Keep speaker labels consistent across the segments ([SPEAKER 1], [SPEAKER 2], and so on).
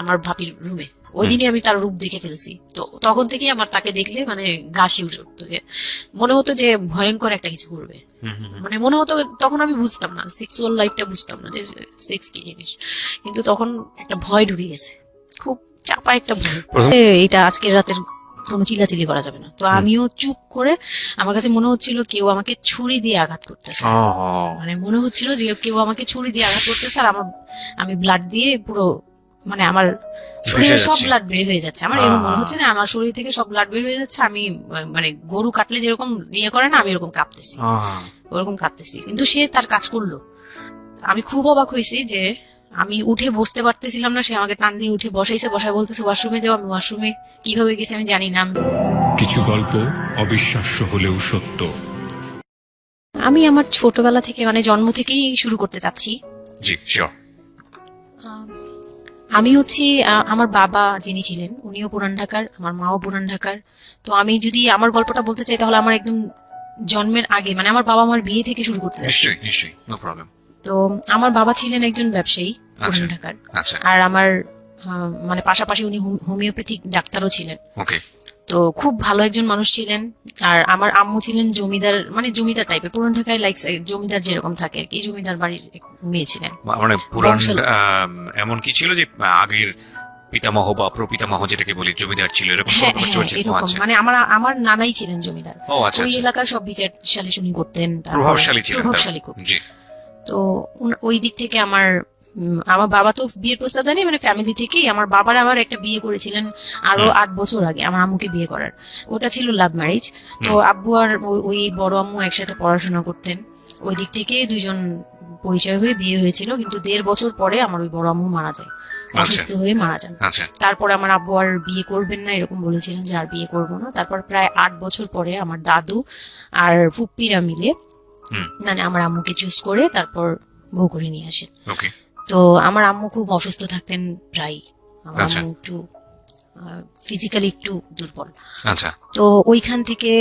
[SPEAKER 1] আমার ভাবির রুমে। ওই দিনই আমি তার রূপ দেখে ফেলছি। তো তখন থেকেই আমার তাকে দেখলে মানে গা শিউরে উঠতো, যে মনে হতো যে ভয়ঙ্কর একটা কিছু করবে। মানে মনে হতো, তখন আমি বুঝতাম না, সেক্সুয়াল লাইফটা বুঝতাম না যে সেক্স কি জিনিস, কিন্তু তখন একটা ভয় ঢুকে গেছে, খুব চাপা একটা ভয়। এটা আজকের রাতের কোনো চিল্লাচিল্লি করা যাবে না। তো আমিও চুপ করে, আমার কাছে মনে হচ্ছিল কেউ আমাকে ছুরি দিয়ে আঘাত করতেছে, মানে মনে হচ্ছিল যে কেউ আমাকে ছুরি দিয়ে আঘাত করতেছে, আর আমি ব্লাড দিয়ে পুরো মানে আমার শরীরে সব ব্লাড বের হয়ে যাচ্ছে। আমার এরকম মনে হচ্ছে যে আমার শরীর থেকে সব ব্লাড বের হয়ে যাচ্ছে। আমি মানে গরু কাটলে যেরকম ইয়ে করে না, আমি এরকম কাঁপতেছি, ওরকম কাঁপতেছি। কিন্তু সে তার কাজ করলো। আমি খুব অবাক হয়েছি যে আমি উঠে বসতে পারতেছিলাম না, সে আমাকে টান দিয়ে উঠে বসাইছে, বসায় বলতেছে ওয়াশরুমে যাও। আমি ওয়াশরুমে কিভাবে গেছি আমি জানি না।
[SPEAKER 2] কিছু গল্প অবিশ্বাস্য হলেও সত্য।
[SPEAKER 1] আমি আমার ছোটবেলা থেকে মানে জন্ম থেকেই শুরু করতে চাচ্ছি।
[SPEAKER 3] জি শিওর।
[SPEAKER 1] আমি হচ্ছি আমার বাবা যিনি ছিলেন উনিও পুরান ঢাকার, আমার মাও পুরান ঢাকার। তো আমি যদি আমার গল্পটা বলতে চাই তাহলে আমার একদম জন্মের আগে, মানে আমার বাবা আমার বিয়ে থেকে শুরু করতে চাচ্ছি।
[SPEAKER 3] নিশ্চয়ই নিশ্চয়ই, নো প্রবলেম।
[SPEAKER 1] তো আমার বাবা ছিলেন একজন ব্যবসায়ী পুরান ঢাকার, আর আমার মানে পাশাপাশি উনি হোমিওপ্যাথিক ডাক্তারও ছিলেন।
[SPEAKER 3] ওকে।
[SPEAKER 1] তো খুব ভালো একজন মানুষ ছিলেন। আর আমার আম্মু ছিলেন জমিদার, মানে জমিদার টাইপের, পুরান ঢাকায় লাইক জমিদার যেরকম থাকে আর কি, জমিদার বাড়ির মেয়ে ছিলেন।
[SPEAKER 3] মানে পুরান এমন কি ছিল যে আগের পিতামহ বা প্রপিতামহ যেটাকে বলি জমিদার ছিল, এরকম
[SPEAKER 1] এরকম মানে আমার নানাই ছিলেন জমিদার। ওই এলাকার সব বিচার সালিশ উনি করতেন,
[SPEAKER 3] প্রভাবশালী ছিলেন,
[SPEAKER 1] প্রভাবশালী খুব। তো ওই দিক থেকে আমার বাবা তো বিয়ের প্রস্তাব দেয়নি, মানে ফ্যামিলি থেকেই আমার বাবার আবার একটা বিয়ে করেছিলেন আরো 8 বছর আগে আমার আম্মুকে বিয়ে করার, ওটা ছিল লাভ ম্যারেজ। তো আব্বু আর ওই বড় আম্মু একসাথে পড়াশোনা করতেন, ওই দিক থেকে দুইজন পরিচয় হয়ে বিয়ে হয়েছিল। কিন্তু 1.5 বছর পরে আমার ওই বড় আম্মু মারা যায়, অসুস্থ হয়ে মারা যান। তারপরে আমার আব্বু আর বিয়ে করবেন না এরকম বলেছিলেন যে আর বিয়ে করবো না। তারপর প্রায় 8 বছর পরে আমার দাদু আর ফুপ্পিরা মিলে মানে আমার আম্মুকে চুজ করে তারপর বউ করে নিয়ে আসেন। তো আমার আম্মু খুব অসুস্থ থাকতেন প্রায়, আমার আম্মু একটু ফিজিক্যালি একটু দুর্বল। তো ওইখান থেকে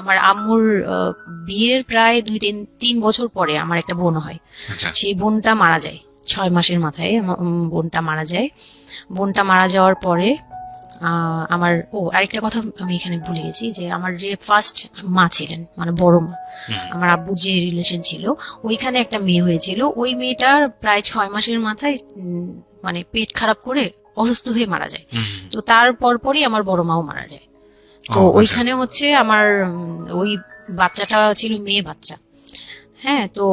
[SPEAKER 1] আমার আম্মুর বিয়ের প্রায় 2-3 বছর পরে আমার একটা বোন হয়। সেই বোনটা মারা যায় 6 মাসের মাথায়, বোনটা মারা যায়। বোনটা মারা যাওয়ার পরে আমার আরেকটা কথা আমি এখানে ভুলে গেছি, যে আমার যে ফার্স্ট মা ছিলেন মানে বড় মা, আমার আব্বুর যে রিলেশন ছিল, ওইখানে একটা মেয়ে হয়েছিল। ওই মেয়েটার প্রায় 6 মাসের মাথায় মানে পেট খারাপ করে অসুস্থ হয়ে মারা যায়। তো তার পরপরই আমার বড় মাও মারা যায়। তো ওইখানে হচ্ছে আমার ওই বাচ্চাটা ছিল মেয়ে বাচ্চা। হ্যাঁ, তো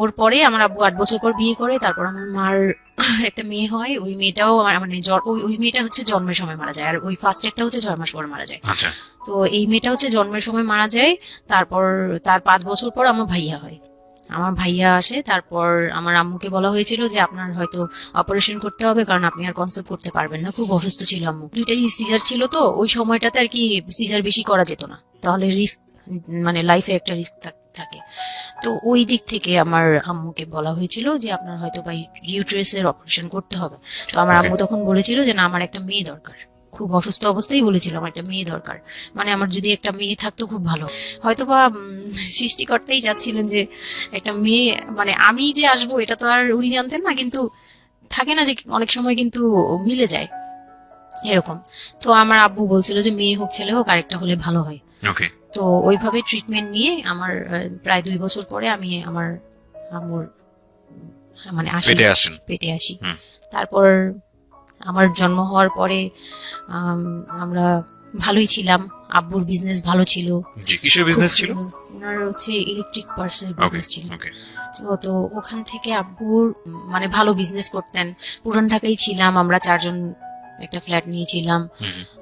[SPEAKER 1] ওর পরে আমার আব্বু 8 বছর পর বিয়ে করে, তারপর আমার মার একটা মেয়ে হয়। ওই মেয়েটাও মানে ওই মেয়েটা হচ্ছে জন্মের সময় মারা যায়, আর ওই ফার্স্ট একটা হচ্ছে 6 মাস পর মারা যায়। তো এই মেয়েটা হচ্ছে জন্মের সময় মারা যায়। তারপর তার 5 বছর পর আমার ভাইয়া হয়, আমার ভাইয়া আসে। তারপর আমার আম্মুকে বলা হয়েছিল যে আপনার হয়তো অপারেশন করতে হবে, কারণ আপনি আর কনসেপ্ট করতে পারবেন না, খুব অসুস্থ ছিল আম্মু। দুইটাই সিজার ছিল, তো ওই সময়টাতে আর কি সিজার বেশি করা যেত না, তাহলে রিস্ক মানে লাইফে একটা রিস্ক থাকে। তো ওই দিক থেকে আমার আম্মুকে বলা হয়েছিল যে আপনার হয়তো বা ইউট্রাসের অপারেশন করতে হবে। তো আমার আম্মু তখন বলেছিল যে না, আমার একটা মেয়ে দরকার, খুব অসুস্থ অবস্থায় বলেছিল আমার একটা মেয়ে দরকার, মানে আমার যদি একটা মেয়ে থাকতো খুব ভালো। হয়তো বা সৃষ্টিকর্তাই যাচ্ছিলেন যে একটা মেয়ে, মানে আমি যে আসবো এটা তো আর উনি জানতেন না, কিন্তু থাকে না যে অনেক সময় কিন্তু মিলে যায় এরকম। তো আমার আব্বু বলছিল যে মেয়ে হোক ছেলে হোক, আরেকটা হলে ভালো হয়। তো ওইভাবে ট্রিটমেন্ট নিয়ে আমার প্রায় 2 বছর পরে আমি আমার আম্মুর মানে পেটে আসি। তারপর আমার জন্ম হওয়ার পরে আমরা ভালোই ছিলাম, আব্বুর বিজনেস ভালো ছিল।
[SPEAKER 3] কিসের বিজনেস ছিল?
[SPEAKER 1] ওনার হচ্ছে ইলেকট্রিক পার্টসের বিজনেস ছিল। তো ওখান থেকে আব্বুর মানে ভালো বিজনেস করতেন। পুরান ঢাকায় ছিলাম আমরা 4 জন, একটা ফ্ল্যাট নিয়েছিলাম।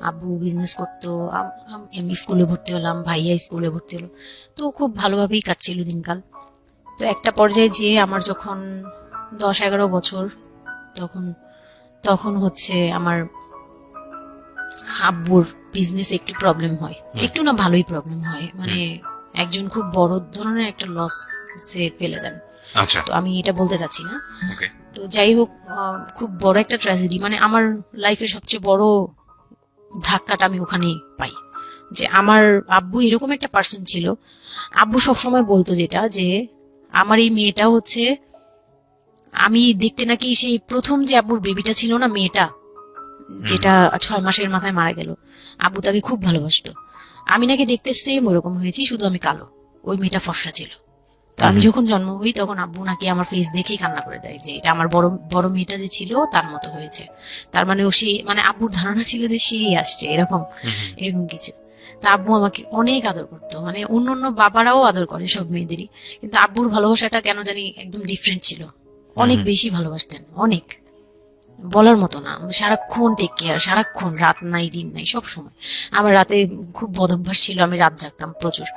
[SPEAKER 1] আব্বু বিজনেস করতো, আমি স্কুলে ভর্তি হলাম, ভাইয়া স্কুলে ভর্তি হলো। তো খুব ভালোভাবেই কাটছিল দিনকাল। তো একটা পর্যায়ে যে আমার যখন 10-11 বছর, তখন হচ্ছে আমার আব্বুর বিজনেস একটু প্রবলেম হয়, একটু না ভালোই প্রবলেম হয়, মানে একজন খুব বড় ধরনের একটা লস সে ফেলে দেন। তো আমি এটা বলতে চাচ্ছি না। তো যাই হোক, খুব বড় একটা ট্র্যাজেডি, মানে আমার লাইফের সবচেয়ে বড় ধাক্কাটা আমি ওখানেই পাই, যে আমার আব্বু এরকম একটা পার্সন ছিল। আব্বু সবসময় বলতো যেটা, যে আমার এই মেয়েটা হচ্ছে আমি দেখতে নাকি সেই প্রথম যে আব্বুর বেবিটা ছিল না, মেয়েটা যেটা 6 মাসের মাথায় মারা গেল, আব্বু তাকে খুব ভালোবাসতো। আমি নাকি দেখতে সেম ওরকম হয়েছি, শুধু আমি কালো, ওই মেয়েটা ফর্সা ছিল। তো আমি যখন জন্ম হই তখন আব্বু নাকি আমার ফেস দেখেই কান্না করে দেয় যে এটা আমার বড় বড় মেয়েটা যে ছিল তার মতো হয়েছে। তার মানে ও সেই, মানে আব্বুর ধারণা ছিল যে সেই আসছে, এরকম এরকম কিছু। তা আব্বু আমাকে অনেক আদর করতো, মানে অন্য অন্য বাবারাও আদর করে সব মেয়েদেরই, কিন্তু আব্বুর ভালোবাসাটা কেন জানি একদম ডিফারেন্ট ছিল, অনেক বেশি ভালোবাসতেন, অনেক বলার মতো না। সারাক্ষণ টেক কেয়ার, সারাক্ষণ, রাত নাই দিন নাই সব সময়। আমার রাতে খুব বদভ্যাস ছিল, আমি রাত জাগতাম প্রচুর।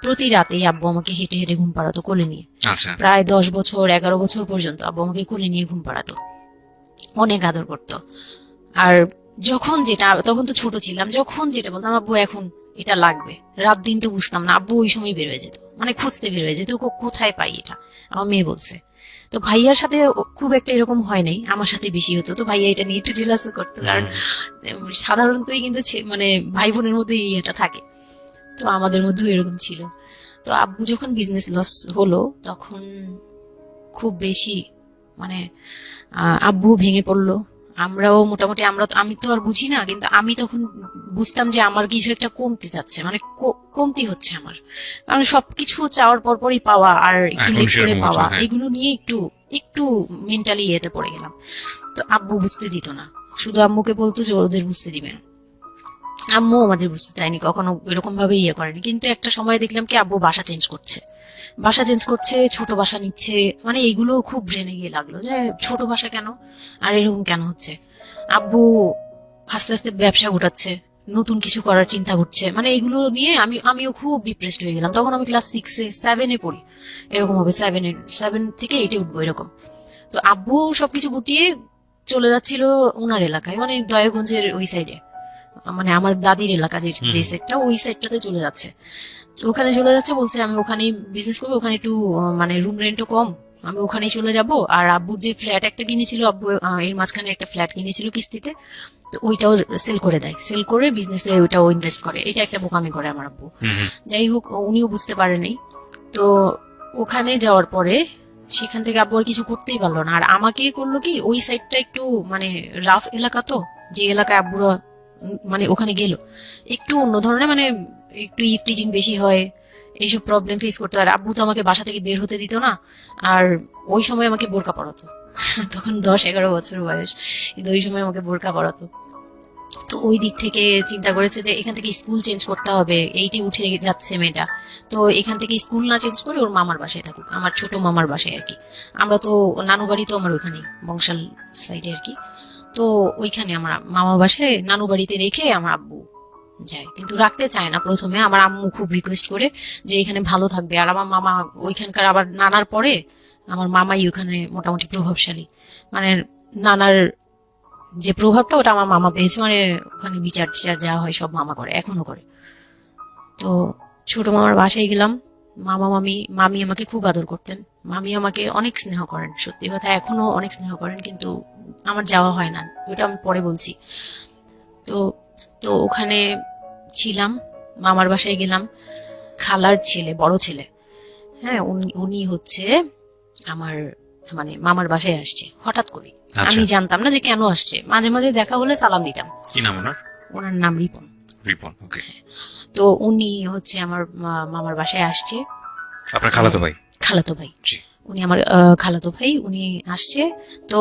[SPEAKER 1] প্রতি রাতেই আব্বু আমাকে হেঁটে হেঁটে ঘুম পাড়াতো কোলে নিয়ে।
[SPEAKER 3] আচ্ছা।
[SPEAKER 1] প্রায় 10 বছর 11 বছর পর্যন্ত আব্বু আমাকে কোলে নিয়ে ঘুম পাড়াতো, অনেক আদর করতো। আর যখন যেটা, তখন তো ছোট ছিলাম, যখন যেটা বলতাম আব্বু এখন এটা লাগবে, রাত দিন তো বুঝতাম না, আব্বু ওই সময় বের হয়ে যেত, মানে খুঁজতে বের হয়ে যেত কোথায় পাই এটা। আমার মেয়ে বলছে। তো ভাইয়ার সাথে খুব একটা এরকম হয় নাই, আমার সাথে বেশি হতো। তো ভাইয়া এটা নিয়ে একটু জেলাসও করতো, কারণ সাধারণতই কিন্তু মানে ভাই বোনের মধ্যে এটা থাকে। তো আমাদের মধ্যেও এরকম ছিল। তো আব্বু যখন বিজনেস লস হলো তখন খুব বেশি, মানে আব্বু ভেঙে পড়লো। আমরাও মোটামুটি, আমি তো আর বুঝি না, কিন্তু আমি তখন বুঝতাম যে আমার কিছু একটা কমতে যাচ্ছে, মানে কমতি হচ্ছে আমার। কারণ সবকিছু চাওয়ার পরপরই পাওয়া আর একটু লেট করে পাওয়া, এগুলো নিয়ে একটু একটু মেন্টালি ইয়েতে পড়ে গেলাম। তো আব্বু বুঝতে দিত না, শুধু আম্মুকে বলতো যে ওদের বুঝতে দিবে না। আম্মু আমাদের বুঝতে দেয়নি কখনো, এরকম ভাবে ইয়ে করেনি। কিন্তু একটা সময় দেখলাম কি আব্বু বাসা চেঞ্জ করছে, ছোট বাসা নিচ্ছে, মানে এইগুলো খুব ব্রেনে গিয়ে লাগলো যে ছোট বাসা কেন আর এরকম কেন হচ্ছে। আব্বু আস্তে আস্তে ব্যবসা গোটাচ্ছে, নতুন কিছু করার চিন্তা করছে, মানে এগুলো নিয়ে আমিও খুব ডিপ্রেসড হয়ে গেলাম। তখন আমি ক্লাস 6-এ 7-এ পড়ি, এরকম হবে 7 থেকে 8-এ উঠবো এরকম। তো আব্বু সবকিছু গুটিয়ে চলে যাচ্ছিল ওনার এলাকায়, মানে দয়াগঞ্জের ওই সাইডে, মানে আমার দাদির এলাকা যে সাইডটা, ওই সাইডটাতে চলে যাচ্ছে। তো ওখানে চলে যাচ্ছে, বলছে আমি ওখানে বিজনেস করবো, ওখানে একটু মানে রুম রেন্টও কম, আমি ওখানেই চলে যাব। আর আব্বুর যে ফ্ল্যাট একটা কিনেছিল, আব্বু এর মাঝখানে একটা ফ্ল্যাট কিনেছিল কিস্তিতে, তো ওইটাও সেল করে দেয়, সেল করে বিজনেসে ওইটাও ইনভেস্ট করে। এটা একটা বোকামি করে আমার আব্বু। যাই হোক, উনিও বুঝতে পারেনি। তো ওখানে যাওয়ার পরে সেখান থেকে আব্বু আর কিছু করতেই পারলো না। আর আমাকে করলো কি, ওই সাইডটা একটু মানে রাফ এলাকা, তো যে এলাকায় আব্বুরা মানে ওখানে গেল একটু অন্য ধরনের, মানে একটু ইফটিজিং বেশি হয়, এইসব প্রবলেম ফেস করতে হয়। আর আব্বু তো আমাকে বাসা থেকে বের হতে দিত না, আর ওই সময় আমাকে বোরকা পরাতো। তখন 10-11 বছর বয়স, কিন্তু ওই সময় আমাকে বোরকা পরাতো। তো ওই দিক থেকে চিন্তা করেছে যে এখান থেকে স্কুল চেঞ্জ করতে হবে, এইটি উঠে যাচ্ছে মেয়েটা, তো এখান থেকে স্কুল না চেঞ্জ করে ওর মামার বাসায় থাকুক, আমার ছোট মামার বাসায় আর কি। আমরা তো নানু বাড়ি তো আমার ওইখানেই, বংশাল সাইডে আর কি। তো ওইখানে আমার মামা বাসায় নানু বাড়িতে রেখে আমার আব্বু যায়, কিন্তু রাখতে চায় না প্রথমে। আমার আম্মু খুব রিকোয়েস্ট করে যে এখানে ভালো থাকবে। আর আমার মামা ওইখানকার, আবার নানার পরে আমার মামাই ওখানে মোটামুটি প্রভাবশালী, মানে নানার যে প্রভাবটা ওটা আমার মামা পেয়েছে, মানে ওখানে বিচার টিচার যা হয় সব মামা করে, এখনো করে। তো ছোট মামার বাসায় গেলাম, মামি আমাকে খুব আদর করতেন, মামি আমাকে অনেক স্নেহ করেন, সত্যি কথা এখনো অনেক স্নেহ করেন, কিন্তু আমার যাওয়া হয় না, ওটা আমি পরে বলছি। তো তো ওখানে ছিলাম, মামার বাসায় গেলাম। খালার ছেলে, বড় ছেলে, হ্যাঁ, উনি হচ্ছে আমার, মানে মামার বাসায় আসছে হঠাৎ করে। আমি জানতাম না যে কেন আসছে, মাঝে মাঝে দেখা হলে সালাম দিতাম।
[SPEAKER 3] কি নাম ওনার?
[SPEAKER 1] ওনার নাম রিপন।
[SPEAKER 3] রিপন, ওকে।
[SPEAKER 1] তো উনি হচ্ছে আমার মামার বাসায় আসছে।
[SPEAKER 3] আপনার খালাতো ভাই?
[SPEAKER 1] খালাতো ভাই, উনি আমার খালাতো ভাই, উনি আসছে। তো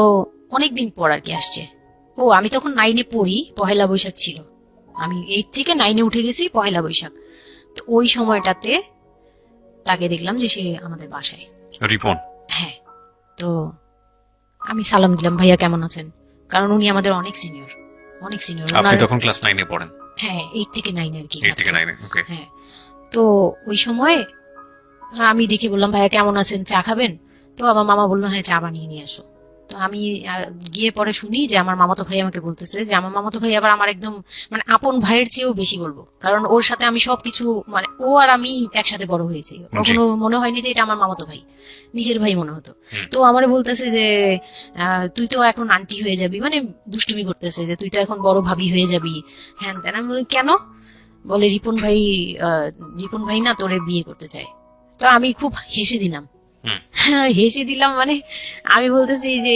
[SPEAKER 1] অনেকদিন পর আর কি আসছে। ও আমি তখন 9-এ পড়ি, পহেলা বৈশাখ ছিল, আমি 8 থেকে 9-এ উঠে গেছি পহেলা বৈশাখ। তো ওই সময়টাতে তাকে দেখলাম যে সে আমাদের বাসায়।
[SPEAKER 3] রিপন?
[SPEAKER 1] হ্যাঁ। তো আমি সালাম দিলাম, ভাইয়া কেমন আছেন, কারণ উনি আমাদের অনেক সিনিয়র, অনেক সিনিয়র।
[SPEAKER 3] আপনি তখন ক্লাস 9-এ পড়েন?
[SPEAKER 1] হ্যাঁ, 8 থেকে 9 আর কি।
[SPEAKER 3] 8 থেকে 9-এ, ওকে।
[SPEAKER 1] হ্যাঁ। তো ওই সময় আমি দেখে বললাম, ভাইয়া কেমন আছেন, চা খাবেন? তো আমার মামা বললো, হ্যাঁ চা বানিয়ে নিয়ে আসো। তো আমি গিয়ে পরে শুনি যে আমার মামাতো ভাই আমাকে বলতেছে যে আমার মামাতো ভাই আবার আমার একদম মানে আপন ভাইয়ের চেয়েও বেশি বলবো, কারণ ওর সাথে আমি সবকিছু, মানে ও আর আমি একসাথে বড় হয়েছি, কখনো মনে হয়নি যে এটা আমার মামাতো ভাই, নিজের ভাই মনে হতো। তো আমার বলতেছে যে তুই তো এখন আন্টি হয়ে যাবি, মানে দুষ্টুমি করতেছে যে তুই তো এখন বড় ভাবি হয়ে যাবি, হ্যান তেন। আমি বলি কেন? বলে রিপন ভাই না তোরে বিয়ে করতে চায়। তো আমি খুব হেসে দিলাম
[SPEAKER 3] হুম।
[SPEAKER 1] হেসে দিলাম, মানে আমি বলতেছি যে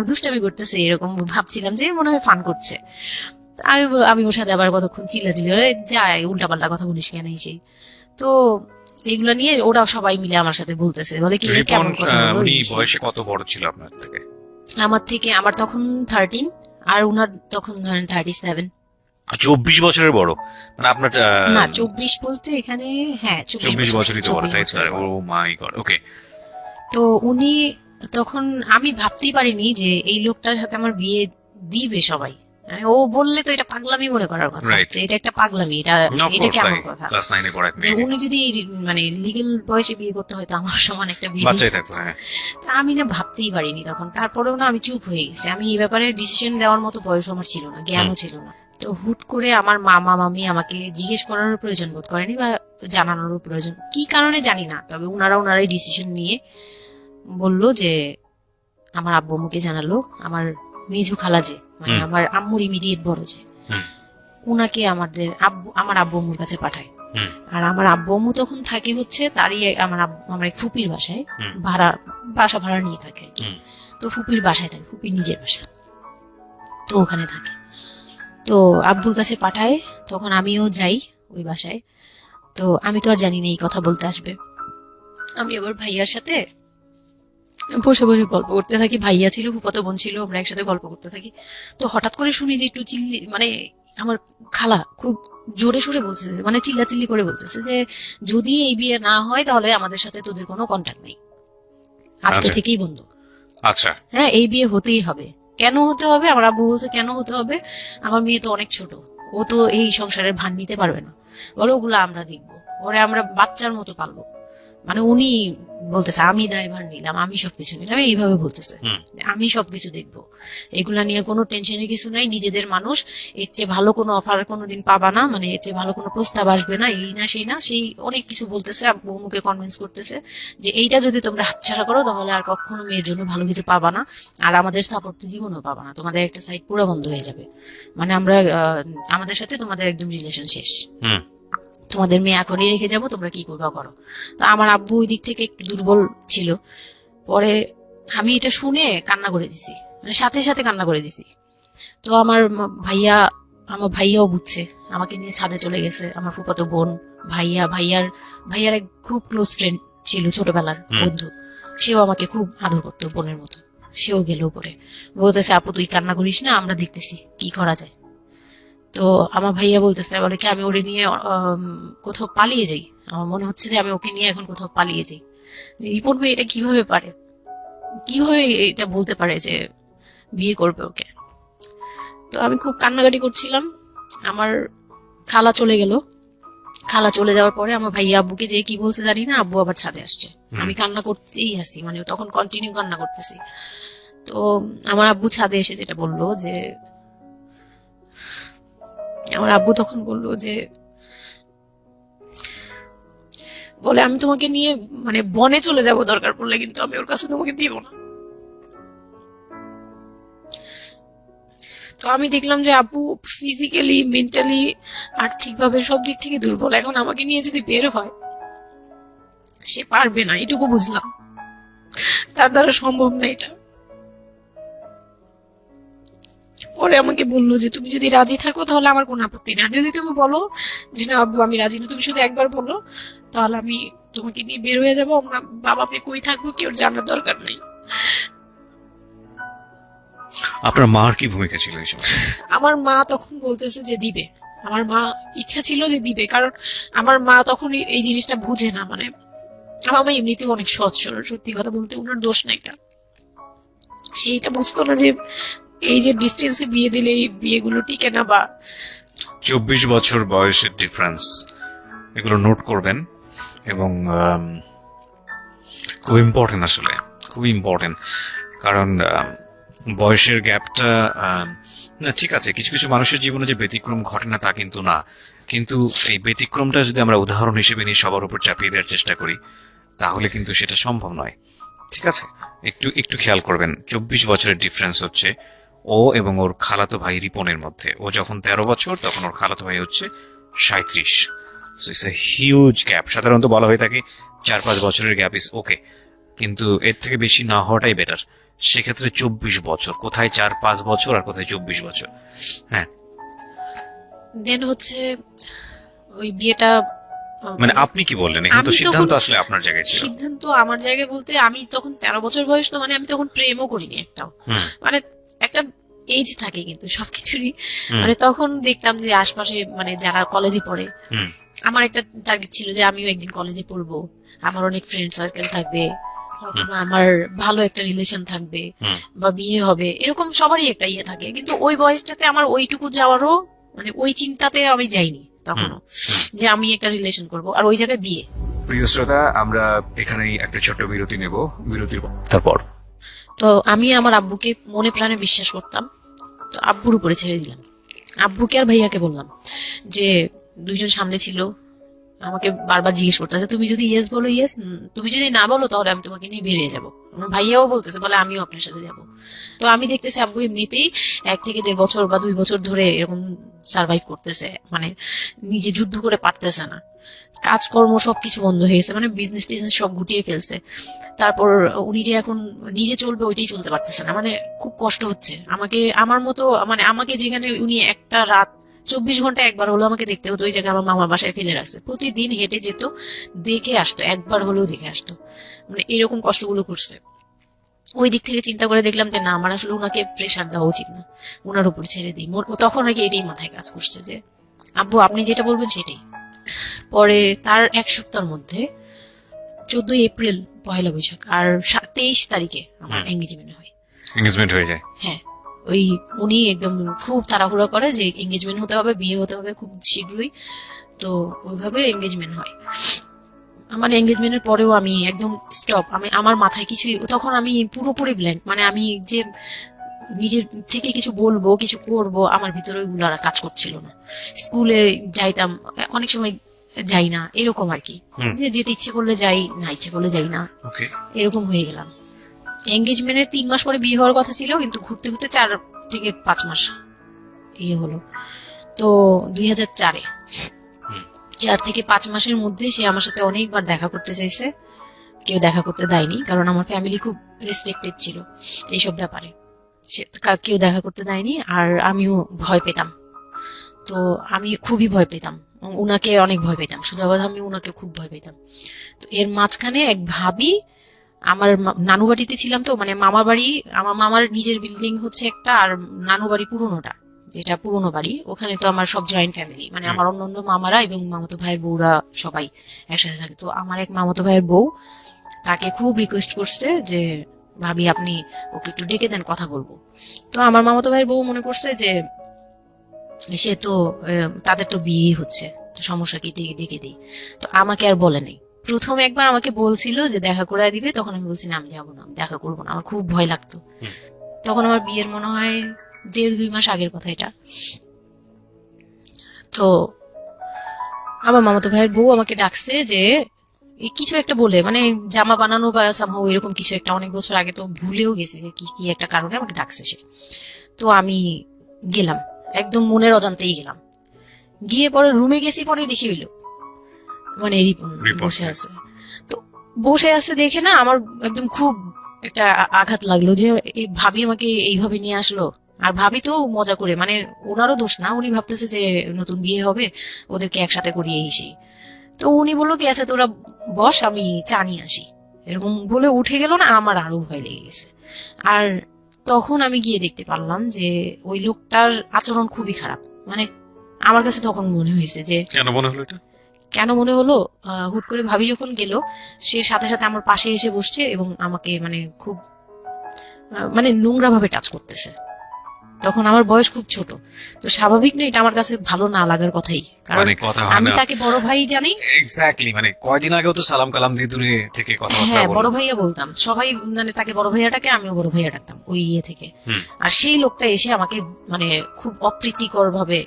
[SPEAKER 1] দুষ্টামি করতেছে এরকম ভাবছিলাম, যে মনে হয় ফান করছে। আমি ওর সাথে আবার কতক্ষণ চিল্লাচিল্লি যায়, উল্টাপাল্টা কথা বলিস কেন সেই। তো এগুলা নিয়ে ওরা সবাই মিলে আমার সাথে বলতেছে, বলে কি
[SPEAKER 3] রিপন
[SPEAKER 1] কেমন কথা বলো
[SPEAKER 3] উনি
[SPEAKER 1] এই সেই।
[SPEAKER 3] বয়সে কত বড় ছিল আপনার থেকে?
[SPEAKER 1] আমার তখন 13, আর উনার তখন ধরেন 37।
[SPEAKER 3] 24 বছরের বড়, মানে আপনার
[SPEAKER 1] না 24 বলতে এখানে, হ্যাঁ
[SPEAKER 3] 24 বছরই তো বড়,
[SPEAKER 1] 24
[SPEAKER 3] তাই তো?
[SPEAKER 1] বছরের
[SPEAKER 3] ও
[SPEAKER 1] বড়।
[SPEAKER 3] মাই গড, ওকে।
[SPEAKER 1] তো উনি তখন, আমি ভাবতেই পারিনি যে এই লোকটার সাথে আমার বিয়ে দিবে সবাই। মানে ও বললে তো এটা পাগলামি মনে করার কথা,
[SPEAKER 3] Right.
[SPEAKER 1] যে এটা একটা পাগলামি, এটা
[SPEAKER 3] অফ
[SPEAKER 1] এটা
[SPEAKER 3] কোর্স,
[SPEAKER 1] কেমন
[SPEAKER 3] তাই
[SPEAKER 1] কথা।
[SPEAKER 3] ক্লাস 9 এ পড়া এক
[SPEAKER 1] যে
[SPEAKER 3] মেয়েকে।
[SPEAKER 1] উনি যদি মানে লিগেল বয়সে বিয়ে করতে হয়তো আমার সমান একটা বিয়ে,
[SPEAKER 3] বাচ্চাই থাকতো, হ্যাঁ।
[SPEAKER 1] তা আমি না ভাবতেই পারিনি তখন। তারপরেও না আমি চুপ হয়ে গেছি, আমি এই ব্যাপারে ডিসিশন দেওয়ার মতো বয়স আমার ছিল না, জ্ঞানও ছিল না। তো হুট করে আমার মামা মামি আমাকে জিজ্ঞেস করারও প্রয়োজন বোধ করেনি, বা জানানোরও প্রয়োজন, কি কারণে জানি না, তবে ওনারাই ডিসিশন নিয়ে বলল যে, আমার আব্বু আম্মুকে জানালো, আমার মেজু খালা যে, মানে
[SPEAKER 3] হুম।
[SPEAKER 1] আমার আম্মুর ইমিডিয়েট বড় যে,
[SPEAKER 3] হুম।
[SPEAKER 1] উনাকে আমার আব্বু আম্মুর কাছে পাঠায়।
[SPEAKER 3] হুম।
[SPEAKER 1] আর আমার আব্বু আম্মু তখন থাকে হচ্ছে আমার এক ফুপির বাসায়,
[SPEAKER 3] হুম।
[SPEAKER 1] বাসা ভাড়া নিয়ে থাকে আর কি।
[SPEAKER 3] হুম।
[SPEAKER 1] তো ফুপির বাসায় থাকে, ফুপির নিজের বাসা, তো ওখানে থাকে। তো আব্বুর কাছে পাঠায়, তখন আমিও যাই ওই বাসায়। তো আমি তো আর জানি না এই কথা বলতে আসবে। আমি আবার ভাইয়ার সাথে বসে বসে গল্প করতে থাকি, ভাইয়া ছিল, ফুফাতো বোন ছিল, আমরা একসাথে গল্প করতে থাকি। তো হঠাৎ করে শুনি যে একটু মানে আমার খালা খুব জোরে সোরে বলতেছে, মানে চিল্লাচিল্লি করে বলতেছে যে, যদি এই বিয়ে না হয় তাহলে আমাদের সাথে তোদের কোনো কন্ট্যাক্ট নেই, আজকে
[SPEAKER 3] আচ্ছা।
[SPEAKER 1] থেকেই বন্ধ।
[SPEAKER 3] আচ্ছা।
[SPEAKER 1] হ্যাঁ, এই বিয়ে হতেই হবে। কেন হতে হবে? আমার আব্বু বলছে কেন হতে হবে, আমার মেয়ে তো অনেক ছোট, ও তো এই সংসারের ভার নিতে পারবে না, বলো ওগুলো আমরা দেখবো, ওরে আমরা বাচ্চার মতো পালবো। মানে উনি বলতেছে আমি দায়ভার নিলাম, আমি সবকিছু নিলাম, এইভাবে বলতেছে
[SPEAKER 3] হুম।
[SPEAKER 1] আমি সবকিছু দেখবো, এগুলা নিয়ে কোনো টেনশনের কিছু নাই, নিজেদের মানুষ, এর চেয়ে ভালো কোনো অফার কোনোদিন পাবা না, মানে এর চেয়ে ভালো কোনো প্রস্তাব আসবে না, এই না সেই না সেই অনেক কিছু বলতেছে। আব্বু মুখে কনভিন্স করতেছে যে এইটা যদি তোমরা হাতছাড়া করো তাহলে আর কখনো মেয়ের জন্য ভালো কিছু পাবা না, আর আমাদের সাপোর্ট তো জীবনেও পাবা না, তোমাদের একটা সাইড পুরো বন্ধ হয়ে যাবে, মানে আমরা আমাদের সাথে তোমাদের একদম রিলেশন শেষ,
[SPEAKER 3] হুম।
[SPEAKER 1] তোমাদের মেয়ে এখনই রেখে যাবো, তোমরা কি করবা করো। তো আমার আব্বু ওই দিক থেকে একটু দুর্বল ছিল। পরে আমি এটা শুনে কান্না করে দিছি, মানে সাথে সাথে কান্না করে দিছি। তো আমার ভাইয়াও বুঝছে, আমাকে নিয়ে ছাদে চলে গেছে। আমার ফুফাতো বোন, ভাইয়ার এক খুব ক্লোজ ফ্রেন্ড ছিল, ছোটবেলার
[SPEAKER 3] হুম।
[SPEAKER 1] বন্ধু, সেও আমাকে খুব আদর করতো বোনের মতো, সেও গেল উপরে, বলতেছে আপু তুই কান্না করিস না, আমরা দেখতেছি কি করা যায়। তো আমার ভাইয়া বলতেছে, বলে কি আমি ওরে নিয়ে কোথাও পালিয়ে যাই, আমার মনে হচ্ছে যে আমি ওকে নিয়ে এখন কোথাও পালিয়ে যাই। যে রিপন ভাই এটা কিভাবে পারে, কিভাবে এটা বলতে পারে যে বিয়ে করবে ওকে। তো আমি খুব কান্নাকাটি করছিলাম। আমার খালা চলে গেল, খালা চলে যাওয়ার পরে আমার ভাইয়া আব্বুকে যে কি বলছে জানি না, আব্বু আবার ছাদে আসছে। আমি কান্না করতেই আসি, মানে তখন কন্টিনিউ কান্না করতেছি। তো আমার আব্বু ছাদে এসে যেটা বললো যে, আমার আব্বু তখন বললো যে, বলে আমি তোমাকে নিয়ে মানে বনে চলে যাব দরকার পড়লে, কিন্তু আমি ওর কাছে তোমাকে দিব না। তো আমি দেখলাম যে আব্বু ফিজিক্যালি, মেন্টালি, আর্থিকভাবে সব দিক থেকে দুর্বল, এখন আমাকে নিয়ে যদি বের হয় সে পারবে না, এটুকু বুঝলাম, তার দ্বারা সম্ভব না এটা। পরে আমাকে বললো যে তুমি যদি রাজি থাকো তাহলে আমার কোনো আপত্তি নেই, আর যদি তুমি বলো যে না আব্বু আমি রাজি না, তুমি শুধু একবার বলো, তাহলে আমি তোমাকে নিয়ে বের হয়ে যাবো, আমরা বাবা মেয়ে কই থাকবো কেউ জানার দরকার নেই।
[SPEAKER 3] আপনার মার কি ভূমিকা ছিল এই সময়?
[SPEAKER 1] আমার মা তখন বলতেছে যে দিবে, আমার মা ইচ্ছা ছিল যে দিবে, কারণ আমার মা তখন এই জিনিসটা বুঝে না, মানে আমার মা এমনিতেও অনেক সৎ সরল, সত্যি কথা বলতে ওনার দোষ না এটা, সেইটা বুঝতো না যে এই যে ডিস্টেন্সে বিয়ে দিলে এই বিয়েগুলো টিকে না, বা
[SPEAKER 3] 24 বছর বয়সের ডিফারেন্স, এগুলো নোট করবেন। এবং খুব ইম্পর্টেন্ট, আসলে খুব ইম্পর্টেন্ট, কারণ বয়সের গ্যাপটা, না ঠিক আছে, কিছু কিছু মানুষের জীবনে যে ব্যতিক্রম ঘটে না তা কিন্তু না, কিন্তু এই ব্যতিক্রমটা যদি আমরা উদাহরণ হিসেবে নিয়ে সবার উপর চাপিয়ে দেওয়ার চেষ্টা করি তাহলে কিন্তু সেটা সম্ভব নয়। ঠিক আছে, একটু একটু খেয়াল করবেন, 24 বছরের ডিফারেন্স হচ্ছে ও এবং ওর খালাতো ভাই রিপনের মধ্যে। ও যখন 13 বছর তখন ওর খালাতো ভাই হচ্ছে 37। So it's a huge gap. সাধারণত বলা হয়ে থাকে 4-5 বছরের গ্যাপ ইজ ওকে, কিন্তু এর থেকে বেশি না হওয়াটাই বেটার। সেক্ষেত্রে 24 বছর, কোথায় 4-5 বছর আর কোথায় 24 বছর। হ্যাঁ,
[SPEAKER 1] দেন হচ্ছে ওই বিয়েটা
[SPEAKER 3] মানে আপনি কি বললেন? এখানে তো
[SPEAKER 1] আমি
[SPEAKER 3] সিদ্ধান্ত
[SPEAKER 1] তখন
[SPEAKER 3] আসলে আপনার জায়গায় ছিল।
[SPEAKER 1] সিদ্ধান্ত আমার জায়গায় বলতে, আমি তখন 13 বছর বয়স, তো মানে আমি তখন প্রেমও করিনি একটাও।
[SPEAKER 3] হুম
[SPEAKER 1] মানে একটা এজ থাকে কিন্তু সবকিছুরই।
[SPEAKER 3] হুম
[SPEAKER 1] মানে তখন দেখতাম যে আশপাশে মানে যারা কলেজে পড়ে,
[SPEAKER 3] হুম
[SPEAKER 1] আমার একটা টার্গেট ছিল যে আমিও একদিন কলেজে পড়বো, আমার অনেক ফ্রেন্ড সার্কেল থাকবে, অথবা আমার ভালো একটা রিলেশন থাকবে,
[SPEAKER 3] হুম
[SPEAKER 1] বা বিয়ে হবে, এরকম সবারই একটা ইয়ে থাকে। কিন্তু ওই বয়সটাতে আমার ওইটুকু যাওয়ারও মানে ওই চিন্তাতে আমি যাইনি তখনও, যে আমি একটা রিলেশন করব আর ওই জায়গায় বিয়ে।
[SPEAKER 3] প্রিয় শ্রোতা, আমরা এখানেই একটা ছোট্ট বিরতি নেব। বিরতির তারপর
[SPEAKER 1] তো আমি আমার আব্বুকে মনে প্রাণে বিশ্বাস করতাম, তো আব্বুর উপরে ছেড়ে দিলাম। আব্বুকে আর ভাইয়াকে বললাম যে, দুইজন সামনে ছিল, আমাকে বারবার জিজ্ঞেস করতেছে তুমি যদি ইয়েস বলো ইয়েস, তুমি যদি না বলো তাহলে আমি তোমাকে নিয়ে বেরিয়ে যাবো। আমার ভাইয়াও বলতেছে, বলে আমিও আপনার সাথে যাব। তো আমি দেখতেছি আব্বু এমনিতেই 1 থেকে 1.5 বছর বা 2 বছর ধরে এরকম সার্ভাইভ করতেছে, মানে নিজে যুদ্ধ করে পারতেছে না, কাজকর্ম সবকিছু বন্ধ হয়ে গেছে, মানে বিজনেস টিজনেস সব গুটিয়ে ফেলছে। তারপর উনি যে এখন নিজে চলবে ওইটাই চলতে পারতেছে না, মানে খুব কষ্ট হচ্ছে। আমাকে আমার মতো মানে আমাকে যেখানে উনি একটা রাত 24 ঘন্টা একবার হলো আমাকে দেখতে হতো, ওই জায়গায় আমার মামার বাসায় ফেলে রাখছে, প্রতিদিন হেঁটে যেত, দেখে আসতো, একবার হলেও দেখে আসতো, মানে এরকম কষ্টগুলো করছে। ওই দিক থেকে চিন্তা করে দেখলাম যে না, আমার আসলে ওনাকে প্রেশার দেওয়া উচিত না, ওনার উপর ছেড়ে দিই। তখন আর কি এটাই মাথায় কাজ করছে যে আব্বু আপনি যেটা বলবেন সেটাই। পরে তার 1 সপ্তাহের মধ্যে 14 এপ্রিল পয়লা বৈশাখ আর 23 তারিখে আমার এঙ্গেজমেন্ট হয়।
[SPEAKER 3] এঙ্গেজমেন্ট হয়ে যায়।
[SPEAKER 1] হ্যাঁ, ওই উনি একদম খুব তাড়াহুড়া করে যে এঙ্গেজমেন্ট হতে হবে, বিয়ে হতে হবে খুব শীঘ্রই, তো ওইভাবে এঙ্গেজমেন্ট হয়। আমার এঙ্গেজমেন্টের পরেও আমি একদম স্টপ, আমি আমার মাথায় কিছুই, তখন আমি পুরোপুরি ব্ল্যাঙ্ক, মানে আমি যে নিজের থেকে কিছু বলবো কিছু করব আমার ভিতরে ওইগুলো আর কাজ করছিল না। স্কুলে যাইতাম, অনেক সময় যাই না, এরকম আর কি, যে যেতে ইচ্ছে করলে যাই, না ইচ্ছে করলে যাই না,
[SPEAKER 3] ওকে।
[SPEAKER 1] এরকম হয়ে গেলাম। এঙ্গেজমেন্টের 3 মাস পরে বিয়ে হওয়ার কথা ছিল, কিন্তু ঘুরতে ঘুরতে 4 থেকে 5 মাস ইয়ে হলো। তো 2004-এ 4 থেকে 5 মাসের মধ্যে সে আমার সাথে অনেকবার দেখা করতে চাইছে, কেউ দেখা করতে দেয়নি, কারণ আমার ফ্যামিলি খুব রেস্ট্রিক্টেড ছিল এইসব ব্যাপারে, কেউ দেখা করতে দেয়নি, আর আমিও ভয় পেতাম। তো আমি খুবই ভয় পেতাম, উনাকে অনেক ভয় পেতাম, সোজা কথা আমি উনাকে খুব ভয় পেতাম। তো এর মাঝখানে এক ভাবি, আমার নানু বাড়িতে ছিলাম, তো মানে মামার বাড়ি, আমার মামার নিজের বিল্ডিং হচ্ছে একটা, আর নানু বাড়ি পুরোনোটা, যেটা পুরোনো বাড়ি, ওখানে তো আমার সব জয়েন্ট ফ্যামিলি, মানে আমার অন্য মামারা এবং মামাতো ভাইয়ের বউরা সবাই একসাথে থাকে। তো আমার এক মামাতো ভাইয়ের বউ তাকে খুব রিকোয়েস্ট করছে যে ভাবি আপনি ওকে একটু ডেকে দেন, কথা বলবো। তো আমার মামাতো ভাইয়ের বউ মনে করছে যে সে তো তাদের তো বিয়ে হচ্ছে, তো সমস্যা কি, ডেকে ডেকে দিই। তো আমাকে আর বলে নাই। প্রথমে একবার আমাকে বলছিল যে দেখা করে দিবে, তখন আমি বলছি না আমি যাবো না, আমি দেখা করবো না, আমার খুব ভয় লাগতো। তখন আমার বিয়ের মনে হয় 1.5-2 মাস আগের কথা এটা। তো আমার মামাতো ভাইয়ের বউ আমাকে ডাকছে যে কিছু একটা বলে, মানে জামা বানানো বা সামহাও এরকম কিছু একটা, অনেক বছর আগে, তো ভুলেও গেছে যে কি কি একটা কারণে আমাকে ডাকছে সে। তো আমি গেলাম, একদম মনের অজান্তেই গেলাম। গিয়ে পরে রুমে গেছি, পরে দেখি হইলো মানে রিপন বসে আছে। তো বসে আছে দেখে না আমার একদম খুব একটা আঘাত লাগলো যে এই ভাবি আমাকে এইভাবে নিয়ে আসলো। আর ভাবি তো মজা করে, মানে ওনারও দোষ না, উনি ভাবতেছে যে নতুন বিয়ে হবে, ওদেরকে একসাথে করিয়ে সেই। তো উনি বললো কি আচ্ছা তোরা বস, আমি চা নিয়ে আসি, এরকম বলে উঠে গেল না, আমার আরো ভয় লেগে গেছে। আর তখন আমি গিয়ে দেখতে পারলাম যে ওই লোকটার আচরণ খুবই খারাপ। মানে আমার কাছে তখন মনে হয়েছে যে
[SPEAKER 3] কেন মনে হলো এটা?
[SPEAKER 1] কেন মনে হলো, হুট করে ভাবি যখন গেল, সে সাথে সাথে আমার পাশে এসে বসছে এবং আমাকে মানে খুব মানে নোংরা ভাবে টাচ করতেছে। তখন আমার বয়স খুব ছোট, তো স্বাভাবিক না এটা আমার কাছে ভালো না লাগার কথাই, কারণ
[SPEAKER 3] মানে কথা হয়
[SPEAKER 1] আমি
[SPEAKER 3] না।
[SPEAKER 1] তাকে বড় ভাই জানি।
[SPEAKER 3] এক্স্যাক্টলি, মানে কয়দিন আগেও তো সালাম কালাম দিয়ে দূরে থেকে কথাবার্তা
[SPEAKER 1] হ্যাঁ, বড়
[SPEAKER 3] বললাম।
[SPEAKER 1] ভাইয়া বলতাম, সবাই মানে তাকে বড় ভাইয়াটাকে আমিও বড় ভাইয়া ডাকতাম ওই ইয়ে থেকে। আর সেই লোকটা এসে আমাকে মানে খুব অপ্রীতিকর ভাবে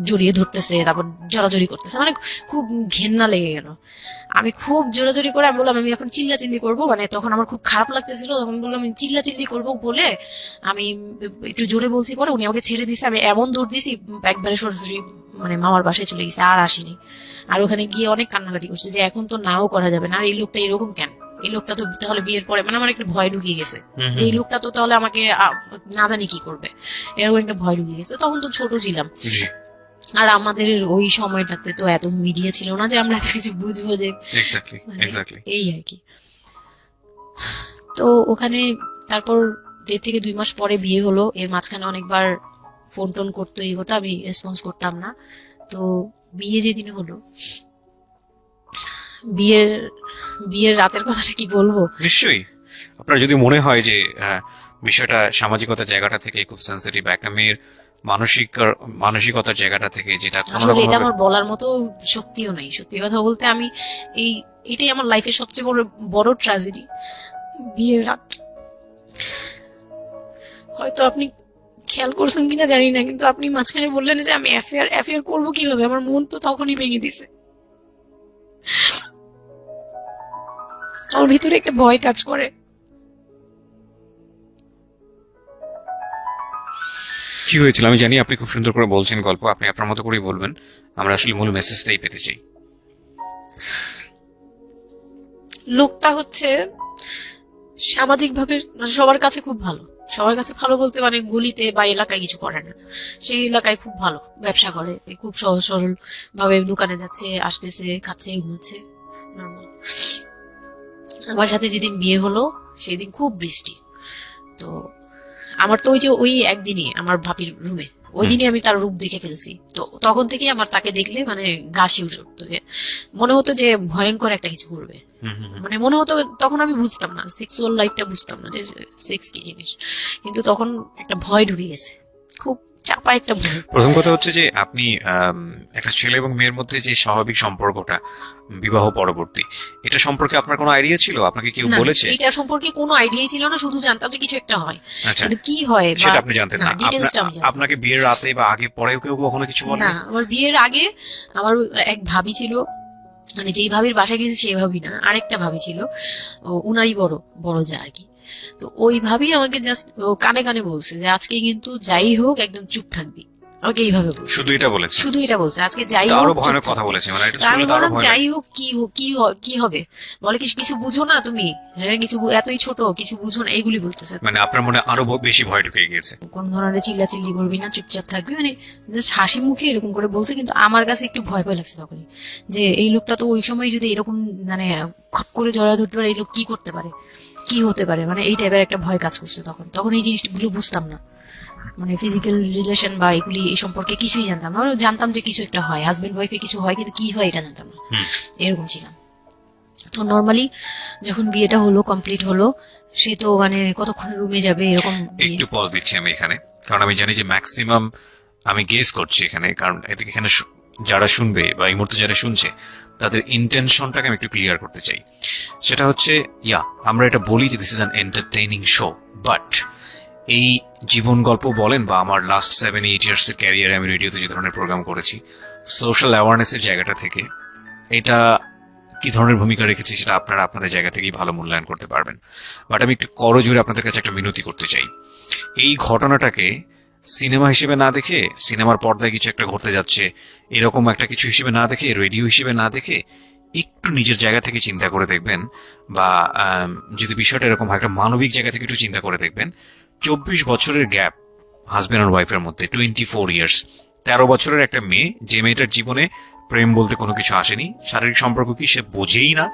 [SPEAKER 1] জড়িয়ে ধরতেছে, তারপর জড়াজড়ি করতেছে, মানে খুব ঘেন্না লেগে গেল। আমি খুব জোরাজোরি করে আমি বললাম আমি এখন চিল্লাচিল্লি করবো, মানে তখন আমার খুব খারাপ লাগতেছিল, তখন বললাম আমি চিল্লাচিল্লি করবো বলে আমি একটু জোরে বলছি, পরে উনি আমাকে ছেড়ে দিছে। আমি এমন দৌড় দিছি একবারে সরাসরি মানে মামার বাসায় চলে গেছে, আর আসিনি। আর ওখানে গিয়ে অনেক কান্নাকাটি করছে যে এখন তো নাও করা যাবে না, আর এই লোকটা এরকম কেন, এই লোকটা তো তাহলে বিয়ের পরে মানে আমার একটা ভয় ঢুকিয়ে গেছে যে এই লোকটা তো তাহলে আমাকে না জানি কি করবে, এরকম একটা ভয় ঢুকিয়ে গেছে। তখন তো ছোট ছিলাম,
[SPEAKER 3] জি,
[SPEAKER 1] আর আমাদের ওই সময়টাতে তো এত মিডিয়া ছিল না যে আমরা এত কিছু বুঝবো যে
[SPEAKER 3] এক্স্যাক্টলি
[SPEAKER 1] মানে
[SPEAKER 3] এক্স্যাক্টলি।
[SPEAKER 1] এই আর কি। তো ওখানে তারপর 1.5 থেকে 2 মাস পরে বিয়ে হলো। এর মাঝখানে অনেকবার ফোন টোন করতো, এই করতো, আমি রেসপন্স করতাম না। তো বিয়ে যেদিন হলো, বিয়ের বিয়ের রাতের কথাটা কি বলবো।
[SPEAKER 3] নিশ্চয়ই আপনার যদি মনে হয় যে বিষয়টা সামাজিকতার জায়গাটা থেকে খুব সেন্সিটিভ, একটা মেয়ের মানসিকতার জায়গাটা থেকে, যেটা কোনো
[SPEAKER 1] আসলে
[SPEAKER 3] রকম
[SPEAKER 1] এটা আমার বলার মতো শক্তিও নাই। সত্যি কথা বলতে আমি এই এটাই আমার লাইফের সবচেয়ে বড় বড় ট্র্যাজেডি, বিয়ের রাত। হয়তো আপনি খেয়াল করছেন কিনা জানি না, কিন্তু আপনি মাঝখানে বললেন যে আমি অ্যাফেয়ার করবো কিভাবে, আমার মন তো তখনই ভেঙে দিছে। আমার ভিতরে একটা ভয় কাজ করে।
[SPEAKER 3] কি হয়েছিল আমি জানি, আপনি খুব সুন্দর করে বলছেন গল্প, আপনি আপনার মতো করেই বলবেন, আমরা আসলে মূল মেসেজটাই পেতে চাই।
[SPEAKER 1] লোকটা হচ্ছে সামাজিক ভাবে সবার কাছে খুব ভালো, সবার কাছে ভালো বলতে মানে গলিতে বা এলাকায় কিছু করে না, সেই এলাকায় খুব ভালো ব্যবসা করে, খুব সহজ সরল ভাবে দোকানে যাচ্ছে, আসতেছে, খাচ্ছে, ঘুমাচ্ছে, নর্মাল। আমার সাথে যেদিন বিয়ে হলো সেদিন খুব বৃষ্টি। তো আমার তো ওই একদিনই আমার ভাবির রুমে, ওই দিনই আমি তার রূপ দেখে ফেলছি। তো তখন থেকেই আমার তাকে দেখলে মানে গা শিউরে উঠতো, যে মনে হতো যে ভয়ঙ্কর একটা কিছু করবে। মানে মনে হতো, তখন আমি বুঝতাম না, সেক্সুয়াল লাইফটা বুঝতাম না যে সেক্স কি জিনিস, কিন্তু তখন একটা ভয় ঢুকে গেছে, খুব চাপা একটা ভয়।
[SPEAKER 3] প্রথম কথা হচ্ছে যে আপনি একটা ছেলে এবং মেয়ের মধ্যে যে স্বাভাবিক সম্পর্কটা বিবাহ পরবর্তী, এটা সম্পর্কে আপনার কোনো আইডিয়া ছিল? আপনাকে কেউ
[SPEAKER 1] না,
[SPEAKER 3] বলেছে?
[SPEAKER 1] এটা সম্পর্কে কোনো আইডিয়াই ছিল না, শুধু জানতাম যে কিছু একটা হয়,
[SPEAKER 3] আচ্ছা,
[SPEAKER 1] কিন্তু কি হয়
[SPEAKER 3] সেটা আপনি জানতেন না?
[SPEAKER 1] ডিটেলসটা আমি জানি না।
[SPEAKER 3] আপনাকে বিয়ের রাতে বা আগে পরেও কেউ কখনো কিছু বলে?
[SPEAKER 1] না, আমার বিয়ের আগে আমার এক ভাবি ছিল, মানে যেই ভাবির বাসায় গেছি সেই ভাবি না, আরেকটা ভাবি ছিল, উনারই বড় বড় যা আর কি। তো ওই ভাবি আমাকে জাস্ট কানে কানে বলছে যে আজকে কিন্তু যাই হোক একদম চুপ থাকবি, আমাকে এইভাবে বলছে,
[SPEAKER 3] শুধু এটা বলেছে?
[SPEAKER 1] শুধু এটা বলছে, আজকে যাই
[SPEAKER 3] তো
[SPEAKER 1] হোক
[SPEAKER 3] আরো
[SPEAKER 1] চুপ
[SPEAKER 3] ভয়ানক কথা
[SPEAKER 1] থাকবি।
[SPEAKER 3] বলেছে, মানে এটা
[SPEAKER 1] তা আমি
[SPEAKER 3] শুনলে তো আরো
[SPEAKER 1] বললাম
[SPEAKER 3] ভয়
[SPEAKER 1] যাই
[SPEAKER 3] লাগে।
[SPEAKER 1] হোক কি হবে, বলে কিছু বুঝো না তুমি, হ্যাঁ কিছু এতই ছোট কিছু বুঝো না, এইগুলি বলতেছে।
[SPEAKER 3] মানে আপনার মনে আরো বেশি ভয় ঢুকে গিয়েছে?
[SPEAKER 1] কোন ধরনের চিল্লাচিল্লি করবি না, চুপচাপ থাকবি, মানে জাস্ট হাসি মুখে এরকম করে বলছে। কিন্তু আমার কাছে একটু ভয় ভয় লাগছে তখনই, যে এই লোকটা তো ওই সময় যদি এরকম মানে খপ করে জড়া ধরতে পারে, এই লোক কি করতে পারে, কি হতে পারে, মানে এই টাইপের একটা ভয় কাজ করছে তখন। তখন এই জিনিসগুলো বুঝতাম না, মানে ফিজিক্যাল রিলেশন বা এগুলি এই সম্পর্কে কিছুই জানতাম না। মানে জানতাম যে কিছু একটা হয়, হাজবেন্ড ওয়াইফে কিছু হয়, কিন্তু কি হয় এটা জানতাম না, এরকম ছিলাম। তো নর্মালি যখন বিয়েটা হলো, কমপ্লিট হলো, সে তো মানে কতক্ষণ রুমে যাবে এরকম
[SPEAKER 3] একটু পজ দিচ্ছি আমি এখানে, কারণ আমি জানি যে ম্যাক্সিমাম, আমি গেস করছি এখানে, কারণ এদিকে এখানে যারা শুনবে বা এই মুহূর্তে যারা শুনছে তাদের ইন্টেনশনটাকে আমি একটু ক্লিয়ার করতে চাই। সেটা হচ্ছে, আমরা এটা বলি যে this is an entertaining show, but এই জীবন গল্প বলেন বা আমার লাস্ট 7-8 ইয়ার্স এর ক্যারিয়ারে আমি রেডিওতে যে ধরনের প্রোগ্রাম করেছি, সোশ্যাল অ্যাওয়ারনেসের জায়গাটা থেকে এটা কি ধরনের ভূমিকা রেখেছে সেটা আপনারা আপনাদের জায়গা থেকেই ভালো মূল্যায়ন করতে পারবেন। বাট আমি একটু করজোরে আপনাদের কাছে একটা মিনতি করতে চাই, এই ঘটনাটাকে সিনেমা হিসেবে না দেখে, সিনেমার পর্দায় কিছু একটা ঘটতে যাচ্ছে এরকম একটা কিছু হিসেবে না দেখে, রেডিও হিসেবে না দেখে, একটু নিজের জায়গা থেকে চিন্তা করে দেখবেন, বা যদি বিষয়টা এরকম হয় একটা মানবিক জায়গা থেকে একটু চিন্তা করে দেখবেন। 24 বছরের গ্যাপ হাজবেন্ড আর ওয়াইফের মধ্যে, 24 ইয়ার্স, 13 বছরের একটা মেয়ে, যে মেয়েটার জীবনে প্রেম বলতে কোনো কিছু আসেনি, শারীরিক সম্পর্ক কি সে বোঝেই না,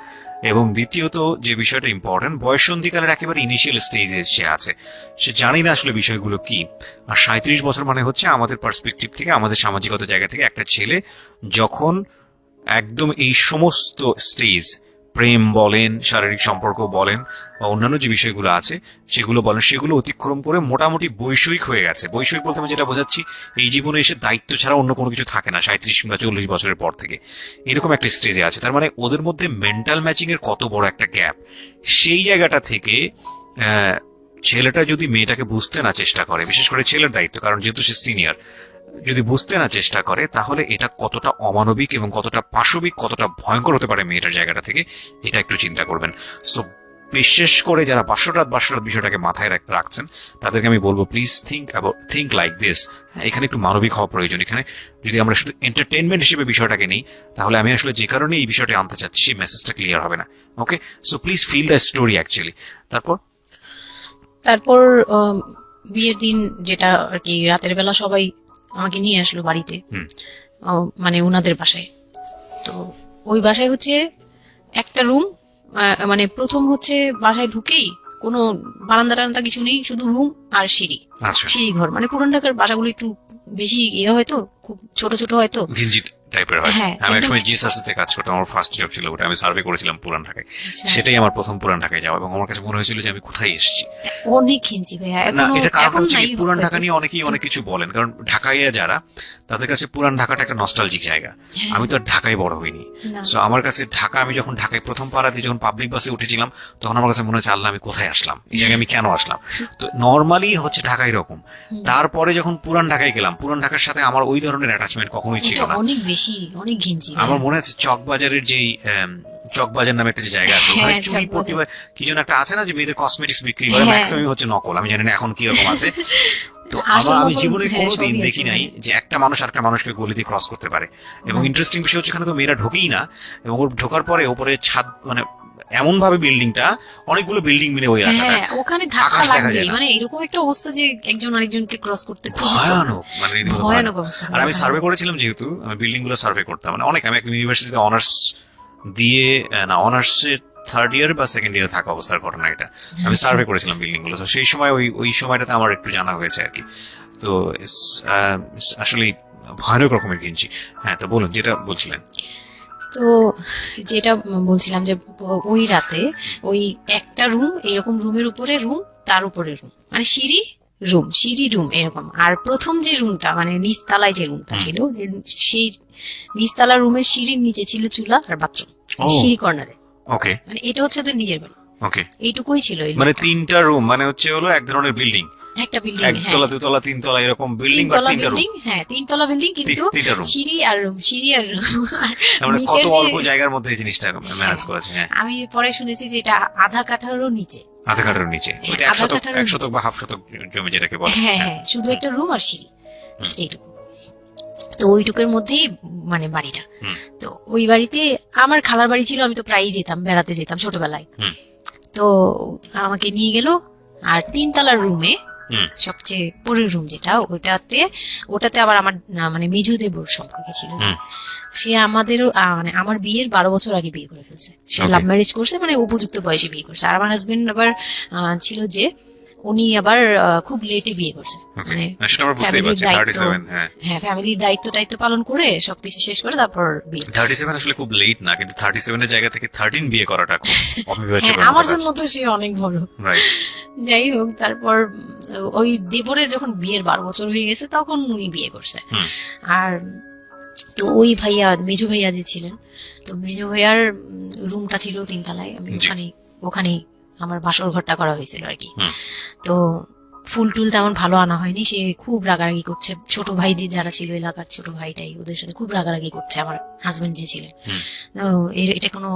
[SPEAKER 3] এবং দ্বিতীয়ত যে বিষয়টা ইম্পর্টেন্ট, বয়সন্ধিকালের একেবারে ইনিশিয়াল স্টেজে সে আছে, সে জানি না আসলে বিষয়গুলো কি। আর 37 বছর মানে হচ্ছে আমাদের পার্সপেক্টিভ থেকে, আমাদের সামাজিকতা জায়গা থেকে, একটা ছেলে যখন একদম এই সমস্ত স্টেজ, প্রেম বলেন, শারীরিক সম্পর্ক বলেন, বা অন্যান্য যে বিষয়গুলো আছে সেগুলো বলেন, সেগুলো অতিক্রম করে মোটামুটি বৈষয়িক হয়ে গেছে। বৈষয়িক বলতে আমি যেটা বোঝাচ্ছি, এই জীবনে এসে দায়িত্ব ছাড়া অন্য কোনো কিছু থাকে না 37 কিংবা 40 বছরের পর থেকে, এরকম একটা স্টেজে আছে। তার মানে ওদের মধ্যে মেন্টাল ম্যাচিং এর কত বড় একটা গ্যাপ। সেই জায়গাটা থেকে ছেলেটা যদি মেয়েটাকে বুঝতে না চেষ্টা করে, বিশেষ করে ছেলের দায়িত্ব, কারণ যেহেতু সে সিনিয়র, যদি বুঝতে না চেষ্টা করে, তাহলে এটা কতটা অমানবিক এবং কতটা পাশবিক, কতটা ভয়ঙ্কর হতে পারে মেয়েটার জায়গাটা থেকে, এটা একটু চিন্তা করবেন। সো বিশেষ করে যারা বাসরাত বিষয়টাকে মাথায় রাখছেন তাদেরকে আমি বলবো প্লিজ থিঙ্ক লাইক দিস। এখানে একটু মানবিক হওয়া প্রয়োজন। এখানে যদি আমরা শুধু এন্টারটেইনমেন্ট হিসেবে বিষয়টাকে নিই তাহলে আমি আসলে যে কারণে এই বিষয়টা আনতে চাচ্ছি সেই মেসেজটা ক্লিয়ার হবে না। Okay, so please feel the story actually.
[SPEAKER 1] তারপর বিয়ের দিন যেটা আর কি রাতের বেলা সবাই আমাকে নিয়ে আসলো বাড়িতে, মানে ওনাদের বাসায়। তো ওই বাসায় হচ্ছে একটা রুম, মানে প্রথম হচ্ছে বাসায় ঢুকেই কোনো বারান্দা টারান্দা কিছু নেই, শুধু রুম আর সিঁড়ি,
[SPEAKER 3] আচ্ছা,
[SPEAKER 1] সিঁড়ি ঘর। মানে পুরান ঢাকার বাসাগুলো একটু বেশি ইয়ে হয়তো, খুব ছোট ছোট হয়তো,
[SPEAKER 3] ঘিঞ্জি টাইপের হয়।
[SPEAKER 1] হ্যাঁ,
[SPEAKER 3] আমি
[SPEAKER 1] একদম।
[SPEAKER 3] একসময় জিএসএসসি কাজ করতাম, আমার ফার্স্ট জব ছিল ওটা, আমি সার্ভে করেছিলাম পুরান ঢাকায়।
[SPEAKER 1] আচ্ছা।
[SPEAKER 3] সেটাই আমার প্রথম পুরান ঢাকায় যাওয়া, এবং আমার কাছে মনে হয়েছিল যে আমি কোথায় এসেছি।
[SPEAKER 1] অনেক ঘিঞ্জি ভাইয়া,
[SPEAKER 3] না,
[SPEAKER 1] এখনো
[SPEAKER 3] এটা কারণ
[SPEAKER 1] এখন
[SPEAKER 3] হচ্ছে
[SPEAKER 1] নাই
[SPEAKER 3] কি, পুরান ঢাকা
[SPEAKER 1] হয়তো।
[SPEAKER 3] নিয়ে অনেকেই অনেক কিছু বলেন, কারণ ঢাকাইয়া যারা তাদের কাছে পুরান ঢাকাটা একটা নস্টালজিক জায়গা।
[SPEAKER 1] হ্যাঁ।
[SPEAKER 3] আমি তো আর ঢাকায় বড় হইনি,
[SPEAKER 1] না।
[SPEAKER 3] সো আমার কাছে ঢাকা, আমি যখন ঢাকায় প্রথম পাড়া দিয়ে যখন পাবলিক বাসে উঠেছিলাম তখন আমার কাছে মনে হচ্ছে আল্লাহ আমি কোথায় আসলাম, এই জায়গায় আমি কেন আসলাম। তো নর্মালি হচ্ছে ঢাকা এরকম। তারপরে যখন পুরান ঢাকায় গেলাম, পুরান ঢাকার সাথে আমার ওই ধরনের অ্যাটাচমেন্ট কখনোই ছিল
[SPEAKER 1] এটা
[SPEAKER 3] না।
[SPEAKER 1] অনেক বেশি, অনেক ঘিঞ্জি ভাইয়া।
[SPEAKER 3] আমার মনে আছে চকবাজারের যেই চকবাজার নামে একটা যে জায়গা আছে, ওখানে
[SPEAKER 1] হ্যাঁ,
[SPEAKER 3] চুরি
[SPEAKER 1] চকবাজার।
[SPEAKER 3] প্রতিভা কি যেন একটা আছে না, যে মেয়েদের কসমেটিক্স বিক্রি করে,
[SPEAKER 1] হ্যাঁ।
[SPEAKER 3] ম্যাক্সিমাম হচ্ছে নকল, আমি জানি না এখন কি রকম আছে। তো
[SPEAKER 1] আসল
[SPEAKER 3] আমি
[SPEAKER 1] নকল,
[SPEAKER 3] জীবনে
[SPEAKER 1] হ্যাঁ,
[SPEAKER 3] কোনোদিন
[SPEAKER 1] সবই
[SPEAKER 3] দেখি
[SPEAKER 1] আছে।
[SPEAKER 3] নাই যে একটা মানুষ আরেকটা মানুষকে গলি দিয়ে ক্রস করতে পারে। এবং ইন্টারেস্টিং বিষয় হচ্ছে এখানে তো মেয়েরা ঢোকেই না, এবং ওর ঢোকার পরে ওপরে ছাদ, মানে এমন ভাবে বিল্ডিংটা, অনেকগুলো বিল্ডিং মিলে ওই এলাকাটা,
[SPEAKER 1] হ্যাঁ, ওখানে ধাক্কা
[SPEAKER 3] আকাশ দেখা
[SPEAKER 1] লাগবে,
[SPEAKER 3] যায় না।
[SPEAKER 1] মানে এরকম একটা অবস্থা যে একজন আরেকজনকে ক্রস করতে খুব
[SPEAKER 3] ভয়ানক, মানে রীতিমতো
[SPEAKER 1] ভয়ানক
[SPEAKER 3] ভয়ানক।
[SPEAKER 1] অবস্থা।
[SPEAKER 3] আর আমি সার্ভে করেছিলাম, যেহেতু আমি বিল্ডিং গুলো সার্ভে করতাম, মানে অনেক, আমি একটা ইউনিভার্সিটিতে অনার্স দিয়ে, না অনার্সের থার্ড ইয়ার বা সেকেন্ড ইয়ারে থাকা অবস্থার ঘটনা এটা। আমি সার্ভে করেছিলাম বিল্ডিং গুলো, তো সেই সময় ওই সময়টাতে আমার একটু জানা হয়েছে আর কি। তো আসলে ভয়ানক রকমের কিনছি। হ্যাঁ, তো বলুন যেটা বলছিলেন।
[SPEAKER 1] তো যেটা বলছিলাম যে ওই রাতে ওই একটা রুম, এরকম রুমের উপরে রুম, তার উপরে রুম, মানে সিঁড়ি রুম, সিঁড়ি রুম এরকম। আর প্রথম যে রুমটা, মানে নিচতলায় যে রুমটা ছিল, সেই নিচতলা রুমের সিঁড়ির নিচে ছিল চুলা আর বাথরুম,
[SPEAKER 3] ও।
[SPEAKER 1] সিঁড়ি কর্নারে।
[SPEAKER 3] ওকে,
[SPEAKER 1] মানে এটা হচ্ছে তো নিজের বাড়ি,
[SPEAKER 3] ওকে,
[SPEAKER 1] এইটুকুই ছিল এই
[SPEAKER 3] মানে
[SPEAKER 1] room টা।
[SPEAKER 3] তিনটা রুম, মানে হচ্ছে হলো এক ধরনের বিল্ডিং,
[SPEAKER 1] একটা বিল্ডিং, হ্যাঁ,
[SPEAKER 3] একতলা দুতলা তিনতলা এরকম বিল্ডিং বা
[SPEAKER 1] তিনতলা
[SPEAKER 3] তিনটা রুম।
[SPEAKER 1] বিল্ডিং, হ্যাঁ তিনতলা বিল্ডিং, কিন্তু
[SPEAKER 3] তিনটা room।
[SPEAKER 1] সিঁড়ি আর রুম, সিঁড়ি আর রুম।
[SPEAKER 3] মানে
[SPEAKER 1] নিচের
[SPEAKER 3] কত
[SPEAKER 1] যে-
[SPEAKER 3] অল্প জায়গার মধ্যে এই জিনিসটা ম্যানেজ করেছে। হ্যাঁ,
[SPEAKER 1] আমি পরে শুনেছি যে এটা আধা কাঠারও নিচে।
[SPEAKER 3] আধা কাঠার নিচে, ওইটা
[SPEAKER 1] আধা কাঠারও
[SPEAKER 3] এক শতক বা হাফ শতক জমি যেটাকে বলে।
[SPEAKER 1] হ্যাঁ হ্যাঁ, শুধু একটা রুম আর সিঁড়ি, just এইটুকু। তো ওইটুকুর মধ্যেই মানে বাড়িটা। তো ওই বাড়িতে আমার খালার বাড়ি ছিল, আমি তো প্রায়ই যেতাম, বেড়াতে যেতাম ছোটবেলায়।
[SPEAKER 3] হুম।
[SPEAKER 1] তো আমাকে নিয়ে গেল, আর তিনতলার রুমে
[SPEAKER 3] হুম।
[SPEAKER 1] সবচেয়ে পরের রুম যেটা, ওটাতে আবার আমার মানে মেজো দেবর সম্পর্কে ছিল যে। সে আমাদেরও মানে আমার বিয়ের 12 বছর আগে বিয়ে করে ফেলছে। সে
[SPEAKER 3] Okay.
[SPEAKER 1] লাভ ম্যারেজ করছে, মানে উপযুক্ত বয়সে বিয়ে করছে। আর আমার হাজবেন্ড আবার ছিল যে উনি আবার খুব লেটে বিয়ে করছে,
[SPEAKER 3] Okay.
[SPEAKER 1] মানে
[SPEAKER 3] হ্যাঁ, সেটা আমরা বুঝতেই
[SPEAKER 1] ফ্যামিলির
[SPEAKER 3] পারছি,
[SPEAKER 1] দায়িত্ব,
[SPEAKER 3] 37, হ্যাঁ।
[SPEAKER 1] হ্যাঁ ফ্যামিলির দায়িত্ব পালন করে সবকিছু শেষ করে তারপর বিয়ে করছে।
[SPEAKER 3] 37 আসলে খুব লেট না, কিন্তু 37 এর জায়গা থেকে 13 বিয়ে করাটা খুব অবিবেচ্য।
[SPEAKER 1] হ্যাঁ, আমার জন্য তো সে অনেক বড়।
[SPEAKER 3] রাইট।
[SPEAKER 1] যাই হোক, তারপর ওই দেবরের যখন বিয়ের 12 বছর হয়ে গেছে তখন উনি বিয়ে করছে। আর তো ওই ভাইয়া, মেজো ভাইয়া যে ছিলেন, তো মেজো ভাইয়ার রুমটা ছিল তিনতলায়, আমি
[SPEAKER 3] জি।
[SPEAKER 1] ওখানেই আমার বাসর ঘরটা করা হয়েছিল আর কি।
[SPEAKER 3] হুম।
[SPEAKER 1] তো ফুল টুল তেমন ভালো আনা হয়নি, সে খুব রাগারাগি করছে, ছোট ভাই যারা ছিল এলাকার ছোট ভাইটাই ওদের সাথে খুব রাগারাগি করছে আমার হাজবেন্ড যে ছিলেন। তো এটা কোনো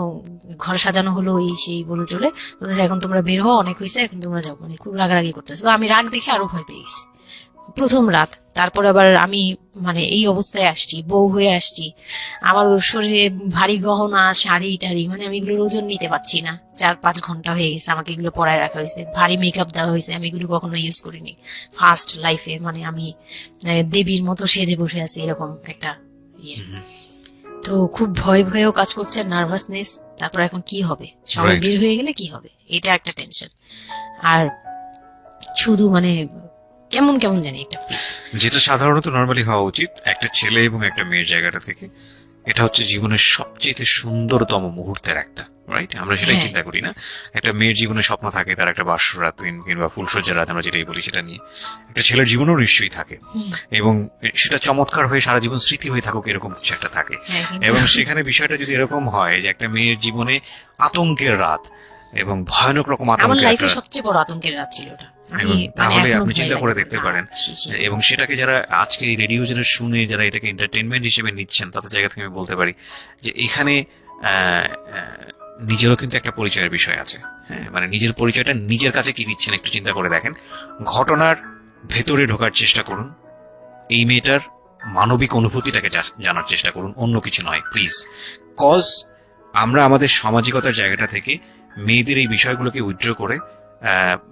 [SPEAKER 1] ঘর সাজানো হলো এই সেই বলে চলে, বলতেছে এখন তোমরা বের হও, অনেক হয়েছে, এখন তোমরা যাও, মানে খুব রাগারাগি করতেছে। তো আমি রাগ দেখে আরো ভয় পেয়ে গেছি প্রথম রাত। তারপর আবার আমি মানে এই অবস্থায় আসছি, বউ হয়ে আসছি, আমার শরীরে ভারী গহনা, শাড়ি টাড়ি, মানে আমি এগুলোর ওজন নিতে পারছি না। 4-5 ঘন্টা হয়ে গেছে আমাকে এগুলো পরায় রাখা হয়েছে, ভারী মেকআপ দেওয়া হয়েছে, আমি এগুলো কখনো ইউজ করিনি ফার্স্ট লাইফে। মানে আমি দেবীর মতো সেজে বসে আছি, এরকম একটা ইয়ে। তো খুব ভয়েও কাজ করছে, নার্ভাসনেস। তারপর এখন কি হবে, সবাই
[SPEAKER 3] Right.
[SPEAKER 1] বের হয়ে গেলে কি হবে, এটা একটা টেনশন। আর শুধু মানে কেমন কেমন জানি একটা feel।
[SPEAKER 3] যেটা সাধারণত নর্মালি হওয়া উচিত একটা ছেলে এবং একটা মেয়ের জায়গাটা থেকে, এটা হচ্ছে জীবনের সবচেয়ে সুন্দরতম মুহূর্তের একটা, রাইট? আমরা সেটাই
[SPEAKER 1] হ্যাঁ।
[SPEAKER 3] চিন্তা করি না? একটা মেয়ের জীবনে স্বপ্ন থাকে তার একটা বাসর রাত কিংবা ফুলসজ্জার রাত, আমরা যেটাই বলি সেটা নিয়ে। একটা ছেলের জীবনেও নিশ্চয়ই থাকে, এবং সেটা চমৎকার হয়ে সারা জীবন স্মৃতি হয়ে থাকুক, এরকম কিছু একটা থাকে।
[SPEAKER 1] হ্যাঁ, কিন্তু-
[SPEAKER 3] এবং সেখানে বিষয়টা যদি এরকম হয় যে একটা মেয়ের জীবনে আতঙ্কের রাত এবং ভয়ানক রকম
[SPEAKER 1] আমার
[SPEAKER 3] আতঙ্কের
[SPEAKER 1] লাইফে
[SPEAKER 3] একটা,
[SPEAKER 1] সবচেয়ে বড় আতঙ্কের রাত ছিল ওটা।
[SPEAKER 3] এবং
[SPEAKER 1] মানে
[SPEAKER 3] তাহলে
[SPEAKER 1] এখনো
[SPEAKER 3] আপনি
[SPEAKER 1] ভয়
[SPEAKER 3] চিন্তা
[SPEAKER 1] লাগে।
[SPEAKER 3] করে দেখতে পারেন,
[SPEAKER 1] সে।
[SPEAKER 3] এবং সেটাকে যারা আজকে এই রেডিও যারা শুনে, যারা এটাকে এন্টারটেনমেন্ট হিসেবে নিচ্ছেন, তাদের জায়গা থেকে আমি বলতে পারি যে এখানে নিজেরও কিন্তু একটা পরিচয়ের বিষয় আছে। হ্যাঁ, মানে নিজের পরিচয়টা নিজের কাছে কি দিচ্ছেন একটু চিন্তা করে দেখেন। ঘটনার ভেতরে ঢোকার চেষ্টা করুন, এই মেয়েটার মানবিক অনুভূতিটাকে জানার চেষ্টা করুন, অন্য কিছু নয় প্লিজ। কজ আমরা আমাদের সামাজিকতার জায়গাটা থেকে মেয়েদের এই বিষয়গুলোকে উইথড্র করে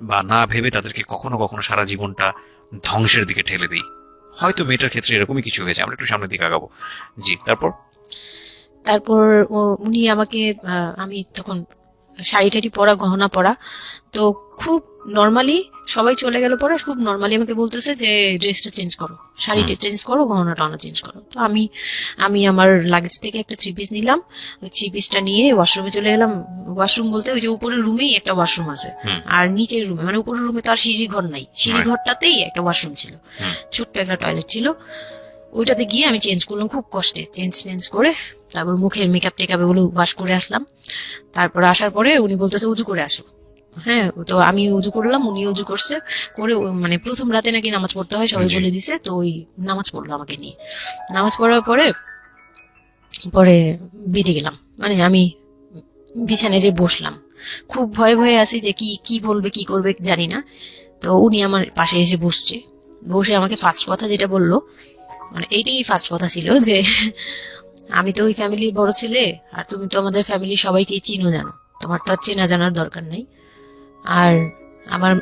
[SPEAKER 3] বা না ভেবে তাদেরকে কখনো কখনো সারা জীবনটা ধ্বংসের দিকে ঠেলে দিই। হয়তো মেয়েটার ক্ষেত্রে এরকমই কিছু হয়েছে, আমরা একটু সামনের দিকে আগাবো। জি, তারপর?
[SPEAKER 1] তারপর উনি আমাকে আমি তখন শাড়ি টাড়ি পরা, গহনা পরা, তো খুব নর্মালি সবাই চলে গেল পরে খুব নর্মালি আমাকে বলতেছে যে ড্রেসটা চেঞ্জ করো, শাড়িটা চেঞ্জ করো, গহনা টহনা চেঞ্জ করো। তো আমি আমি আমার লাগেজ থেকে একটা 3 পিস নিলাম, ওই 3 পিসটা নিয়ে ওয়াশরুমে চলে গেলাম। ওয়াশরুম বলতে ওই যে উপরের রুমেই একটা ওয়াশরুম আছে, আর নিচের রুমে মানে উপরের রুমে তো আর সিঁড়ি ঘর নাই, সিঁড়ি ঘরটাতেই একটা ওয়াশরুম ছিল, ছোট্ট একটা টয়লেট ছিল। ওইটাতে গিয়ে আমি চেঞ্জ করলাম খুব কষ্টে, চেঞ্জ করে তারপর মুখের মেকআপ টেকআপ এগুলো ওয়াশ করে আসলাম। তারপর আসার পরে উনি বলতেছে উজু করে আসো। হ্যাঁ, তো আমি উজু করলাম, উনি উজু করছে করে মানে প্রথম রাতে নাকি নামাজ পড়তে হয় সবাই বলে দিছে, তো ওই নামাজ পড়লো আমাকে নিয়ে। নামাজ পড়ার পরে পরে বেরিয়ে গেলাম, মানে আমি বিছানায় যে বসলাম, খুব ভয়ে ভয়ে আছি যে কি কি বলবে কি করবে জানি না। তো উনি আমার পাশে এসে বসে আমাকে ফার্স্ট কথা যেটা বললো, মানে এইটাই ফার্স্ট কথা ছিল যে আমি তো ওই ফ্যামিলির বড় ছেলে, আর তুমি তো আমাদের ফ্যামিলির সবাইকে চিনো জানো, তোমার তো আর চেনা জানার দরকার নাই। আর আমার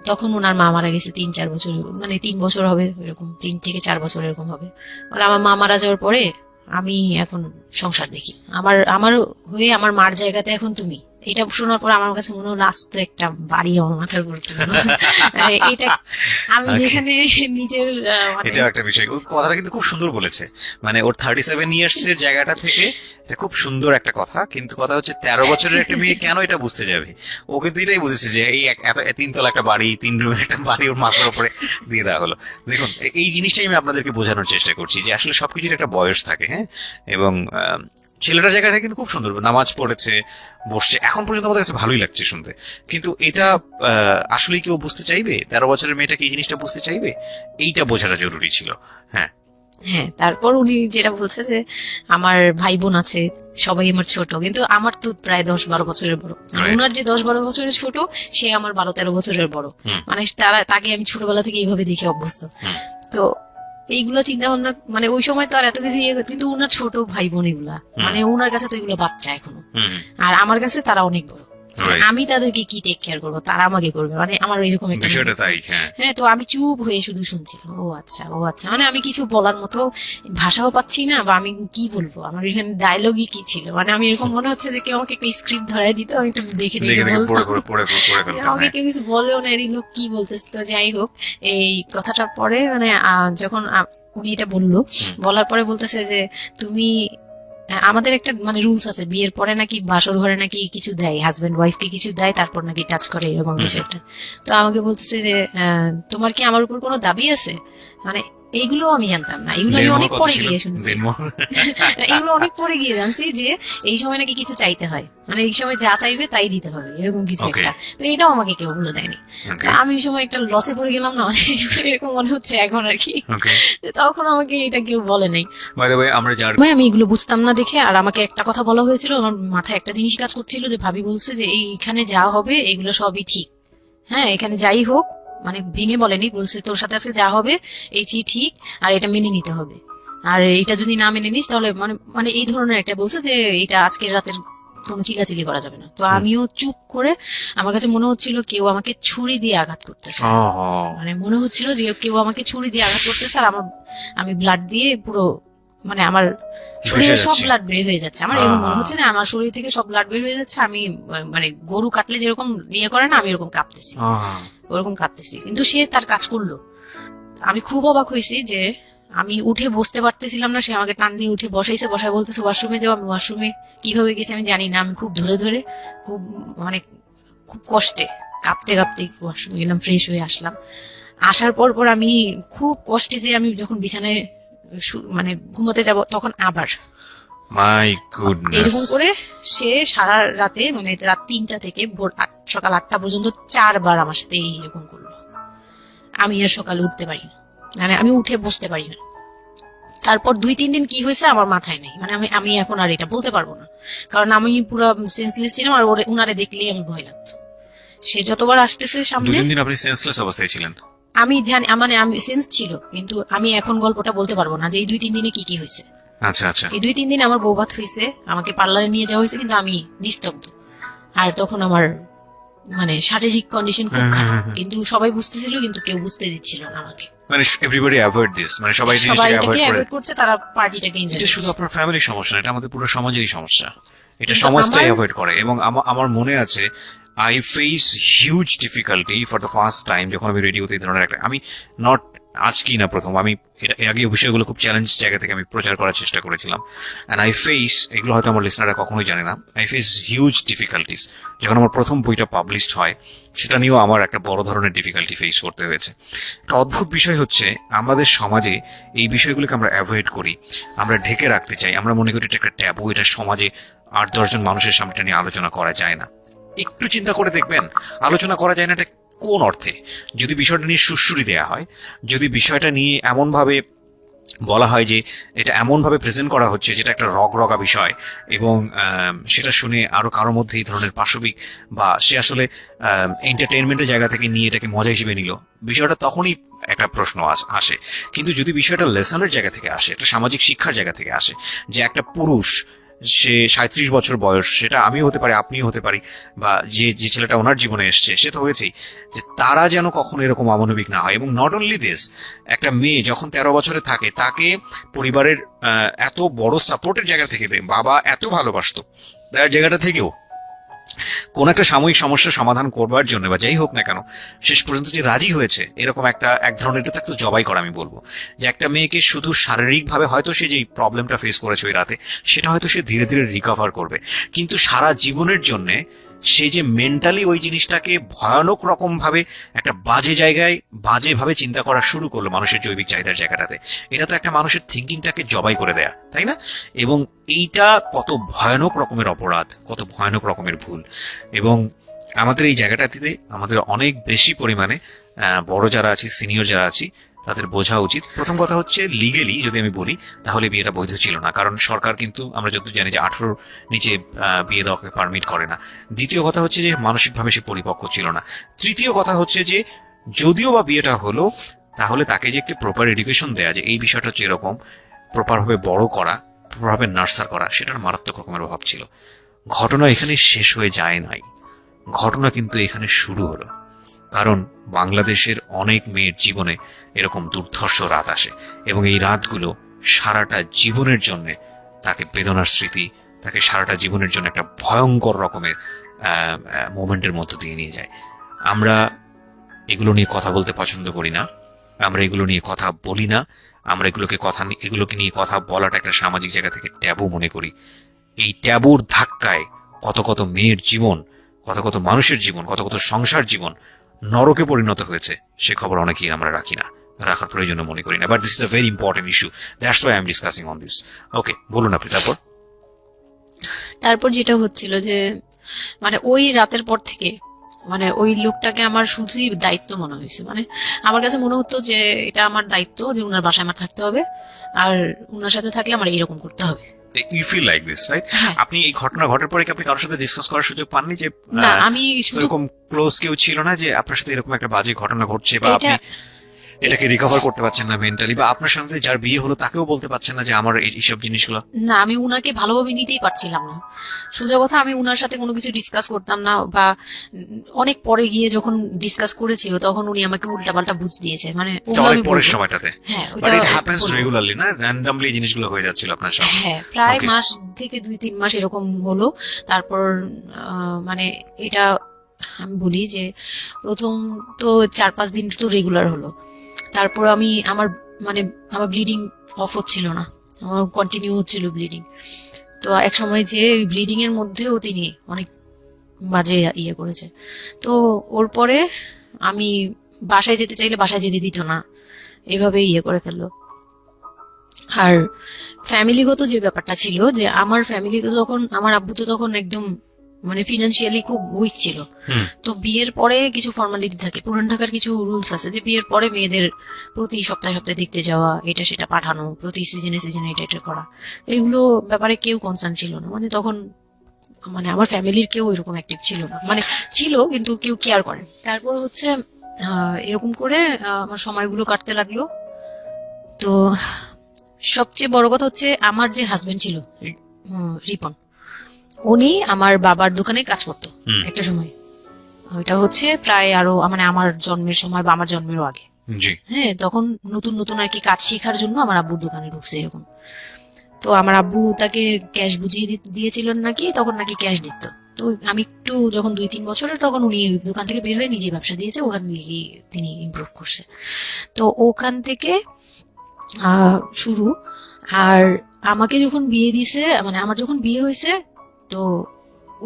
[SPEAKER 1] তখন ওনার মা মারা গেছে 3-4 বছর, মানে 3 বছর হবে এরকম, 3 থেকে 4 বছর এরকম হবে। বলে আমার মা মারা যাওয়ার পরে আমি এখন সংসার দেখি, আমার আমার হয়ে আমার মার জায়গাতে এখন তুমি। এটা শোনার পর আমার কাছে মনে হলো আস্ত একটা বাড়ি আমার মাথার উপর তুললো। এটা আমি যেখানে নিজের
[SPEAKER 3] এটা একটা বিষয়, ওই কথাটা কিন্তু খুব সুন্দর বলেছে। মানে ওর 37 ইয়ার্স এর জায়গাটা থেকে এটা খুব সুন্দর একটা কথা, কিন্তু কথা হচ্ছে 13 বছরের একটা মেয়ে কেন এটা বুঝতে যাবে? ও কিন্তু এটাই বুঝেছে যে এই 3 তলা একটা বাড়ি, 3 রুমের একটা বাড়ি ওর মাথার উপরে দিয়ে দেওয়া হলো। দেখুন, এই জিনিসটাই আমি আপনাদেরকে বোঝানোর চেষ্টা করছি যে আসলে সবকিছুর একটা বয়স থাকে। হ্যাঁ, এবং ছেলেটার জায়গা থেকে কিন্তু খুব সুন্দর নামাজ পড়েছে, বসছে, এখন পর্যন্ত আমাদের কাছে ভালোই লাগছে শুনতে। কিন্তু এটা আসলে কেউ বুঝতে চাইবে? 13 বছরের মেয়েটাকে এই জিনিসটা বুঝতে চাইবে? এইটা বোঝাটা জরুরি ছিল। হ্যাঁ
[SPEAKER 1] হ্যাঁ, তারপর উনি যেটা বলছে যে আমার ভাই বোন আছে, সবাই আমার ছোট, কিন্তু আমার তো প্রায় 10-12 বছরের বড়। ওনার যে 10-12 বছরের ছোট, সে আমার 12-13 বছরের বড়। মানে তাকে আমি ছোটবেলা থেকে এইভাবে দেখে অভ্যস্ত। তো এইগুলো চিন্তা ভাবনা, মানে ওই সময় তো আর এত কিছু কিন্তু ওনার ছোট ভাই বোন এগুলা, মানে ওনার কাছে তো এগুলো বাচ্চা এখনো, আর আমার কাছে তারা অনেক বড়। আমি তাদেরকে কি টেক কেয়ার করবো, তারা আমাকে করবে, মানে আমার এরকম একটা
[SPEAKER 3] বিষয়টা তাই।
[SPEAKER 1] হ্যাঁ, তো আমি চুপ হয়ে শুধু শুনছিলাম, ও আচ্ছা ও আচ্ছা, মানে আমি কিছু বলার মতো ভাষাও পাচ্ছি না, বা আমি কি বলবো, আমার এখানে ডায়লগই কি ছিল, মানে আমি এরকম মনে হচ্ছে যে কেউ আমাকে একটা স্ক্রিপ্ট ধরাই দিত, আমি একটু দেখে বলতাম, আমাকে কেউ কিছু বলেও না, এই লোক কি বলতেছে। তো যাই হোক, এই কথাটার পরে মানে যখন উনি এটা বলার পরে বলতেছে যে তুমি আমাদের একটা মানে রুলস আছে, বিয়ের পরে নাকি বাসর ঘরে নাকি কিছু দেয়, হাজবেন্ড ওয়াইফকে কিছু দেয়, তারপর নাকি টাচ করে, এরকম কিছু একটা। তো আমাকে বলতেছে যে তোমার কি আমার উপর কোনো দাবি আছে, মানে এইগুলো আমি জানতাম না, এগুলো আমি অনেক পরে গিয়ে শুনছি। এগুলো অনেক পরে গিয়ে জানছি যে এই সময় নাকি কিছু চাইতে হয়, মানে এই সময় যা চাইবে তাই দিতে হবে, এরকম কিছু একটা। তো এটাও আমাকে কেউ বলে দেয়নি। তো আমি এই সময় একটা লসে পড়ে গেলাম না, মানে এরকম মনে হচ্ছে এখন আর কি। তখন আমাকে এটা কেউ বলে নাই। আমি এগুলো বুঝতাম না দেখে, আর আমাকে একটা কথা বলা হয়েছিল, আমার মাথায় একটা জিনিস কাজ করছিল যে ভাবি বলছে যে এইখানে যা হবে এগুলো সবই ঠিক। হ্যাঁ, এখানে যাই হোক, মানে ভেঙে বলেনি, বলছে তোর সাথে আজকে যা হবে এটি ঠিক, আর এটা মেনে নিতে হবে, আর এটা যদি না মেনে নিস তাহলে মানে মানে এই ধরনের একটা বলছে যে এটা আজকের রাতের কোনো চিল্লাচিল্লি করা যাবে না। তো আমিও চুপ করে, আমার কাছে মনে হচ্ছিল কেউ আমাকে ছুরি দিয়ে আঘাত করতেছে, মানে মনে হচ্ছিল যে কেউ আমাকে ছুরি দিয়ে আঘাত করতেছে, আর আমি ব্লাড দিয়ে পুরো, মানে আমার শরীরে সব ব্লাড বের হয়ে যাচ্ছে, আমার এরকম মনে হচ্ছে যে আমার শরীর থেকে সব ব্লাড বের হয়ে যাচ্ছে, আমি মানে গরু কাটলে যেরকম ইয়ে করে না, আমি এরকম কাঁপতেছি, ওরকম কাঁপতেছি। কিন্তু সে তার কাজ করলো। আমি খুব অবাক হয়েছি যে আমি উঠে বসতে পারতেছিলাম না, সে আমাকে টান দিয়ে উঠে বসায় বলতেছে ওয়াশরুমে যাও। আমি ওয়াশরুমে কিভাবে গেছি আমি জানি না, আমি খুব ধরে খুব মানে খুব কষ্টে কাঁপতে ওয়াশরুমে গেলাম, ফ্রেশ হয়ে আসলাম। আসার পর আমি খুব কষ্টে, যে আমি যখন বিছানায় মানে ঘুমোতে যাব, তখন আবার
[SPEAKER 3] মাই গুডনেস,
[SPEAKER 1] এরকম করে সে সারা রাতে, মানে রাত 3টা থেকে ভোর সকাল 8টা পর্যন্ত 4 বার আমার সাথে এইরকম করলো। আমি আর সকালে উঠতে পারি না, মানে আমি উঠে বসতে পারি না। তারপর 2-3 দিন কি হয়েছে আমার মাথায় নেই, মানে আমি আমি এখন আর এটা বলতে পারবো না, কারণ আমি পুরো সেন্সলেস ছিলাম, আর উনারে দেখলেই আমি ভয় লাগতো। সে যতবার আসতেছে সামনে,
[SPEAKER 3] 2-3 দিন আপনি সেন্সলেস অবস্থায় ছিলেন?
[SPEAKER 1] আমি জানি, মানে আমি সেন্স ছিল, কিন্তু আমি এখন গল্পটা বলতে পারবো না যে এই 2-3 দিনে কি কি হয়েছে।
[SPEAKER 3] আচ্ছা আচ্ছা।
[SPEAKER 1] এই 2-3 দিন আমার বৌভাত হয়েছে, আমাকে পার্লারে নিয়ে যাওয়া হয়েছে, কিন্তু আমি নিস্তব্ধ। আর তখন আমার মানে শারীরিক কন্ডিশন খুব খারাপ, কিন্তু সবাই বুঝতেছিল, কিন্তু কেউ বুঝতে দিচ্ছিল না আমাকে।
[SPEAKER 3] মানে এভরিবডি অ্যাভয়েড দিস, মানে সবাই
[SPEAKER 1] সবাই
[SPEAKER 3] জিনিসটাকে
[SPEAKER 1] এটাকে
[SPEAKER 3] অ্যাভয়েড করে।
[SPEAKER 1] অ্যাভয়েড করছে, তারা পার্টিটাকে এনজয়
[SPEAKER 3] এটা শুধু
[SPEAKER 1] করছে।
[SPEAKER 3] আপনার ফ্যামিলির সমস্যা না, এটা আমাদের পুরো সমাজেরই সমস্যা। এটা
[SPEAKER 1] কিন্তু
[SPEAKER 3] সমাজটাই
[SPEAKER 1] আমার-
[SPEAKER 3] অ্যাভয়েড করে। এবং আমার মনে আছে I face huge difficulty for the first time যখন আমি রেডিওতে এই ধরনের একটা, আমি নট আজকেই না প্রথম, আমি এর আগে এই বিষয়গুলো খুব চ্যালেঞ্জ জায়গা থেকে আমি প্রচার করার চেষ্টা করেছিলাম। অ্যান্ড আই ফেস, এগুলো হয়তো আমার লিসনাররা কখনোই জানে না, আই ফেস হিউজ ডিফিকাল্টিস। যখন আমার প্রথম বইটা পাবলিশড হয়, সেটা নিয়েও আমার একটা বড় ধরনের ডিফিকাল্টি ফেস করতে হয়েছে। একটা অদ্ভুত বিষয় হচ্ছে, আমাদের সমাজে এই বিষয়গুলোকে আমরা অ্যাভয়েড করি, আমরা ঢেকে রাখতে চাই, আমরা মনে করি এটা একটা ট্যাবু, এটা সমাজে 8-10 জন মানুষের সামনে এটা নিয়ে আলোচনা করা যায় না। একটু চিন্তা করে দেখবেন, আলোচনা করা যায় না এটা কোন অর্থে? যদি বিষয়টা নিয়ে সুড়সুড়ি দেওয়া হয়, যদি বিষয়টা নিয়ে এমনভাবে বলা হয় যে এটা এমনভাবে প্রেজেন্ট করা হচ্ছে যেটা একটা রগরগা বিষয়, এবং সেটা শুনে আরো কারোর মধ্যে এই ধরনের পাশবিক, বা সে আসলে এন্টারটেইনমেন্টের জায়গা থেকে নিয়ে এটাকে মজা হিসেবে নিল, বিষয়টা তখনই একটা প্রশ্ন আসে। কিন্তু যদি বিষয়টা লেসনের জায়গা থেকে আসে, একটা সামাজিক শিক্ষার জায়গা থেকে আসে, যে একটা পুরুষ, সে 37 বছর বয়স, সেটা আমিও হতে পারি, আপনিও হতে পারি, বা যে যে ছেলেটা ওনার জীবনে এসছে সে তো হয়েছেই, যে তারা যেন কখনো এরকম অমানবিক না হয়। এবং নট অনলি দিস, একটা মেয়ে যখন 13 বছরে থাকে, তাকে পরিবারের এত বড় সাপোর্টের জায়গা থেকে দেয়, বাবা এত ভালোবাসতো, তার জায়গাটা থেকেও কোন একটা সাময়িক সমস্যার সমাধান করবার জন্য বা যাই হোক না কেন, শেষ পর্যন্ত যে রাজি হয়েছে, এরকম একটা এক ধরনের, এটা থাকতো জবাই করা আমি বলবো। যে একটা মেয়েকে শুধু শারীরিকভাবে হয়তো সে যে প্রবলেমটা ফেস করেছে ওই রাতে, সেটা হয়তো সে ধীরে ধীরে রিকভার করবে, কিন্তু সারা জীবনের জন্য সে যে মেন্টালি ওই জিনিসটাকে ভয়ানক রকম ভাবে একটা বাজে জায়গায় বাজেভাবে চিন্তা করা শুরু করলো মানুষের জৈবিক চাহিদার জায়গাটাতে, এটা তো একটা মানুষের থিঙ্কিংটাকে জবাই করে দেয়া, তাই না? এবং এইটা কত ভয়ানক রকমের অপরাধ, কত ভয়ানক রকমের ভুল। এবং আমাদের এই জায়গাটাতে আমাদের অনেক বেশি পরিমাণে বড় যারা আছি, সিনিয়র যারা আছি, তাদের বোঝা উচিত। প্রথম কথা হচ্ছে, লিগেলি যদি আমি বলি, তাহলে বিয়েটা বৈধ ছিল না, কারণ সরকার কিন্তু আমরা যতদূর জানি যে 18 নিচে বিয়ে দেওয়াকে পারমিট করে না। দ্বিতীয় কথা হচ্ছে যে মানসিকভাবে সে পরিপক্ক ছিল না। তৃতীয় কথা হচ্ছে যে যদিও বা বিয়েটা হলো, তাহলে তাকে যে একটি প্রপার এডুকেশন দেয়া, যে এই বিষয়টা হচ্ছে এরকম, প্রপারভাবে বড় করা, প্রপারভাবে নার্সার করা, সেটার মারাত্মক রকমের অভাব ছিল। ঘটনা এখানে শেষ হয়ে যায় নাই, ঘটনা কিন্তু এখানে শুরু হলো। কারণ বাংলাদেশের অনেক মেয়ের জীবনে এরকম দুর্ধর্ষ রাত আসে, এবং এই রাতগুলো সারাটা জীবনের জন্য তাকে বেদনার স্মৃতি, তাকে সারাটা জীবনের জন্য একটা ভয়ঙ্কর রকমের মোমেন্টের মধ্য দিয়ে নিয়ে যায়। আমরা এগুলো নিয়ে কথা বলতে পছন্দ করি না, আমরা এগুলো নিয়ে কথা বলি না, আমরা এগুলোকে নিয়ে কথা বলাটা একটা সামাজিক জায়গা থেকে ট্যাবু মনে করি। এই ট্যাবুর ধাক্কায় কত কত মেয়ের জীবন, কত কত মানুষের জীবন, কত কত সংসার জীবন নরকে পরিণত হয়েছে, সে খবর অনেকেই আমরা রাখি না, রাখার প্রয়োজন মনে করি না। But this is a very important issue, that's why I am discussing on this. Okay, বলুন আপনি তারপর।
[SPEAKER 1] তারপর যেটা হচ্ছিল যে, মানে ওই রাতের পর থেকে, মানে ওই লোকটাকে আমার শুধুই দায়িত্ব মনে হয়েছে। মানে আমার কাছে মনে হতো যে এটা আমার দায়িত্ব, যে উনার বাসায় আমার থাকতে হবে, আর উনার সাথে থাকলে আমার এরকম করতে হবে।
[SPEAKER 3] You feel like this, right?
[SPEAKER 1] হ্যাঁ।
[SPEAKER 3] আপনি এই ঘটনা ঘটার পরে কি আপনি কারোর সাথে ডিসকাস করার সুযোগ পাননি, যে
[SPEAKER 1] না, আমি শুধু
[SPEAKER 3] এরকম ক্লোজ কেউ ছিল না যে আপনার সাথে এরকম একটা বাজে ঘটনা ঘটছে, বা
[SPEAKER 1] এটা
[SPEAKER 3] আপনি এটাকে রিকভার করতে পারছেন না মেন্টালি, বা আপনার সাথে যার বিয়ে হলো তাকেও বলতে পারছেন না যে আমার এইসব জিনিসগুলো?
[SPEAKER 1] না, আমি উনাকে ভালোভাবে নিতেই পারছিলাম না। সোজা কথা, আমি উনার সাথে কোনো কিছু ডিসকাস করতাম না, বা অনেক পরে গিয়ে যখন ডিসকাস করেছি, তখন উনি আমাকে উল্টাপাল্টা বুঝ দিয়েছে। মানে ওগুলো
[SPEAKER 3] অনেক
[SPEAKER 1] আমি
[SPEAKER 3] পরের
[SPEAKER 1] বলবো।
[SPEAKER 3] সময়টাতে?
[SPEAKER 1] হ্যাঁ,
[SPEAKER 3] বাট
[SPEAKER 1] ওইটা
[SPEAKER 3] ইট হ্যাপেন্স
[SPEAKER 1] বলবো।
[SPEAKER 3] রেগুলারলি, না র্যান্ডমলি এই জিনিসগুলো হয়ে যাচ্ছিল আপনার সাথে?
[SPEAKER 1] হ্যাঁ, প্রায়
[SPEAKER 3] Okay.
[SPEAKER 1] মাস থেকে 2-3 মাস এরকম হলো। তারপর মানে এটা আমি বলি যে প্রথম তো 4-5 দিন তো রেগুলার হলো। তারপর আমি মানে আমার ব্লিডিং অফ হচ্ছিল না, আমার কন্টিনিউ হচ্ছিল ব্লিডিং। তো এক সময় যে ওই ব্লিডিং এর মধ্যেও তিনি অনেক বাজে ইয়ে করেছে। তো ওর পরে আমি বাসায় যেতে চাইলে বাসায় যেতে দিত না, এভাবে ইয়ে করে ফেললো। আর ফ্যামিলিগত যে ব্যাপারটা ছিল, যে আমার ফ্যামিলি তো তখন, আমার আব্বু তো তখন একদম মানে ফিনান্সিয়ালি খুব উইক ছিল।
[SPEAKER 3] হুম।
[SPEAKER 1] তো বিয়ের পরে কিছু ফর্মালিটি থাকে, পুরান ঢাকার কিছু রুলস আছে যে বিয়ের পরে মেয়েদের প্রতি সপ্তাহে সপ্তাহে দেখতে যাওয়া, এটা সেটা পাঠানো, প্রতি সিজনে সিজনে এটা এটা করা, এগুলো ব্যাপারে কেউ কনসার্ন ছিল না। মানে তখন মানে আমার ফ্যামিলির কেউ এরকম অ্যাক্টিভ ছিল না, মানে ছিল কিন্তু কেউ কেয়ার করে। তারপর হচ্ছে এরকম করে আমার সময়গুলো কাটতে লাগলো। তো সবচেয়ে বড় কথা হচ্ছে আমার যে হাজবেন্ড ছিল রিপন, উনি আমার বাবার দোকানে কাজ করতো
[SPEAKER 3] হুম।
[SPEAKER 1] একটা সময়। ওইটা হচ্ছে প্রায় আরো মানে আমার জন্মের সময় বা আমার জন্মেরও আগে।
[SPEAKER 3] জি।
[SPEAKER 1] হ্যাঁ, তখন নতুন নতুন আর কি কাজ শেখার জন্য আমার আব্বুর দোকানে ঢুকছে এরকম। তো আমার আব্বু তাকে ক্যাশ বুঝিয়ে দিয়েছিলেন নাকি, তখন নাকি ক্যাশ দিত। তো আমি একটু যখন 2-3 বছরের, তখন উনি দোকান থেকে বের হয়ে নিজে ব্যবসা দিয়েছে, ওখান থেকে তিনি ইমপ্রুভ করছে। তো ওখান থেকে শুরু। আর আমাকে যখন বিয়ে দিছে, মানে আমার যখন বিয়ে হয়েছে, তো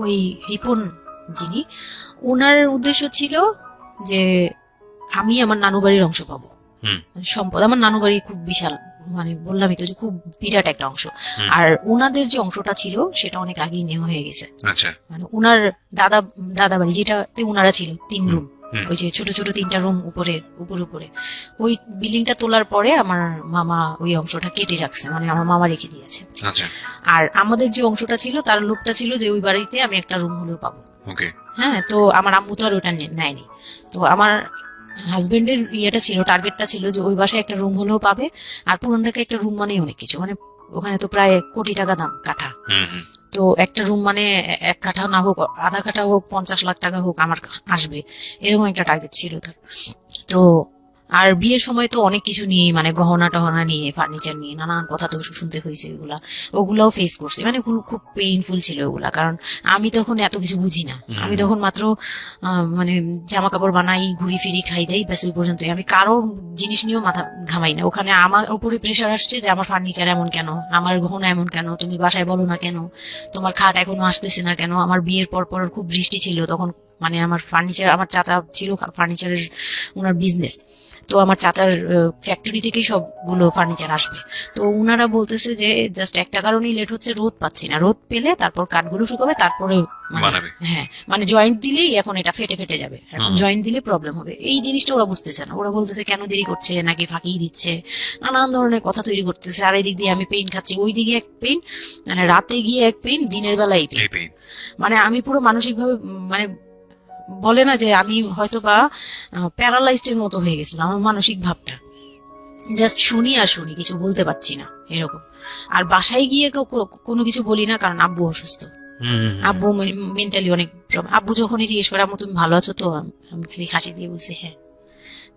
[SPEAKER 1] ওই রিপন যিনি, ওনার উদ্দেশ্য ছিল যে আমি আমার নানু বাড়ির অংশ পাবো।
[SPEAKER 3] হুম।
[SPEAKER 1] মানে সম্পদ, আমার নানু বাড়ি খুব বিশাল, মানে বললামই তো যে খুব বিরাট একটা অংশ।
[SPEAKER 3] হুম।
[SPEAKER 1] আর ওনাদের যে অংশটা ছিল সেটা অনেক আগেই নেওয়া হয়ে গেছে।
[SPEAKER 3] আচ্ছা।
[SPEAKER 1] মানে ওনার দাদা বাড়ি যেটাতে ওনারা ছিল 3 রুম,
[SPEAKER 3] হুম।
[SPEAKER 1] ওই যে ছোট ছোট 3টা রুম উপরে ওই বিল্ডিংটা তোলার পরে আমার মামা ওই অংশটা কেটে রাখছে, মানে আমার মামা রেখে দিয়েছে।
[SPEAKER 3] আচ্ছা।
[SPEAKER 1] আর আমাদের যে অংশটা ছিল তার লোকটা ছিল যে ওই বাড়িতে আমি একটা রুম হলেও পাবো।
[SPEAKER 3] ওকে।
[SPEAKER 1] হ্যাঁ, তো আমার আম্মু তো আর ওটা নেয়নি। তো আমার হাজবেন্ডের ইয়েটা ছিল, টার্গেটটা ছিল যে ওই বাসায় একটা রুম হলেও পাবে। আর পুরান ঢাকায় একটা রুম মানেই অনেক কিছু, মানে ওখানে তো প্রায় 1 কোটি টাকা দাম কাঠা।
[SPEAKER 3] হুম। হুম।
[SPEAKER 1] তো একটা রুম মানে 1 কাঠা না হোক, আধা কাঠা হোক, 50 লাখ টাকা হোক, আমার আসবে, এরকম একটা টার্গেট ছিল তার। তো আর বিয়ের সময় তো অনেক কিছু নিয়ে, মানে গহনা টহনা নিয়ে, ফার্নিচার নিয়ে নানান কথা তো শুনতে হয়েছে, ওগুলাও ফেস করছি। মানে খুব পেইনফুল ছিল ওগুলা, কারণ আমি তখন এত কিছু বুঝি না। আমি তখন মাত্র মানে জামা কাপড় বানাই, ঘুরি ফিরি, খাই দেই, ব্যাস ওই পর্যন্তই। আমি কারো জিনিস নিয়েও মাথা ঘামাই না। ওখানে আমার উপরে প্রেশার আসছে যে আমার ফার্নিচার এমন কেন, আমার গহনা এমন কেন, তুমি বাসায় বলো না কেন, তোমার খাট এখনো আসতেছে না কেন। আমার বিয়ের পর খুব বৃষ্টি ছিল তখন, মানে আমার ফার্নিচার, আমার চাচা ছিল ফার্নিচারের, ওনার বিজনেস। তো আমার চাচার ফ্যাক্টরি থেকেই সবগুলো ফার্নিচার আসবে। তো উনারা বলতেছে যে জাস্ট একটা কারণেই লেট হচ্ছে, রোদ পাচ্ছি না, রোদ পেলে তারপর কাঠগুলো শুকাবে, তারপরে
[SPEAKER 3] বানাবে।
[SPEAKER 1] হ্যাঁ, মানে জয়েন্ট দিলেই এখন এটা ফেটে ফেটে যাবে, এখন জয়েন্ট দিলে প্রবলেম হবে। এই জিনিসটা ওরা বুঝতেছে না। ওরা বলতেছে কেন দেরি করছে, নাকি ফাঁকি দিচ্ছে, নানান ধরনের কথা তৈরি করতেছে। আর এই দিক দিয়ে আমি পেইন খাচ্ছি, ওই দিকে এক পেইন, মানে রাতে গিয়ে এক পেইন, দিনের বেলায়
[SPEAKER 3] এই পেইন।
[SPEAKER 1] মানে আমি পুরো মানসিক ভাবে, মানে বলে না যে আমি হয়তো বা প্যারালাইজড এর মতো হয়ে গেছিলাম। আমার মানসিক ভাবটা জাস্ট শুনি আর শুনি, কিছু বলতে পারছি না এরকম। আর বাসায় গিয়ে কোনো কিছু বলি না, কারণ আব্বু অসুস্থ। আব্বু মেন্টালি অনেক আব্বু যখনই জিজ্ঞেস করে আম্মু তুমি ভালো আছো তো, আমি খালি হাসি দিয়ে বলছি হ্যাঁ।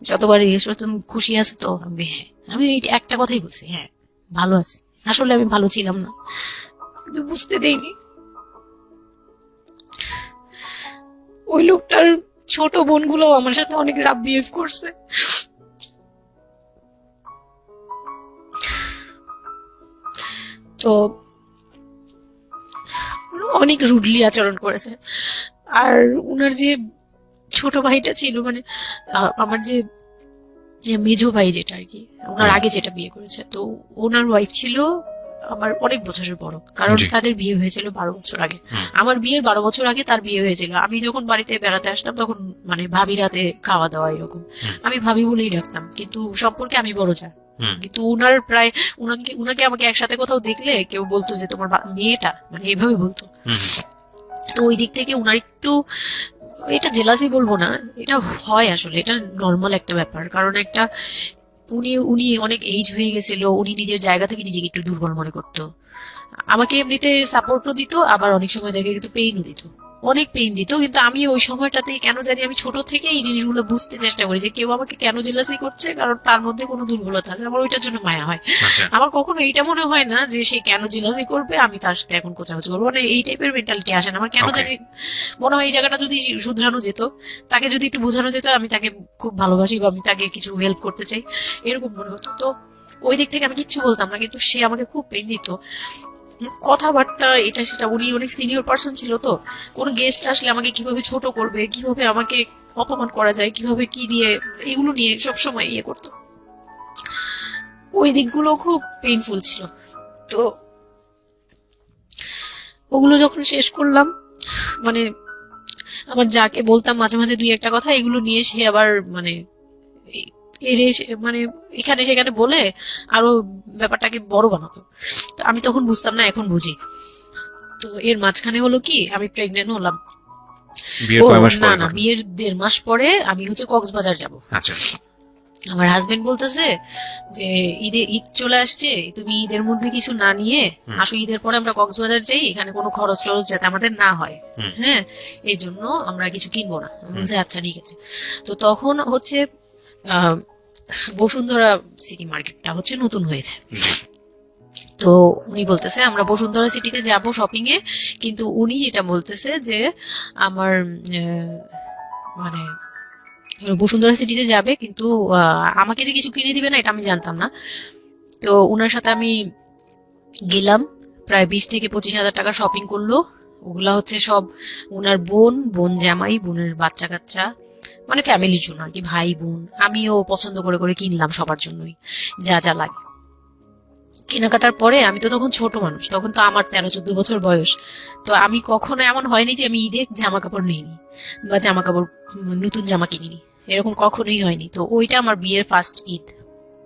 [SPEAKER 1] যতবার জিজ্ঞেস করে তুমি খুশি আছো তো, আমি হ্যাঁ। আমি একটা কথাই বলছি, হ্যাঁ ভালো আছি। আসলে আমি ভালো ছিলাম না, কিন্তু বুঝতে দেইনি। ওই লোকটার ছোট বোনগুলো আমার সাথে অনেক রাফ বিহেভ করছে। তো অনেক রুডলি আচরণ করেছে। আর উনার যে ছোট ভাইটা ছিল, মানে আমার যে মেজো ভাই যেটা আর কি, ওনার আগে যেটা বিয়ে করেছে, তো ওনার ওয়াইফ ছিল আমার অনেক বছরের বড়, কারণ তাদের বিয়ে হয়েছিল 12 বছর আগে। আমার বিয়ের 12 বছর আগে তার বিয়ে হয়েছিল। আমি যখন বাড়িতে বেড়াতে আসতাম তখন মানে ভাবি রাতে খাওয়া দাওয়া এরকম, আমি ভাবি বলেই ডাকতাম, কিন্তু সম্পর্কে আমি বড় যা। কিন্তু উনার প্রায় উনাকে আমাকে একসাথে কোথাও দেখলে কেউ বলতো যে তোমার মেয়েটা, মানে এভাবে বলতো। তো ওই দিক থেকে উনার একটু, এটা জেলাসি বলবো না, এটা হয় আসলে, এটা নর্মাল একটা ব্যাপার। কারণ একটা উনি অনেক এইজ হয়ে গেছিল, উনি নিজের জায়গা থেকে নিজেকে একটু দুর্বল মনে করতো। আমাকে এমনিতে সাপোর্টও দিত, আবার অনেক সময় দেখে কিন্তু পেইনও দিত, অনেক পেইন দিত। কিন্তু আমি ওই সময়টাতে কেন জানি আমি ছোট থেকে এই জিনিসগুলো বুঝতে চেষ্টা করি যে কেউ আমাকে কেন জেলাসি করছে, কারণ তার মধ্যে কোনো দুর্বলতা আছে, আমার ওইটার জন্য মায়া হয়। আমার কখনো এইটা মনে হয় না যে সে কেন জেলাসি করবে, আমি তার সাথে এখন কোচাকুচি করবো, মানে এই টাইপের মেন্টালিটি আসে না আমার। কেন জানি মনে হয় এই জায়গাটা যদি শুধরানো যেত, তাকে যদি একটু বোঝানো যেত আমি তাকে খুব ভালোবাসি বা আমি তাকে কিছু হেল্প করতে চাই, এরকম মনে হতো। তো ওই দিক থেকে আমি কিচ্ছু বলতাম না, কিন্তু সে আমাকে খুব পেইন দিত, কথাবার্তা এটা সেটা। উনি অনেক সিনিয়র পার্সন ছিল, তো কোনো গেস্ট আসলে আমাকে কিভাবে ছোট করবে, কিভাবে আমাকে অপমান করা যায়, কিভাবে কি দিয়ে, এগুলো নিয়ে সবসময় ইয়ে করতো। ওই দিকগুলো খুব পেইনফুল ছিল। তো ওগুলো যখন শেষ করলাম, মানে আমার যাকে বলতাম মাঝে মাঝে দুই একটা কথা, এগুলো নিয়ে সে আবার মানে মানে এখানে সেখানে বলে আরো ব্যাপারটাকে বড় বানাতো। তো আমি তখন বুঝতাম না, এখন বুঝি। তো এর মাঝখানে হলো কি, আমি প্রেগনেন্ট হলাম।
[SPEAKER 3] বিয়ের
[SPEAKER 1] ও
[SPEAKER 3] কয় মাস
[SPEAKER 1] না
[SPEAKER 3] পরে
[SPEAKER 1] না,
[SPEAKER 3] ঘটনা?
[SPEAKER 1] বিয়ের 1.5 মাস পরে আমি হচ্ছে কক্সবাজার যাব।
[SPEAKER 3] আচ্ছা।
[SPEAKER 1] আমার হাজবেন্ড বলতেছে যে ঈদ চলে আসছে, তুমি ঈদের মধ্যে কিছু না নিয়ে আসো, ঈদের পরে আমরা কক্সবাজার যাই, এখানে কোনো খরচ টরচ যাতে আমাদের না হয়, হ্যাঁ, এই জন্য আমরা কিছু কিনবো না। আমি বলছি আচ্ছা ঠিক আছে। তো তখন হচ্ছে আহ বসুন্ধরা সিটি মার্কেটটা হচ্ছে নতুন হয়েছে। তো উনি বলতেছে আমরা বসুন্ধরা সিটিতে যাব শপিং এ, কিন্তু উনি যেটা বলতেছে যে আমার মানে বসুন্ধরা সিটিতে যাবে, কিন্তু আমাকে যে কিছু কিনে দিবে না এটা আমি জানতাম না। তো ওনার সাথে আমি গেলাম, প্রায় 20,000 থেকে 25,000 টাকা শপিং করলো। ওগুলা হচ্ছে সব ওনার বোন জামাই, বোনের বাচ্চা কাচ্চা, মানে ফ্যামিলির জন্য আর কি, ভাই বোন। আমিও পছন্দ করে করে কিনলাম সবার জন্যই যা যা লাগে। কেনাকাটার পরে আমি তো তখন ছোট মানুষ, তখন তো আমার 13-14 বছর বয়স। তো আমি কখনো এমন হয়নি যে আমি ঈদে জামা কাপড় নিইনি বা জামা কাপড় নতুন জামা কিনিনি, এরকম কখনোই হয়নি। তো ওইটা আমার বিয়ের ফার্স্ট ঈদ।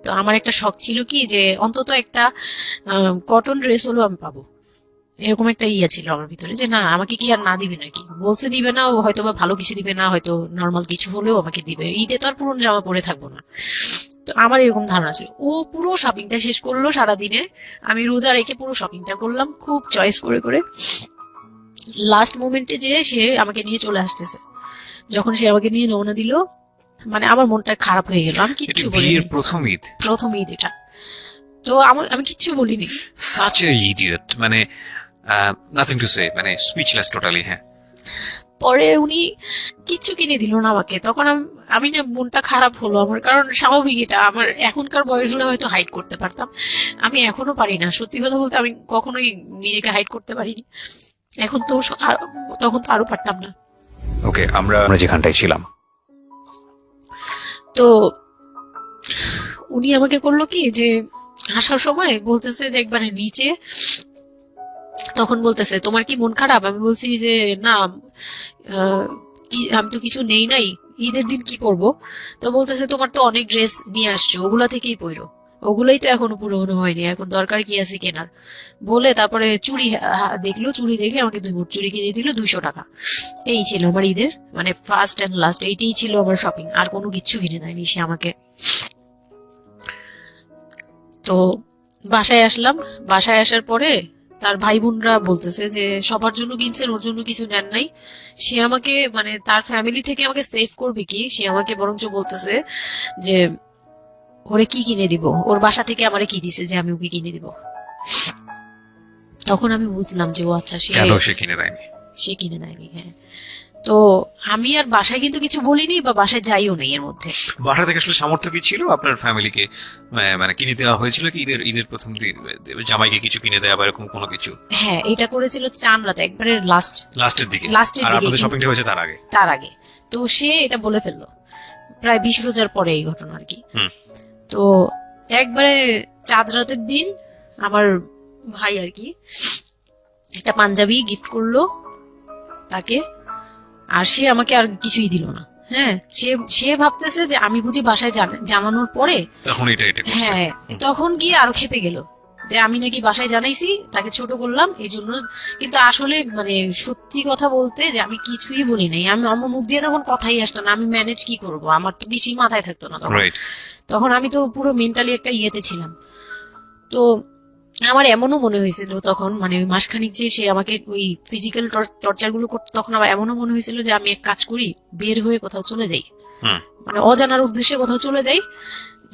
[SPEAKER 1] তো আমার একটা শখ ছিল কি যে অন্তত একটা কটন ড্রেস হলেও আমি পাবো, এরকম একটা ইয়ে ছিল আমার ভিতরে, যে না আমাকে কি আর না দিবে নাকি, বলছে দিবে না, ও হয়তো বা ভালো কিছু দিবে না, হয়তো নর্মাল কিছু হলেও আমাকে দিবে, ঈদে তো আর পুরনো জামা পরে থাকবো না। তো আমার এরকম ধারণা ছিল। ও পুরো শপিংটা শেষ করলো সারাদিনে, আমি রোজা রেখে পুরো শপিংটা করলাম খুব চয়েস করে করে। লাস্ট মোমেন্টে যে সে আমাকে নিয়ে চলে আসতেছে, যখন সে আমাকে নিয়ে রওনা দিল, মানে আমার মনটা খারাপ হয়ে গেল। আমি কিচ্ছু বলিনি,
[SPEAKER 3] বিয়ের প্রথম ঈদ,
[SPEAKER 1] প্রথম ঈদ এটা। তো আমি কিচ্ছু বলিনি।
[SPEAKER 3] সাচ এ ইডিয়ট, মানে নাথিং টু সে, মানে স্পিচলেস টোটালি। হ্যাঁ,
[SPEAKER 1] পরে উনি কিচ্ছু কিনে দিল না আমাকে, তখন আমি না, মনটা খারাপ হলো আমার, কারণ স্বাভাবিক এটা। আমার এখনকার বয়স হলে হয়তো হাইড করতে পারতাম, আমি এখনো পারি না। সত্যি কথা বলতে আমি কখনোই নিজেকে হাইড করতে পারিনি, এখন তো তখন তো আরো পারতাম না।
[SPEAKER 3] ওকে, আমরা যেখানটায় ছিলাম।
[SPEAKER 1] তো উনি আমাকে করলো কি যে আসার সময় বলতেছে যে একবারে নিচে, তখন বলতেছে তোমার কি মন খারাপ? আমি বলছি যে না, আমি তো কিছু নেই নাই, ঈদের দিন কি পরবো? তো বলতেছে তোমার তো অনেক ড্রেস নিয়ে আসছো, ওগুলা থেকেই পরো, ওগুলাই তো এখনো পুরোনো হয়নি, এখন দরকার কি আছে কেনার? বলে তারপরে চুড়ি দেখলো, চুড়ি দেখে আমাকে 2 মুঠ চুড়ি কিনে দিল 200 টাকা। এই ছিল আমার ঈদের মানে ফার্স্ট এন্ড লাস্ট, এইটাই ছিল আমার শপিং, আর কোনো কিচ্ছু কিনে দেয়নি সে আমাকে। তো বাসায় আসলাম, বাসায় আসার পরে তার ভাই বোনরা বলতেছে যে সবার জন্য কিনছেন, ওর জন্য কিছু নেন নাই। সে আমাকে মানে তার ফ্যামিলি থেকে আমাকে সেভ করবে কি, সে আমাকে বরঞ্চ বলতেছে যে ওরে কি কিনে দিব, ওর বাসা থেকে আমারে কি দিছে যে আমি ওকে কিনে দিব। তখন আমি বুঝলাম যে ও আচ্ছা,
[SPEAKER 3] কেন সে কিনে দেয়নি?
[SPEAKER 1] সে কিনে দেয়নি। হ্যাঁ, তো আমি আর বাসায় কিন্তু কিছু বলিনি বা বাসায় যাইও নাই এর মধ্যে।
[SPEAKER 3] বাসা থেকে আসলে সামর্থ্য কি ছিল আপনার ফ্যামিলিকে মানে কিনে দেওয়া হয়েছিল কি ঈদের প্রথম দিন জামাইকে কিছু কিনে দেওয়া বা এরকম কোনো কিছু?
[SPEAKER 1] হ্যাঁ, এটা করেছিল চান রাতে, একবারে
[SPEAKER 3] লাস্টের দিকে।
[SPEAKER 1] লাস্টের
[SPEAKER 3] আর
[SPEAKER 1] দিকে,
[SPEAKER 3] আপনাদের শপিংটা হয়েছে তার আগে?
[SPEAKER 1] তার আগে। তো সে এটা বলে ফেললো প্রায় 20 রোজার পরে এই ঘটনা আর কি। তো একবারে চাঁদ রাতের দিন আমার ভাই আর কি একটা পাঞ্জাবি গিফট করলো তাকে, আর সে আমাকে আর কিছুই দিল না। হ্যাঁ, সে ভাবতেছে যে আমি বুঝি বাসায় জানানোর পরে
[SPEAKER 3] তখন এটা করছে।
[SPEAKER 1] হ্যাঁ, তখন গিয়ে আরো খেপে গেল যে আমি নাকি বাসায় জানাইছি, তাকে ছোট করলাম এই জন্য। কিন্তু আসলে মানে সত্যি কথা বলতে যে আমি কিছুই বলি নাই, আমার মুখ দিয়ে তখন কথাই আসতো না, আমি ম্যানেজ কি করব, আমার তো কিছুই মাথায় থাকতো না তখন। তখন আমি তো পুরো মেন্টালি একটা ইয়েতে ছিলাম। তো আমার এমনও মনে হয়েছিল তখন, মানে ওই মাসখানিক যে সে আমাকে ওই ফিজিক্যাল টর্চার গুলো করতো, তখন আমার এমনও মনে হয়েছিল যে আমি এক কাজ করি, বের হয়ে কোথাও চলে যাই, মানে অজানার উদ্দেশ্যে কোথাও চলে যাই।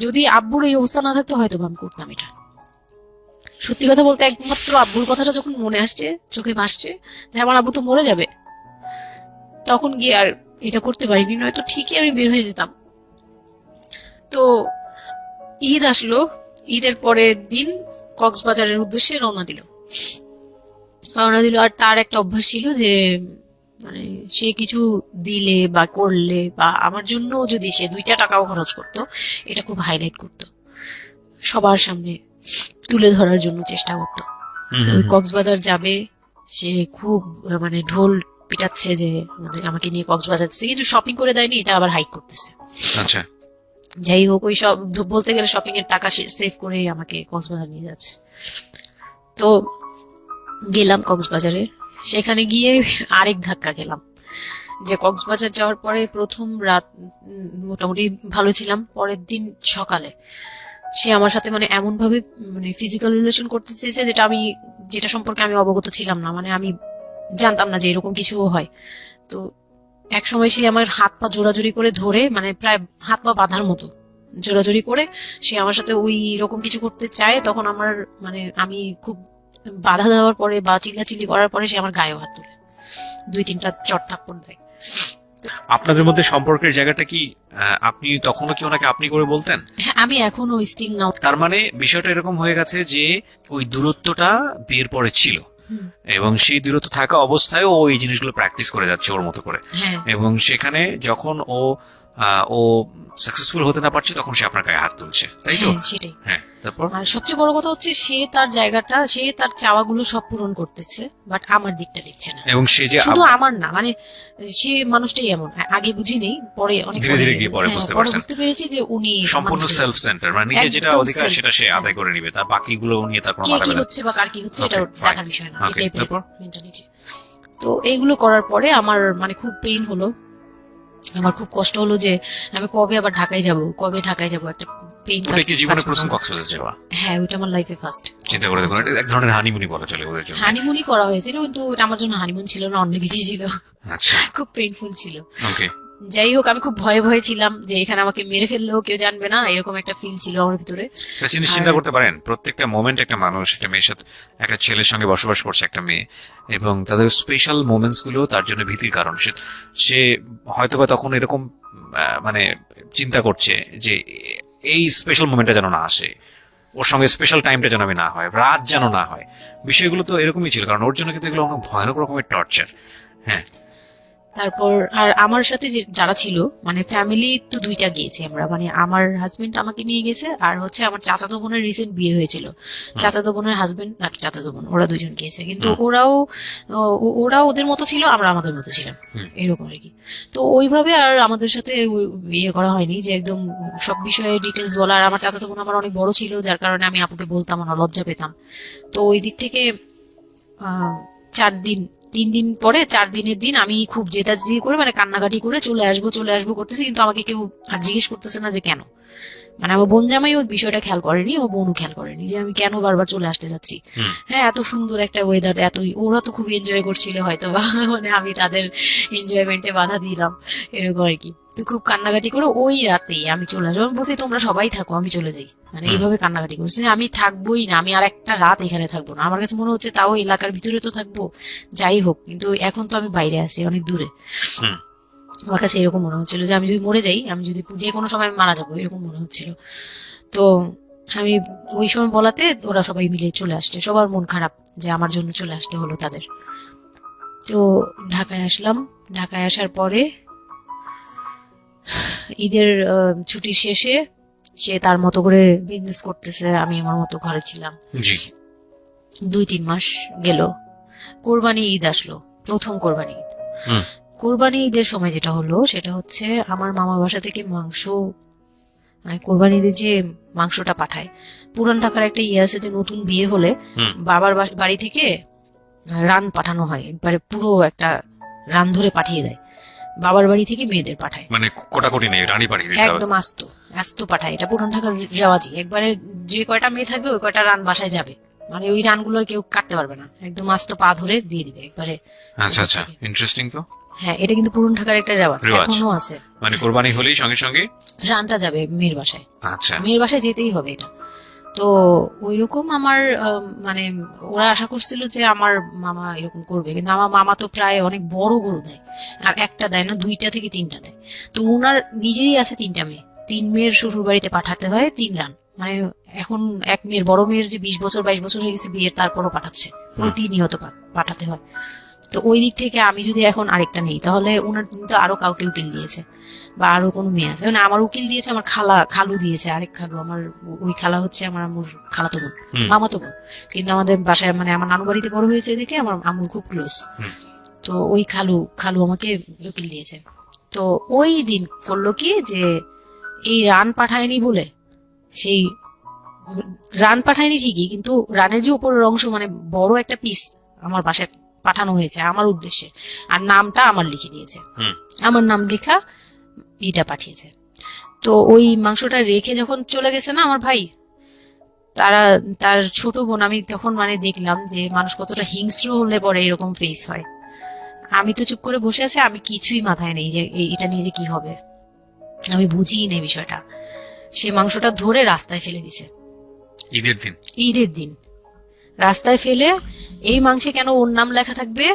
[SPEAKER 1] যদি আব্বুর এই অবস্থা না থাকতো হয়তো আমি করতাম এটা। সত্যি কথা বলতে একমাত্র আব্বুর কথাটা যখন মনে আসছে, চোখে ভাসছে যে আমার আব্বু তো মরে যাবে, তখন গিয়ে আর এটা করতে পারিনি, নয়তো ঠিকই আমি বের হয়ে যেতাম। তো ঈদ আসলো, ঈদের পরের দিন কক্সবাজারের উদ্দেশ্যে রওনা দিল। আর তার একটা অভ্যাস ছিল যে মানে সে কিছু দিলে বা করলে বা আমার জন্য যদি সে 2টা টাকাও খরচ করতো, এটা খুব হাইলাইট করতো, সবার সামনে তুলে ধরার জন্য চেষ্টা করতো। ওই কক্সবাজার যাবে, সে খুব মানে ঢোল পিটাচ্ছে যে আমাকে নিয়ে কক্সবাজার যাচ্ছে, কিন্তু শপিং করে দেয়নি, এটা আবার হাইড করতেছে।
[SPEAKER 3] আচ্ছা,
[SPEAKER 1] যাই হোক, ওই সব বলতে গেলে শপিং এর টাকা সেভ করে আমাকে কক্সবাজার নিয়ে যাচ্ছে। তো গেলাম কক্সবাজারে, সেখানে গিয়ে আরেক ধাক্কা খেলাম, যে কক্সবাজার যাওয়ার পরে প্রথম রাত মোটামুটি ভালো ছিলাম, পরের দিন সকালে সে আমার সাথে মানে এমন ভাবে মানে ফিজিক্যাল রিলেশন করতে চেয়েছে যেটা সম্পর্কে আমি অবগত ছিলাম না, মানে আমি জানতাম না যে এরকম কিছুও হয়। তো এক সময় সে আমার হাত পা জোরাজোরি করে ধরে, মানে প্রায় হাত পা বাঁধার মতো জোরাজোরি করে সে আমার সাথে ওই রকম কিছু করতে চায়। তখন আমার মানে আমি খুব বাধা দেওয়ার পরে বা চিল্লাচিল্লি করার পরে সে আমার গায়েও হাত তোলে, 2-3টা চড় থাপ্পড় দেয়।
[SPEAKER 3] আপনাদের মধ্যে সম্পর্কের জায়গাটা কি আপনি তখনও কি ওনাকে আপনি করে বলতেন?
[SPEAKER 1] হ্যাঁ, আমি এখনো স্টিল নাও।
[SPEAKER 3] তার মানে বিষয়টা এরকম হয়ে গেছে যে ওই দূরত্বটা বিয়ের পরে ছিল, এবং সেই দূরত্ব থাকা অবস্থায় ও এই জিনিসগুলো প্র্যাকটিস করে যাচ্ছে ওর মতো করে,
[SPEAKER 1] হ্যাঁ
[SPEAKER 3] এবং সেখানে যখন ও সাকসেসফুল হতে না পারছে তখন সে আপনার গায়ে হাত তুলছে, তাই তো?
[SPEAKER 1] হ্যাঁ, সেটাই।
[SPEAKER 3] হ্যাঁ, তারপর?
[SPEAKER 1] আর সবচেয়ে বড় কথা হচ্ছে সে তার জায়গাটা, সে তার চাওয়াগুলো সব পূরণ করতেছে, বাট আমার দিকটা দেখছে না।
[SPEAKER 3] এবং সে যে
[SPEAKER 1] শুধু আমার না, মানে সে মানুষটাই এমন, আগে বুঝি নেই, পরে অনেক
[SPEAKER 3] ধীরে ধীরে গিয়ে পরে
[SPEAKER 1] হ্যাঁ,
[SPEAKER 3] বুঝতে
[SPEAKER 1] পরে
[SPEAKER 3] পারছেন
[SPEAKER 1] বুঝতে পেরেছি যে উনি
[SPEAKER 3] সম্পূর্ণ
[SPEAKER 1] মানুষটাই।
[SPEAKER 3] সেলফ সেন্টার, মানে নিজে যেটা
[SPEAKER 1] একদম
[SPEAKER 3] অধিকার
[SPEAKER 1] self-
[SPEAKER 3] সেটা সে আদায় করে নিবে, তার বাকিগুলো নিয়ে তার কোনো
[SPEAKER 1] কে
[SPEAKER 3] মাথা
[SPEAKER 1] কি
[SPEAKER 3] ব্যথা
[SPEAKER 1] হচ্ছে বা কার কি হচ্ছে
[SPEAKER 3] Okay,
[SPEAKER 1] এটা
[SPEAKER 3] fine.
[SPEAKER 1] দেখার বিষয় না,
[SPEAKER 3] Okay,
[SPEAKER 1] এটাই
[SPEAKER 3] তারপর?
[SPEAKER 1] মেন্টালিটি। তো এইগুলো করার পরে আমার মানে খুব পেইন হলো, আমার খুব কষ্ট হলো যে আমি কবে আবার ঢাকায় যাব, কবে ঢাকায় যাব, একটা পেইন।
[SPEAKER 3] ওটা কি জীবনে প্রথম কক্সবাজার যাওয়া?
[SPEAKER 1] হ্যাঁ, ওইটা আমার লাইফে ফার্স্ট।
[SPEAKER 3] চিন্তা করে দেখুন, এটা এক ধরনের হানিমুনি বলা চলে ওদের জন্য।
[SPEAKER 1] হানিমুনই করা হয়েছিল, কিন্তু এটা আমার জন্য হানিমুন ছিল না, অন্য কিছুই ছিল,
[SPEAKER 3] আচ্ছা,
[SPEAKER 1] খুব পেইনফুল ছিল।
[SPEAKER 3] ওকে।
[SPEAKER 1] যাই হোক, আমি খুব ভয়ে ভয়ে ছিলাম যে এখানে আমাকে মেরে ফেললেও কেউ জানবে না, এরকম একটা ফিল ছিল আমার ভিতরে।
[SPEAKER 3] একটা জিনিস চিন্তা করতে পারেন, প্রত্যেকটা মোমেন্ট একটা মানুষ একটা মেয়ের সাথে, একটা ছেলের সঙ্গে বসবাস করছে একটা মেয়ে, এবং তাদের স্পেশাল মোমেন্টস গুলো তার জন্য ভীতির কারণ। সে হয়তোবা তখন এরকম মানে চিন্তা করছে যে এই স্পেশাল মোমেন্টটা যেন না আসে, ওর সঙ্গে স্পেশাল টাইমটা যেন আমি না হয়, রাত যেন না হয়। বিষয়গুলো তো এরকমই ছিল, কারণ ওর জন্য কিন্তু এগুলো অনেক ভয়ানক রকমের টর্চার। হ্যাঁ,
[SPEAKER 1] তারপর আর আমার সাথে যারা ছিল, মানে ফ্যামিলি তো দুইটা গিয়েছি আমরা, মানে আমার হাজবেন্ড আমাকে নিয়ে গেছে, আর হচ্ছে আমার চাচাতো বোনের রিসেন্ট বিয়ে হয়েছিল, চাচাতো বোনের হাজবেন্ড আর চাচাতো বোন, ওরা দুজন গিয়েছে। কিন্তু ওরা ওদের মতো ছিল, আমরা আমাদের মতো ছিলাম, এরকম আর কি। তো ওইভাবে আর আমাদের সাথে বিয়ে করা হয়নি যে একদম সব বিষয়ে ডিটেলস বলা। আর আমার চাচাতো বোন আমার অনেক বড় ছিল, যার কারণে আমি আপুকে বলতাম না, লজ্জা পেতাম। তো ওই দিক থেকে 3 দিন পরে 4 দিনের দিন আমি খুব জেদাজেদি করে, মানে কান্নাকাটি করে চলে আসবো করতেছি, কিন্তু আমাকে কেউ আর জিজ্ঞেস করতেছে না যে কেন। মানে আমার বোন জামাই ওই বিষয়টা খেয়াল করেনি, আমার বোনও খেয়াল করেনি যে আমি কেন বারবার চলে আসতে যাচ্ছি। হ্যাঁ, এত সুন্দর একটা ওয়েদার, ওরা তো খুব এনজয় করছিল হয়তো বা, মানে আমি তাদের এনজয়মেন্টে বাধা দিলাম, এরকম আর কি। তো খুব কান্নাকাটি করে ওই রাতেই আমি চলে আসবো, আমি বলছি তোমরা সবাই থাকো, আমি চলে যাই, মানে এইভাবে কান্নাকাটি করছে। আমি থাকবোই না, আমি আর একটা রাত এখানে থাকবো না। আমার কাছে মনে হচ্ছে তাও এলাকার ভিতরে তো থাকবো, যাই হোক, কিন্তু এখন তো আমি বাইরে আছি, অনেক দূরে। আমার কাছে এরকম মনে হচ্ছিল যে আমি যদি মরে যাই, আমি যদি যে কোনো সময় মারা যাবো, এরকম মনে হচ্ছিল। তো আমি ওই সময় বলাতে ওরা সবাই মিলে চলে আসছে, সবার মন খারাপ যে আমার জন্য চলে আসতে হলো তাদের। তো ঢাকায় আসলাম, ঢাকায় আসার পরে ঈদের ছুটির শেষে সে তার মতো করে বিজনেস করতেছে, আমি আমার মতো ঘরে ছিলাম। 2-3 মাস গেল, কোরবানি ঈদ আসলো, প্রথম কোরবানি ঈদ। কোরবানি ঈদের সময় যেটা হলো সেটা হচ্ছে আমার মামার বাসা থেকে মাংস, মানে কোরবানি ঈদের যে মাংসটা পাঠায়, পুরান ঢাকার একটা ইয়ে আছে যে নতুন বিয়ে হলে বাবার বাড়ি থেকে রান পাঠানো হয়, একবারে পুরো একটা রান ধরে পাঠিয়ে দেয়, বাবার বাড়ি থেকে মেয়েদের পাঠায়,
[SPEAKER 3] মানে কোটাকুটি নেই, রানী পাঠিয়ে দিতে হবে
[SPEAKER 1] একদম আস্ত আস্ত পাঠায়। এটা পুরান ঢাকার রেওয়াজি, একবারে যে কয়টা মেয়ে থাকবে ওই কয়টা রান বাসায় যাবে, মানে ওই রানগুলো কেউ কাটতে পারবে না, একদম আস্ত পা ধরে দিয়ে দিবে একবারে।
[SPEAKER 3] আচ্ছা আচ্ছা, ইন্টারেস্টিং তো।
[SPEAKER 1] হ্যাঁ, এটা কিন্তু পুরান ঢাকার একটা রেওয়াজ, এখনো আছে।
[SPEAKER 3] মানে কোরবানি হলেই সঙ্গে সঙ্গে
[SPEAKER 1] রানটা যাবে মেয়ের বাসায়,
[SPEAKER 3] আচ্ছা,
[SPEAKER 1] মেয়ের বাসায় যেতেই হবে এটা। তো ওইরকম আমার মানে ওরা আশা করছিল যে আমার মামা এরকম করবে, কিন্তু আমার মামা তো প্রায় অনেক বড় গরু দেয়, আর একটা দেয় না, 2টা থেকে 3টা দেয়। তো ওনার নিজেরই আছে 3টা মেয়ে, 3 মেয়ের শ্বশুর বাড়িতে পাঠাতে হয় 3 রান, মানে এখন এক মেয়ের, বড় মেয়ের যে 20 বছর 22 বছর হয়ে গেছে বিয়ের, তারপরও পাঠাচ্ছে, প্রতিনিয়ত পাঠাতে হয়। তো ওই দিক থেকে আমি যদি এখন আরেকটা নেই, তাহলে ওনার কিন্তু আরো কাউকে উকিল দিয়েছে, বা আরো কোনো মেয়ে আছে, মানে আমার উকিল দিয়েছে, আমার খালু দিয়েছে, আরেক খালু, আমার ওই খালা হচ্ছে আমার আম্মুর খালাতো বোন, মামাতো বোন, কিন্তু আমাদের বাসায়, মানে আমার নানু বাড়িতে বড় হয়েছে এদিকে, আমার আম্মুর খুব ক্লোজ। তো ওই খালু খালু আমাকে উকিল দিয়েছে। তো ওই দিন করলো কি যে এই রান পাঠায়নি বলে, সেই রান পাঠায়নি ঠিকই, কিন্তু রানের যে উপরের অংশ মানে বড় একটা পিস আমার বাসায় পাঠানো হয়েছে আমার উদ্দেশ্যে, আর নামটা আমার লিখে দিয়েছে, আমার নাম লেখা এটা পাঠিয়েছে। তো ওই মাংসটা রেখে যখন চলে গেছে না আমার ভাই, তার ছোট বোন, আমি তখন মানে দেখলাম যে মানুষ কতটা হিংস্র হলে পরে এরকম ফেস হয়। আমি তো চুপ করে বসে আছি, আমি কিছুই মাথায় নেই যে এটা নিয়ে যে কি হবে, আমি বুঝিই নেই বিষয়টা। সে মাংসটা ধরে রাস্তায় ফেলে দিছে ঈদের দিন রাস্তায় ফেলে, এই মাংসে কেন ওর নাম লেখা থাকবে?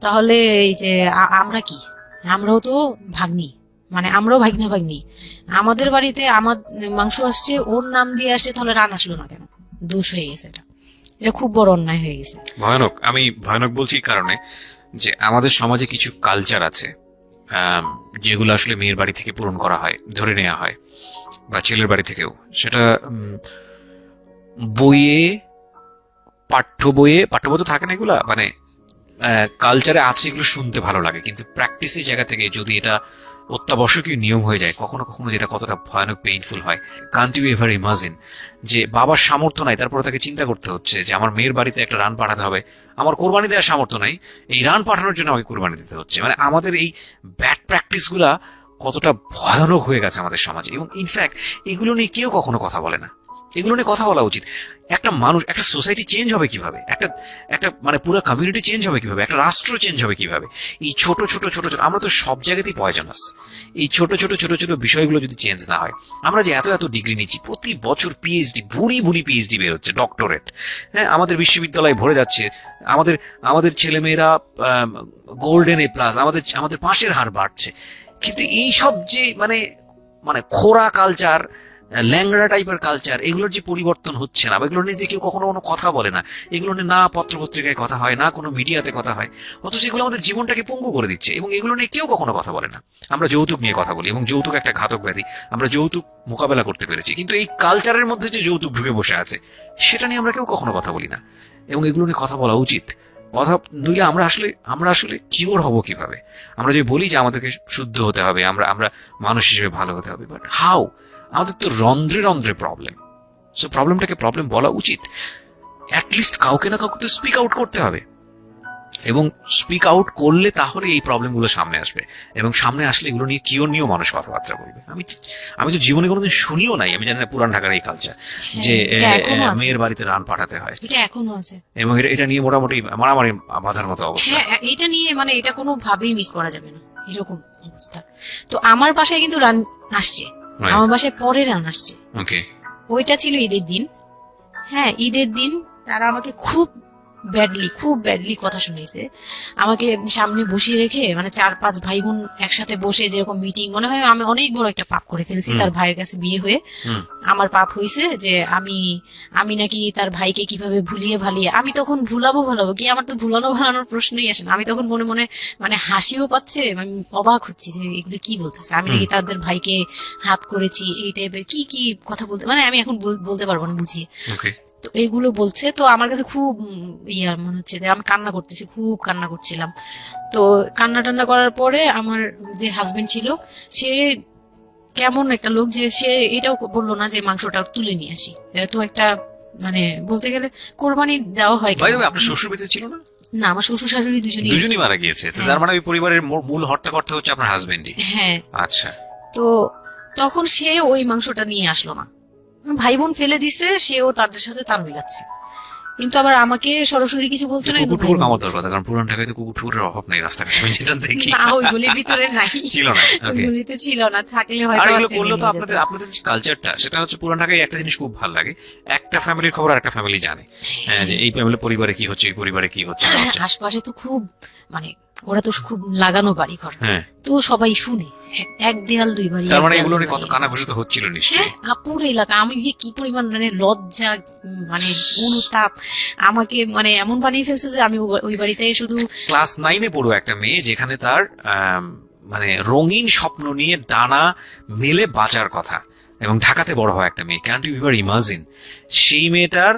[SPEAKER 1] তাহলে এই যে আমরা কি, আমরাও তো ভাগ্নি, মানে আমরাও ভাগ্না ভাগ্নি, আমাদের বাড়িতে আমার মাংস আসছে ওর নাম দিয়ে আসছে, তাহলে রান আসলো না কেন? দোষ হয়ে গেছে, এটা খুব বড় অন্যায় হয়ে গেছে।
[SPEAKER 3] ভয়ানক। আমি ভয়ানক বলছি এই কারণে যে আমাদের সমাজে কিছু কালচার আছে যেগুলো আসলে মেয়ের বাড়ি থেকে পূরণ করা হয়, ধরে নেওয়া হয়, বা ছেলের বাড়ি থেকেও। সেটা বইয়ে, পাঠ্য তো থাকে না এগুলা, মানে কালচারে আছে, এগুলো শুনতে ভালো লাগে, কিন্তু প্র্যাকটিসের জায়গা থেকে যদি এটা অত্যাবশ্যকীয় নিয়ম হয়ে যায় কখনো কখনো, যেটা কতটা ভয়ানক পেইনফুল হয়। কান্ট ইউ এভার ইমাজিন যে বাবার সামর্থ্য নাই, তারপরে তাকে চিন্তা করতে হচ্ছে যে আমার মেয়ের বাড়িতে একটা রান পাঠাতে হবে, আমার কোরবানি দেওয়ার সামর্থ্য নাই, এই রান পাঠানোর জন্য আমাকে কোরবানি দিতে হচ্ছে। মানে আমাদের এই ব্যাড প্র্যাকটিস গুলা কতটা ভয়ানক হয়ে গেছে আমাদের সমাজে, এবং ইনফ্যাক্ট এগুলো নিয়ে কেউ কখনো কথা বলে না। এগুলো নিয়ে কথা বলা উচিত। একটা মানুষ, একটা সোসাইটি চেঞ্জ হবে কিভাবে, একটা মানে পুরো কমিউনিটি চেঞ্জ হবে কিভাবে, একটা রাষ্ট্র চেঞ্জ হবে কিভাবে, এই ছোট ছোট ছোট ছোট, আমরা তো সব জায়গাতেই পয়জনাস। এই ছোট ছোট ছোট ছোট বিষয়গুলো যদি চেঞ্জ না হয়, আমরা যে এত এত ডিগ্রি নিচ্ছি, প্রতি বছর পিএইচডি, ভুরি ভুরি পিএইচডি বের হচ্ছে, ডক্টরেট, হ্যাঁ, আমাদের বিশ্ববিদ্যালয়ে ভরে যাচ্ছে, আমাদের ছেলেমেয়েরা গোল্ডেন এ প্লাস, আমাদের পাশের হার বাড়ছে, কিন্তু এই সব যে মানে মানে খোরা কালচার, ল্যাংড়া টাইপের কালচার, এগুলোর যে পরিবর্তন হচ্ছে না, বা এগুলো নিয়ে কেউ কখনো কোনো কথা বলে না, এগুলো নিয়ে না পত্রপত্রিকায় কথা হয়, না কোনো মিডিয়াতে কথা হয়, অথচ এগুলো আমাদের জীবনটাকে পঙ্গু করে দিচ্ছে, এবং এগুলো নিয়ে কেউ কখনো কথা বলে না। আমরা যৌতুক নিয়ে কথা বলি, এবং যৌতুক একটা ঘাতক ব্যাধি, আমরা যৌতুক মোকাবেলা করতে পেরেছি, কিন্তু এই কালচারের মধ্যে যে যৌতুক ঢুকে বসে আছে সেটা নিয়ে আমরা কেউ কখনো কথা বলি না, এবং এগুলো নিয়ে কথা বলা উচিত। কথা নইলে আমরা আসলে কিওর হব কিভাবে? আমরা যে বলি যে আমাদেরকে শুদ্ধ হতে হবে, আমরা মানুষ হিসেবে ভালো হতে হবে, বাট হাউ? আমাদের তো রন্ধ্রে রন্ধ্রে প্রবলেম। সো প্রবলেমটাকে প্রবলেম বলা উচিত, অ্যাটলিস্ট কাউকে না কাউকে তো স্পিক আউট করতে হবে, এবং স্পিক আউট করলে তাহলে এই প্রবলেমগুলো সামনে আসবে, এবং সামনে আসলে এগুলো নিয়ে কিওর নিয়েও মানুষ কথাবার্তা বলবে। আমি তো জীবনে কোনোদিন শুনিও নাই, আমি জানি না পুরান ঢাকার এই কালচার যে মেয়ের বাড়িতে রান পাঠাতে হয়,
[SPEAKER 1] এটা এখনো আছে,
[SPEAKER 3] এবং এটা নিয়ে মোটামুটি মারামারি বাঁধার মতো অবস্থা।
[SPEAKER 1] হ্যাঁ, এটা নিয়ে মানে এটা কোনো ভাবেই মিস করা যাবে না, এরকম অবস্থা। তো আমার বাসায় কিন্তু রান আসছে, আমার বাসায় পরে রান আসছে।
[SPEAKER 3] ওকে,
[SPEAKER 1] ওইটা ছিল ঈদের দিন। হ্যাঁ, ঈদের দিন তারা আমাকে খুব ব্যাডলি কথা শুনিয়েছে। আমাকে সামনে বসিয়ে রেখে, মানে 4-5 ভাই বোন একসাথে বসে যেরকম মিটিং, মনে হয় আমি অনেক বড় একটা পাপ করে ফেলছি তার ভাইয়ের কাছে বিয়ে হয়ে। আমার পাপ হয়েছে যে আমি নাকি তার ভাইকে কিভাবে ভুলিয়ে ভালিয়ে, আমি তখন ভুলাবো কি, আমার তো ভালানোর প্রশ্নই আসে না। আমি তখন মনে মনে মানে হাসিও পাচ্ছে, আমি অবাক হচ্ছি যে এগুলো কি বলতেছে, আমি নাকি তাদের ভাইকে হাত করেছি, এই টাইপের কি কি কথা বলতে, মানে আমি এখন বলতে পারবো না বুঝিয়ে। তো এগুলো বলছে, তো আমার কাছে খুব মনে হচ্ছে যে আমি কান্না করতেছি, খুব কান্না করছিলাম। তো কান্না টান্না করার পরে আমার যে হাজবেন্ড ছিল, সে কেমন একটা লোক যে সে এটাও বললো না যে মাংসটা তুলে নিয়ে আসি, এটা তো একটা মানে বলতে গেলে কোরবানি দেওয়া হয়।
[SPEAKER 3] আপনার শ্বশুর বেঁচে ছিল না?
[SPEAKER 1] না, আমার শ্বশুর শাশুড়ি দুজনই মারা গিয়েছে।
[SPEAKER 3] তার মানে ওই পরিবারের মূল হর্তাকর্তা হচ্ছে আপনার হাজবেন্ডই।
[SPEAKER 1] হ্যাঁ,
[SPEAKER 3] আচ্ছা।
[SPEAKER 1] তো তখন সে ওই মাংসটা নিয়ে আসলো না, ভাই বোন ফেলে দিছে, সেও তাদের সাথে তাল মিলাচ্ছে, কিন্তু আবার আমাকে সরাসরি কিছু বলছে না।
[SPEAKER 3] কুকুর কামানোর কথা, কারণ পুরান ঢাকায় তো কুকুরের অভাব নেই রাস্তাঘাটে, আমি যেটা দেখি।
[SPEAKER 1] না, ওইগুলির ভিতরে নাই,
[SPEAKER 3] ছিল না,
[SPEAKER 1] ওইগুলিতে ছিল না, থাকলে হয়তো।
[SPEAKER 3] আর এগুলো বললো তো আপনাদের যে কালচারটা, সেটা হচ্ছে পুরান ঢাকায় একটা জিনিস খুব ভালো লাগে, একটা ফ্যামিলির খবর আর একটা ফ্যামিলি জানে, যে এই ফ্যামিলির পরিবারে কি হচ্ছে, এই পরিবারে কি হচ্ছে।
[SPEAKER 1] আশপাশে তো খুব মানে ওরা তো খুব লাগানো বাড়ি ঘর, তো সবাই শুনে, এক দেয়াল দুই বাড়ি।
[SPEAKER 3] তার মানে এগুলো নিয়ে কত কানাঘুষো তো হচ্ছিল নিশ্চয়ই।
[SPEAKER 1] পুরো এলাকা, আমি যে কি পরিমাণ মানে লজ্জা, মানে অনুতাপ, আমাকে মানে এমন বানিয়ে ফেলছে যে আমি ওই বাড়িতে শুধু
[SPEAKER 3] ক্লাস 9-এ পড়ো একটা মেয়ে, যেখানে তার মানে রঙিন স্বপ্ন নিয়ে ডানা মেলে বাঁচার কথা, এবং ঢাকাতে বড় হয় একটা মেয়ে। ক্যান্ট ইউ এভার ইমাজিন সেই মেয়েটার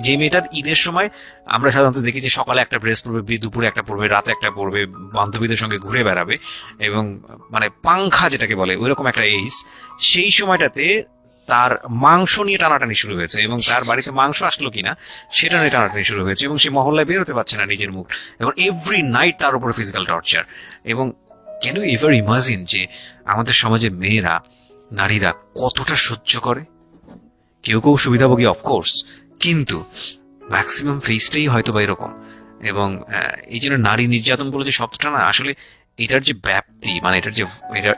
[SPEAKER 3] যে মেয়েটার ঈদের সময় আমরা সাধারণত দেখি যে সকালে একটা ড্রেস পরবে, দুপুরে একটা পরবে, রাতে একটা পরবে, বান্ধবীদের সঙ্গে ঘুরে বেড়াবে, এবং মানে পাংখা যেটাকে বলে ওইরকম একটা এজ, সেই সময়টাতে তার মাংস নিয়ে টানাটানি শুরু হয়েছে, এবং তার বাড়িতে মাংস আসলো কিনা সেটা নিয়ে টানাটানি শুরু হয়েছে, এবং সে মহল্লায় বেরোতে পারছে না নিজের মুখ, এবং এভরি নাইট তার উপর ফিজিক্যাল টর্চার। এবং ক্যান ইউ এভার ইমাজিন যে আমাদের সমাজে মেয়েরা, নারীরা কতটা সহ্য করে? কেউ কেউ সুবিধাভোগী অফকোর্স, কিন্তু ম্যাক্সিমাম ফেসটাই হয়তো বা এরকম। এবং এই জন্য নারী নির্যাতন বলে যে শব্দটা না, আসলে এটার যে ব্যাপ্তি, মানে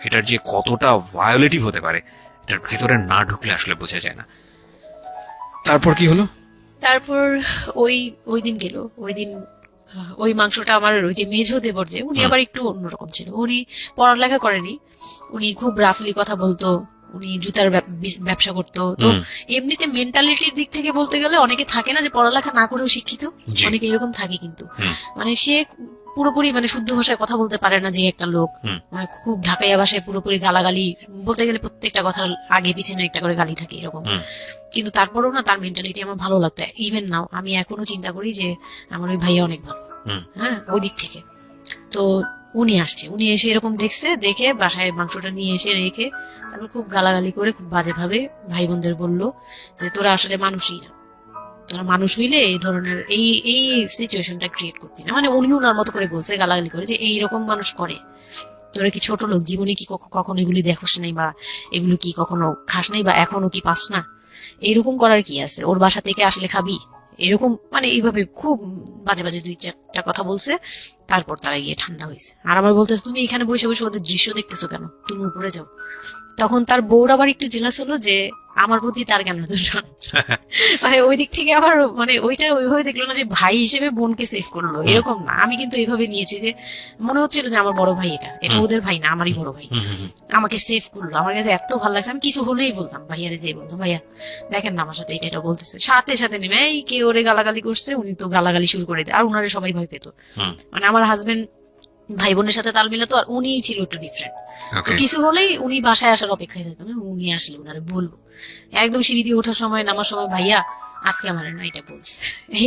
[SPEAKER 3] এটার যে কতটা ভায়োলেটিভ হতে পারে, এটার ভেতরে না ঢুকলে আসলে বোঝা যায় না। তারপর কি হলো?
[SPEAKER 1] তারপর ওই ওই দিন গেল, ওই দিন ওই মাংসটা আমার ওই যে মেঝো দেবর যে, উনি আবার একটু অন্যরকম ছিল। উনি পড়ালেখা করেনি, উনি খুব রাফলি কথা বলতো, উনি জুতার ব্যবসা করতো। তো এমনিতে মেন্টালিটির দিক থেকে বলতে গেলে অনেকে থাকে না যে পড়ালেখা না করেও শিক্ষিত, অনেকে এরকম থাকে, কিন্তু মানে সে পুরোপুরি মানে শুদ্ধ ভাষায় কথা বলতে পারে না যে একটা লোক, মানে খুব ঢাকাইয়া ভাষায় পুরোপুরি গালাগালি, বলতে গেলে প্রত্যেকটা কথার আগে পিছনে একটা করে গালি থাকে এরকম। কিন্তু তারপরেও না তার মেন্টালিটি আমার ভালো লাগতো। ইভেন নাও আমি এখনো চিন্তা করি যে আমার ওই ভাইয়া অনেক ভালো, হ্যাঁ, ওই দিক থেকে। তো উনি আসছে, উনি এসে এরকম দেখছে, দেখে বাসায় মাংসটা নিয়ে এসে রেখে তারপর খুব গালাগালি করে খুব বাজে ভাবে ভাই বোনদের বললো যে তোরা আসলে মানুষই না, তোরা মানুষ হইলে এই ধরনের এই এই সিচুয়েশনটা ক্রিয়েট করতি না। মানে উনি ওনার মতো করে বলছে গালাগালি করে যে এইরকম মানুষ করে, তোরা কি ছোট লোক, জীবনে কি কখনো এগুলি দেখোস নাই, বা এগুলো কি কখনো খাস নাই, বা এখনো কি পাস না, এরকম করার কি আছে, ওর বাসা থেকে আসলে খাবি, এরকম মানে এইভাবে খুব বাজে বাজে দুই চারটা কথা বলছে। তারপর তারা গিয়ে ঠান্ডা হয়েছে, আর আমার বলতেছে তুমি এখানে বসে বসে ওদের দৃশ্য দেখতেছো কেন, তুমি উপরে যাও। তখন তার বউর আবার একটু জেলাস হলো যে আমার প্রতি তার কেন এতটা মানে ওই দিক থেকে আবার মানে ওইটা ওইভাবে দেখলো না যে ভাই হিসেবে বোনকে সেভ করলো, এরকম না। আমি কিন্তু এইভাবে নিয়েছি যে মনে হচ্ছিল যে আমার বড় ভাই, এটা এটা ওদের ভাই না, আমারই বড় ভাই, আমাকে সেভ করলো। আমার কাছে এত ভালো লাগছে, আমি কিছু হলেই বলতাম ভাইয়ারে, যে বলতাম ভাইয়া দেখেন না আমার সাথে এটা এটা বলতেছে, সাথে সাথে নেমে এই কে ওরে গালাগালি করছে, উনি তো গালাগালি শুরু করে দেয়। আর উনারে সবাই ভয় পেত, মানে আমার হাজবেন্ড ভাই বোনের সাথে তাল মিলাতো, আর উনি ছিল একটু ডিফারেন্ট। কিছু হলেই উনি বাসায় আসার অপেক্ষায় থাকতো, উনি আসলে উনারে বলবো। একদম সিঁড়ি দিয়ে ওঠার সময় নামার সময় ভাইয়া আজকে আমার না এটা বলছে,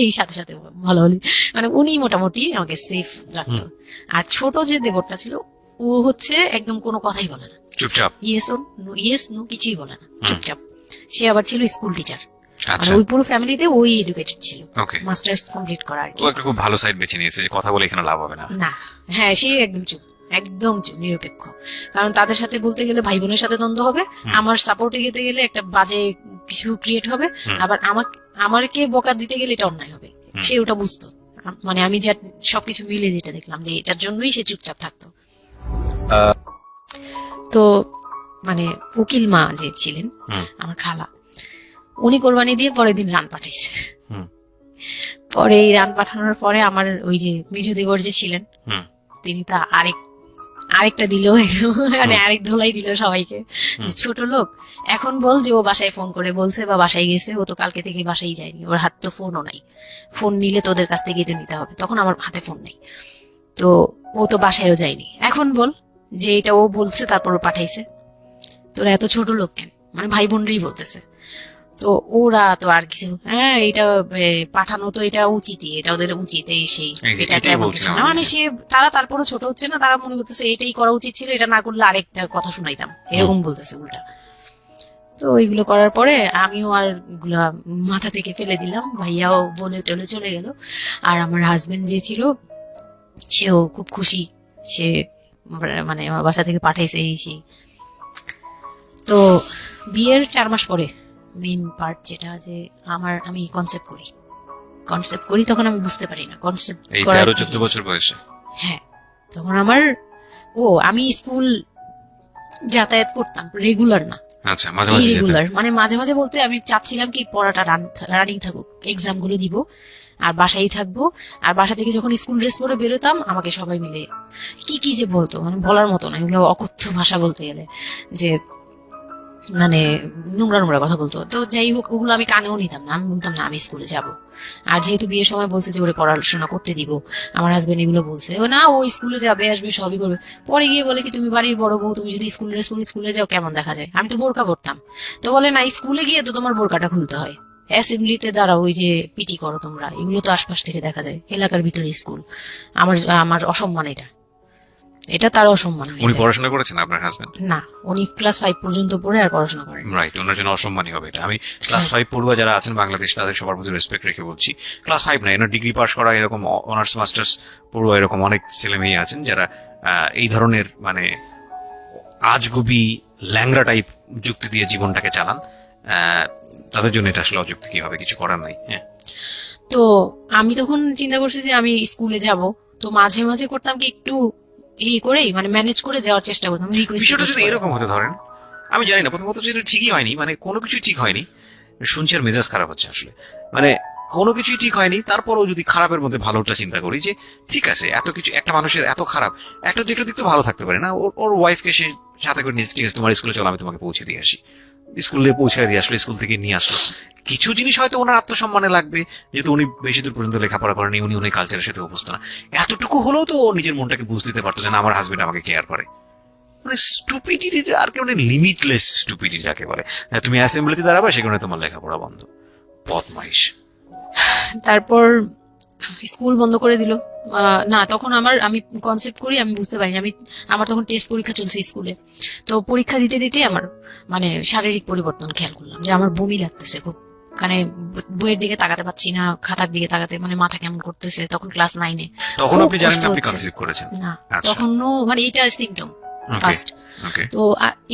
[SPEAKER 1] এই সাথে সাথে ভালো হলি, মানে উনি মোটামুটি আমাকে সেফ রাখতো। আর ছোট যে দেবরটা ছিল ও হচ্ছে একদম কোনো কথাই বলে না,
[SPEAKER 3] চুপচাপ,
[SPEAKER 1] ইয়েস নো কিছুই বলে না, চুপচাপ। সে আবার ছিল স্কুল টিচার, মানে ওই পুরো ফ্যামিলিতে ওই এডুকেটেড ছিল, মাস্টার্স কমপ্লিট করা আর কি।
[SPEAKER 3] ও একটা খুব ভালো সাইড বেছে নিয়েছে যে কথা বলে এখানে লাভ হবে না।
[SPEAKER 1] না, হ্যাঁ, সে একদম চুপ, একদম চুপ, নিরপেক্ষ। কারণ তাদের সাথে বলতে গেলে ভাই বোনের সাথে দ্বন্দ্ব হবে, আমার সাপোর্টে যেতে গেলে একটা বাজে কিছু ক্রিয়েট হবে, আবার আমাকে বকা দিতে গেলে এটা অন্যায় হবে, সে ওটা বুঝতো। মানে আমি যা সবকিছু মিলে যেটা দেখলাম যে এটার জন্যই সে চুপচাপ থাকতো। তো মানে উকিল মা যে ছিলেন আমার খালা, উনি কোরবানি দিয়ে পরের দিন রান পাঠাইছে। পরে এই রান পাঠানোর পরে আমার ওই যে মেজো দেবর যে ছিলেন, তিনি তা আরেকটা দিল, মানে আরেক ধোলাই দিল সবাইকে, ছোট লোক। এখন বল যে ও বাসায় ফোন করে বলছে বা বাসায় গেছে, ও তো কালকে থেকে বাসায় যায়নি, ওর হাত তো ফোনও নাই, ফোন নিলে তোদের কাছ থেকে নিতে হবে, তখন আমার হাতে ফোন নেই, তো ও তো বাসায়ও যায়নি। এখন বল যে এটা ও বলছে তারপর ও পাঠাইছে, তোরা এত ছোট লোক কেন, মানে ভাই বোনরাই বলতেছে। তো ওরা তো আর কিছু, হ্যাঁ এটা পাঠানো তো এটা উচিতই, এটা ওদের উচিত, এই সেই, এটা তেমন কিছু না। মানে সে তারা তারপরও ছোট হচ্ছে না, তারা মনে করতেছে এটাই করা উচিত ছিল, এটা না করলে আরেকটা কথা শুনাইতাম, এরকম বলতেছে উল্টা। তো ওইগুলো করার পরে আমিও আর গুলা মাথা থেকে ফেলে দিলাম, ভাইয়াও বলে টলে চলে গেল। আর আমার হাজবেন্ড যে ছিল সেও খুব খুশি, সে মানে আমার বাসা থেকে পাঠাইছে এই সেই। তো বিয়ের 4 মাস পরে মেইন পার্ট যেটা, যে আমি কনসেপ্ট করি, তখন আমি বুঝতে পারি না কনসেপ্ট করার
[SPEAKER 3] 13-14 বছর বয়সে।
[SPEAKER 1] হ্যাঁ, তখন আমি স্কুল যাতায়াত করতাম, রেগুলার না,
[SPEAKER 3] আচ্ছা, মাঝে মাঝে
[SPEAKER 1] রেগুলার, মানে মাঝে মাঝে বলতে আমি চাচ্ছিলাম কি পড়াটা রানিং থাকুক, এক্সাম গুলো দিব আর বাসায় থাকবো। আর বাসা থেকে যখন স্কুল ড্রেস পরে বেরোতাম আমাকে সবাই মিলে কি যে বলতো, মানে বলার মতো না, এগুলো অকথ্য ভাষা বলতে গেলে, যে মানে নোংরা কথা বলতো। তো যাই হোক, ওগুলো আমি কানেও নিতাম না, আমি বলতাম না আমি স্কুলে যাব। আর যেহেতু বিয়ের সময় বলছে যে ওরে পড়াশোনা করতে দিব, আমার হাজবেন্ড এগুলো বলছে, ও না ও স্কুলে যাবে আসবে সবই করবে। পরে গিয়ে বলে কি তুমি বাড়ির বড় বউ, তুমি যদি স্কুল ড্রেস পরে স্কুলে যাও কেমন দেখা যায়, আমি তো বোরকা পরতাম। তো বলে না স্কুলে গিয়ে তো তোমার বোরকাটা খুলতে হয়, অ্যাসেম্বলিতে দাঁড়াও, ওই যে পিটি করো তোমরা, এগুলো তো আশপাশ থেকে দেখা যায়, এলাকার ভিতরে স্কুল। আমার আমার অসম্মান, এটা এটা তার অসম্মান হয়ে
[SPEAKER 3] উনি
[SPEAKER 1] যায়।
[SPEAKER 3] পড়াশোনা করেছেন আপনার হাজবেন্ড?
[SPEAKER 1] না, উনি ক্লাস 5 পর্যন্ত পড়ে আর পড়াশোনা করেন।
[SPEAKER 3] রাইট, ওনার জন্য অসম্মানই হবে এটা। আমি ক্লাস 5 পড়ুয়া যারা আছেন বাংলাদেশ, তাদের সবার প্রতি রেসপেক্ট রেখে বলছি, ক্লাস 5 না, এনার ডিগ্রি পাস করা এরকম অনার্স মাস্টার্স পড়ুয়া এরকম অনেক ছেলে মেয়ে আছেন যারা এই ধরনের মানে আজগুবি ল্যাংড়া টাইপ যুক্তি দিয়ে জীবনটাকে চালান। তাদের জন্য এটা আসলে অযুক্তি, কি হবে, কিছু করার নাই। হ্যাঁ,
[SPEAKER 1] তো আমি তখন চিন্তা করছি যে আমি স্কুলে যাব, তো মাঝে মাঝে করতাম কি একটু করেই মানে ম্যানেজ করে যাওয়ার চেষ্টা করতাম,
[SPEAKER 3] বিষয়টা যদি এরকম হতে ধরেন, আমি জানি না, প্রথমত যেটা ঠিকই হয়নি, মানে কোনো কিছুই ঠিক হয়নি, শুনছি আর মেজাজ খারাপ হচ্ছে আসলে, মানে কোনো কিছুই ঠিক হয়নি। তারপরও যদি খারাপের মধ্যে ভালোটা চিন্তা করি, যে ঠিক আছে এত কিছু, একটা মানুষের এত খারাপ, একটা দুটো দিক তো ভালো থাকতে পারে না, ওর ওয়াইফকে সে সাথে করে নিয়ে, ঠিক আছে তোমার স্কুলে চলো, আমি তোমাকে পৌঁছে দিয়ে আসি, স্কুলে পৌঁছে দিয়ে আসলো, স্কুল থেকে নিয়ে আসলো। কিছু জিনিস হয়তো ওনার আত্মসম্মানে লাগবে, যেহেতু উনি বেশি দূর পর্যন্ত লেখাপড়া করেনি, উনি উনি কালচারের সাথে অভ্যস্ত না, এতটুকু হলেও তো ও নিজের মনটাকে বুঝতে দিতে পারতো যে না, আমার হাজবেন্ড আমাকে কেয়ার করে। মানে স্টুপিডিটি আর কি, মানে লিমিটলেস স্টুপিডিটি যাকে বলে। হ্যাঁ, তুমি অ্যাসেম্বলিতে দাঁড়াবে, সেখানে তোমার লেখাপড়া বন্ধ, বদমাইশ।
[SPEAKER 1] তারপর স্কুল বন্ধ করে দিল। না, তখন আমি কনসেপ্ট করি, আমি বুঝতে পারিনি, আমার তখন টেস্ট পরীক্ষা চলছে স্কুলে। তো পরীক্ষা দিতে দিতে আমার মানে শারীরিক পরিবর্তন খেয়াল করলাম, যে আমার বমি লাগতেছে খুব, মানে বইয়ের দিকে তাকাতে পারছি না, খাতার দিকে তাকাতে মানে মাথা কেমন করতেছে। তখন ক্লাস 9-এ।
[SPEAKER 3] তখন আপনি জানেন না আপনি কনসিভ করেছেন?
[SPEAKER 1] না,
[SPEAKER 3] আচ্ছা।
[SPEAKER 1] তখনও মানে এটা সিমটম
[SPEAKER 3] ওকে,
[SPEAKER 1] ফার্স্ট।
[SPEAKER 3] ওকে।
[SPEAKER 1] তো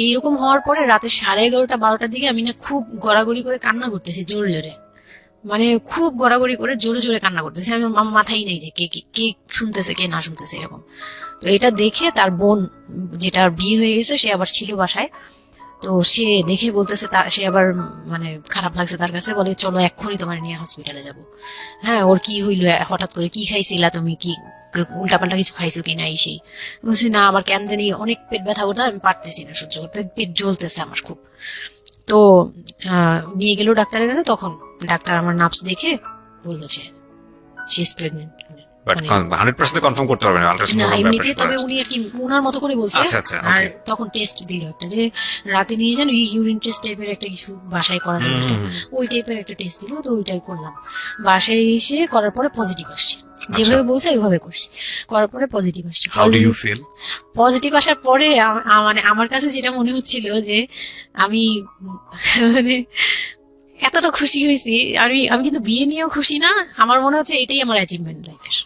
[SPEAKER 1] এইরকম হওয়ার পরে রাতে 11:30-12টার দিকে আমি না খুব গড়াগড়ি করে কান্না করতেছি, জোরে জোরে, মানে খুব গড়াগড়ি করে জোরে জোরে কান্না করতেছে। আমি আমার মাথায় নেই যে কে কে কে শুনতেছে কে না শুনতেছে এরকম। তো এটা দেখে তার বোন, যেটার বিয়ে হয়ে গেছে, সে আবার ছিল বাসায়। তো সে দেখে বলতেছে, সে আবার মানে খারাপ লাগছে তার কাছে, বলে চলো এক্ষুনি তোমার নিয়ে হসপিটালে যাব। হ্যাঁ, ওর কি হইলো হঠাৎ করে, কি খাইছিলা তুমি, কি উল্টাপাল্টা কিছু খাইছো কিনা, এই সেই। বলছি না, আমার কেন জানি অনেক পেট ব্যথা করতে, আমি পারতেছি না সহ্য করতে, পেট জ্বলতেছে আমার খুব। তো নিয়ে গেল ডাক্তারের কাছে। তখন ডাক্তার আমার নার্ভস দেখে বললো যে she is pregnant.
[SPEAKER 3] But 100% confirm করতে পারবেন না,
[SPEAKER 1] না
[SPEAKER 3] আল্ট্রাসাউন্ড
[SPEAKER 1] এমনিতে, তবে উনি আর কি উনার মতো করে বলছে।
[SPEAKER 3] আচ্ছা, আচ্ছা,
[SPEAKER 1] আর
[SPEAKER 3] okay.
[SPEAKER 1] তখন টেস্ট দিল একটা, যে রাতে নিয়ে যান, ইউরিন টেস্ট টাইপের একটা কিছু বাসায় করা যাবে, তো ওই টাইপের একটা টেস্ট দিল। তো ওইটাই করলাম। বাসায় এসে করার পরে পজিটিভ আসছে, যেভাবে বলছে ওইভাবে করছি, করার পরে পজিটিভ আসছে।
[SPEAKER 3] How do you feel?
[SPEAKER 1] Positive আসার পরে মানে আমার কাছে যেটা মনে হচ্ছিল যে আমি মানে এতটা খুশি হয়েছি। আমি কিন্তু বিয়ে নিয়েও খুশি না, আমার মনে হচ্ছে এটাই আমার অ্যাচিভমেন্ট লাইফের।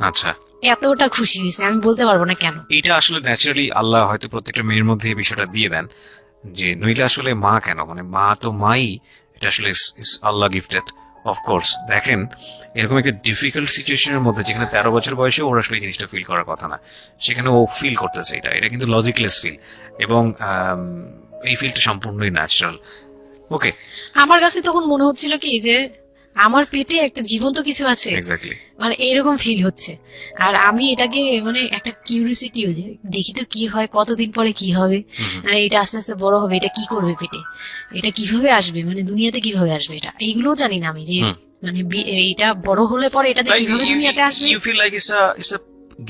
[SPEAKER 3] আচ্ছা,
[SPEAKER 1] এতটা খুশি হয়েছে আমি বলতে পারবো না কেন।
[SPEAKER 3] এটা আসলে ন্যাচারালি আল্লাহ হয়তো প্রত্যেকটা মেয়ের মধ্যে এই বিষয়টা দিয়ে দেন, যে নইলে আসলে মা কেন, মানে মা তো মাই, এটা আসলে আল্লাহ গিফটেড। অফকোর্স দেখেন, এরকম একটা ডিফিকাল্ট সিচুয়েশনের মধ্যে, যেখানে 13 বছর বয়সে ওর আসলে এই জিনিসটা ফিল করার কথা না, সেখানে ও ফিল করতেছে, এটা কিন্তু লজিকলেস ফিল, এবং এই ফিলটা সম্পূর্ণই ন্যাচারাল। ওকে,
[SPEAKER 1] আমার কাছে তখন মনে হচ্ছিল কি যে আমার পেটে একটা জীবন্ত কিছু আছে,
[SPEAKER 3] এক্স্যাক্টলি।
[SPEAKER 1] মানে এরকম ফিল হচ্ছে। আর আমি এটাকে মানে একটা কিউরিসিটি, দেখি তো কি হয়, কতদিন পরে কি হবে, আর এটা আস্তে আস্তে বড় হবে, এটা কি করবে পেটে, এটা কিভাবে আসবে, মানে দুনিয়াতে কিভাবে আসবে, এটা এইগুলোও জানি না আমি, যে মানে এটা বড় হলে পরে এটা যে কিভাবে দুনিয়াতে আসবে।
[SPEAKER 3] You feel like it's a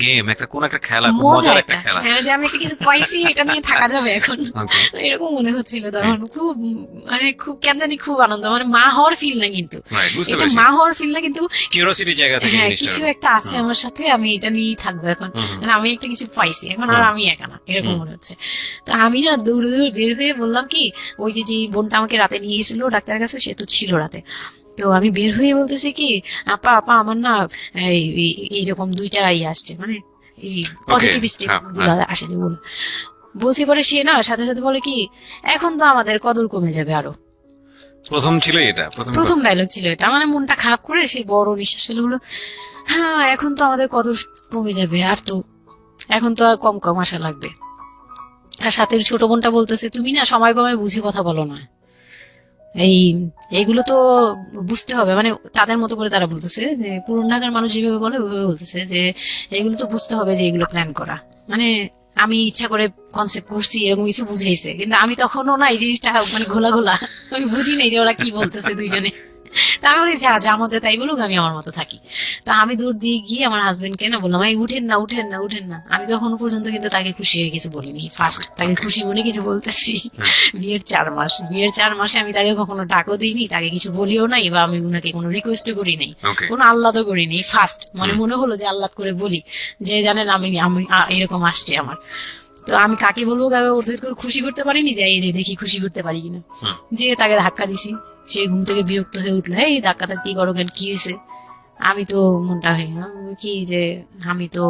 [SPEAKER 3] game, একটা কোন একটা খেলা, খুব
[SPEAKER 1] মজা
[SPEAKER 3] মজার একটা
[SPEAKER 1] একটা,
[SPEAKER 3] খেলা।
[SPEAKER 1] হ্যাঁ, যে আমি একটা কিছু পাইছি, এটা নিয়ে থাকা যাবে এখন,
[SPEAKER 3] Okay.
[SPEAKER 1] এরকম মনে হচ্ছিল তখন। খুব মানে খুব কেন জানি খুব আনন্দ, মানে মা হওয়ার ফিল না কিন্তু,
[SPEAKER 3] Right, বুঝতে
[SPEAKER 1] এটা
[SPEAKER 3] পেরেছি।
[SPEAKER 1] মা হওয়ার ফিল না, কিন্তু
[SPEAKER 3] কিউরিওসিটি জায়গা থেকে
[SPEAKER 1] হ্যাঁ
[SPEAKER 3] জিনিসটা।
[SPEAKER 1] কিছু একটা আছে আমার সাথে, আমি এটা নিয়েই থাকবো এখন, মানে আমি একটা কিছু পাইছি এখন, আর আমি একা না, এরকম মনে হচ্ছে। তো আমি না দৌড়ে দৌড়ে বের হয়ে বললাম কি, ওই যে বোনটা আমাকে রাতে নিয়ে গেছিল ডাক্তারের কাছে, সে তো ছিল রাতে। তো আমি বের হয়ে বলতেছি কি, আপা আপা আমার না এইরকম 2টা আসছে, মানে এই পজিটিভ স্টেপ গুলো আসে যেগুলো বলছি। পরে সে না সাথে সাথে বলে কি, এখন তো আমাদের কদর কমে যাবে আরো।
[SPEAKER 3] প্রথম ছিল এটা,
[SPEAKER 1] প্রথম ডায়লগ ছিল এটা, মানে মনটা খারাপ করে সেই বড় নিঃশ্বাস ফেলে বললো, হ্যাঁ এখন তো আমাদের কদর কমে যাবে, আর তো এখন তো আর কম কম আশা লাগবে। তার সাথে ছোট বোনটা বলতেছে, তুমি না সময় কমে বুঝে কথা বলো না, এইগুলো তো বুঝতে হবে, মানে তাদের মতো করে তারা বলতেছে, যে পুরন ঢাকার মানুষ যেভাবে বলে ওইভাবে বলতেছে, যে এগুলো তো বুঝতে হবে যে এগুলো প্ল্যান করা, মানে আমি ইচ্ছা করে কনসেপ্ট করছি এরকম কিছু বুঝাইছে, কিন্তু আমি তখনও না এই জিনিসটা মানে ঘোলা ঘোলা, আমি বুঝি নাই যে ওরা কি বলতেছে দুইজনে। তা আমি বলি যা মজা তাই বলুক, আমি আমার মতো থাকি। তা আমি দূর দিয়ে গিয়ে আমার হাজবেন্ডকে না বললাম, এই উঠেন না উঠেন না উঠেন না। আমি তখনও পর্যন্ত কিন্তু তাকে খুশি হয়ে কিছু বলিনি, ফার্স্ট তাকে খুশি মনে কিছু বলতেছি। বিয়ের 4 মাসে আমি তাকে কখনো ডাকও দিইনি, তাকে কিছু বলিও নাই, বা আমি ওনাকে কোনো রিকোয়েস্টও করি নাই,
[SPEAKER 3] Okay.
[SPEAKER 1] কোনো আহ্লাদও করিনি। ফার্স্ট মানে মনে হলো যে আহ্লাদ করে বলি, যে জানেন আমি আমি এরকম আসছে আমার। তো আমি কাকে বলবো, কাকে ওদের করে খুশি করতে পারিনি, যাই রে দেখি খুশি করতে পারি কিনা। যে তাকে ধাক্কা দিছি, সে ঘুম থেকে বিরক্ত হয়ে উঠলো, এই ধাক্কাটা কি করো কেন, কি হয়েছে? আমি তো মনটা হয়ে গেলাম কি, যে আমি তো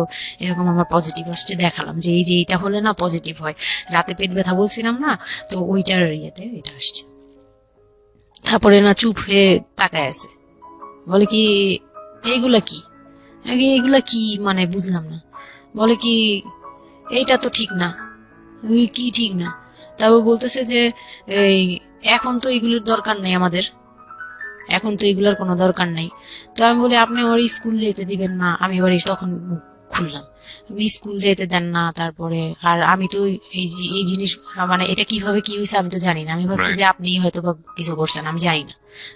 [SPEAKER 1] এরকম আমার পজিটিভ আসছে, দেখালাম যে এই যে এটা হলে না পজিটিভ হয়, রাতে পেট ব্যথা বলছিলাম না, তো ওইটার ইয়েতে এটা আসছে। তারপরে না চুপ হয়ে তাকায় আছে, বলে কি এইগুলা কি, আগে এইগুলা কি, মানে বুঝলাম না। বলে কি এইটা তো ঠিক না। আমি কি ঠিক না? তারপর বলতেছে যে এই এখন তো এগুলোর দরকার নেই আমাদের, এখন তো এগুলোর কোনো দরকার নাই। তো আমি বলি আপনি আমার স্কুল যেতে দিবেন না। আমি এবার তখন মুখ খুললাম, আপনি স্কুল যেতে দেন না, তারপরে আর আমি তো এই জিনিস মানে এটা কিভাবে কি হয়েছে আমি তো জানি না। আমি ভাবছি যে আপনি হয়তো বা কিছু করছেন, আমি জানি না।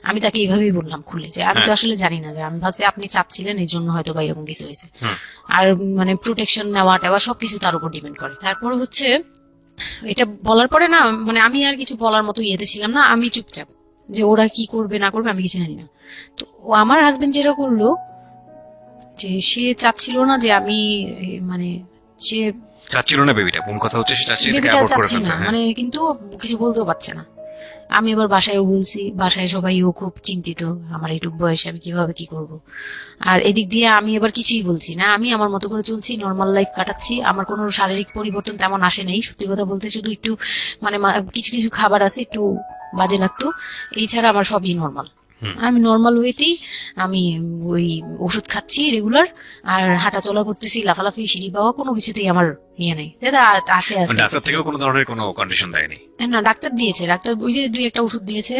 [SPEAKER 1] আমি তাকে এইভাবেই বললাম খুলে, যে আমি তো আসলে জানি না, যে আমি ভাবছি আপনি চাচ্ছিলেন এই জন্য হয়তো বা এরকম কিছু হয়েছে। আর মানে প্রোটেকশন নেওয়া টেওয়া সবকিছু তার উপর ডিপেন্ড করে। তারপর হচ্ছে এটা বলার পরে না মানে আমি আর কিছু বলার মতো ইয়েতে ছিলাম না, আমি চুপচাপ, যে ওরা কি করবে না করবে আমি কিছু জানি না। তো ও আমার হাজবেন্ড যেটা করলো, যে সে চাচ্ছিল না যে আমি মানে সে
[SPEAKER 3] চাচ্ছিল না বেবিটা, মূল কথা হচ্ছে সে চাচ্ছে এটাকে
[SPEAKER 1] বেবিটা
[SPEAKER 3] অ্যাভয়েড করে
[SPEAKER 1] চাচ্ছি
[SPEAKER 3] ফেলতে।
[SPEAKER 1] না
[SPEAKER 3] হ্যাঁ।
[SPEAKER 1] মানে, কিন্তু কিছু বলতেও পারছে না। আমি এবার বাসায়ও বলছি, বাসায় সবাইও খুব চিন্তিত আমার এইটুকু বয়সে আমি কিভাবে কি করব। আর এদিক দিয়ে আমি এবার কিছুই বলছি না, আমি আমার মতো করে চলছি, নর্মাল লাইফ কাটাচ্ছি। আমার কোনো শারীরিক পরিবর্তন তেমন আসে নাই, সত্যি কথা বলতে। শুধু একটু মানে কিছু কিছু খাবার আছে একটু বাজে লাগতো, এছাড়া আমার সবই নর্মাল। আমি নর্মাল ওয়েতেই আমি ওই ওষুধ খাচ্ছি রেগুলার, আর হাঁটা চলা করতেছি, লাফালাফি সিঁড়ি পাওয়া কোনো কিছুতেই আমার নিয়ে নেই। দাদা আছে
[SPEAKER 3] মানে
[SPEAKER 1] আছে।
[SPEAKER 3] ডাক্তার থেকেও কোনো ধরনের কোনো কন্ডিশন দেয়নি?
[SPEAKER 1] না ডাক্তার দিয়েছে, ডাক্তার ওই যে 2-1টা ওষুধ দিয়েছে।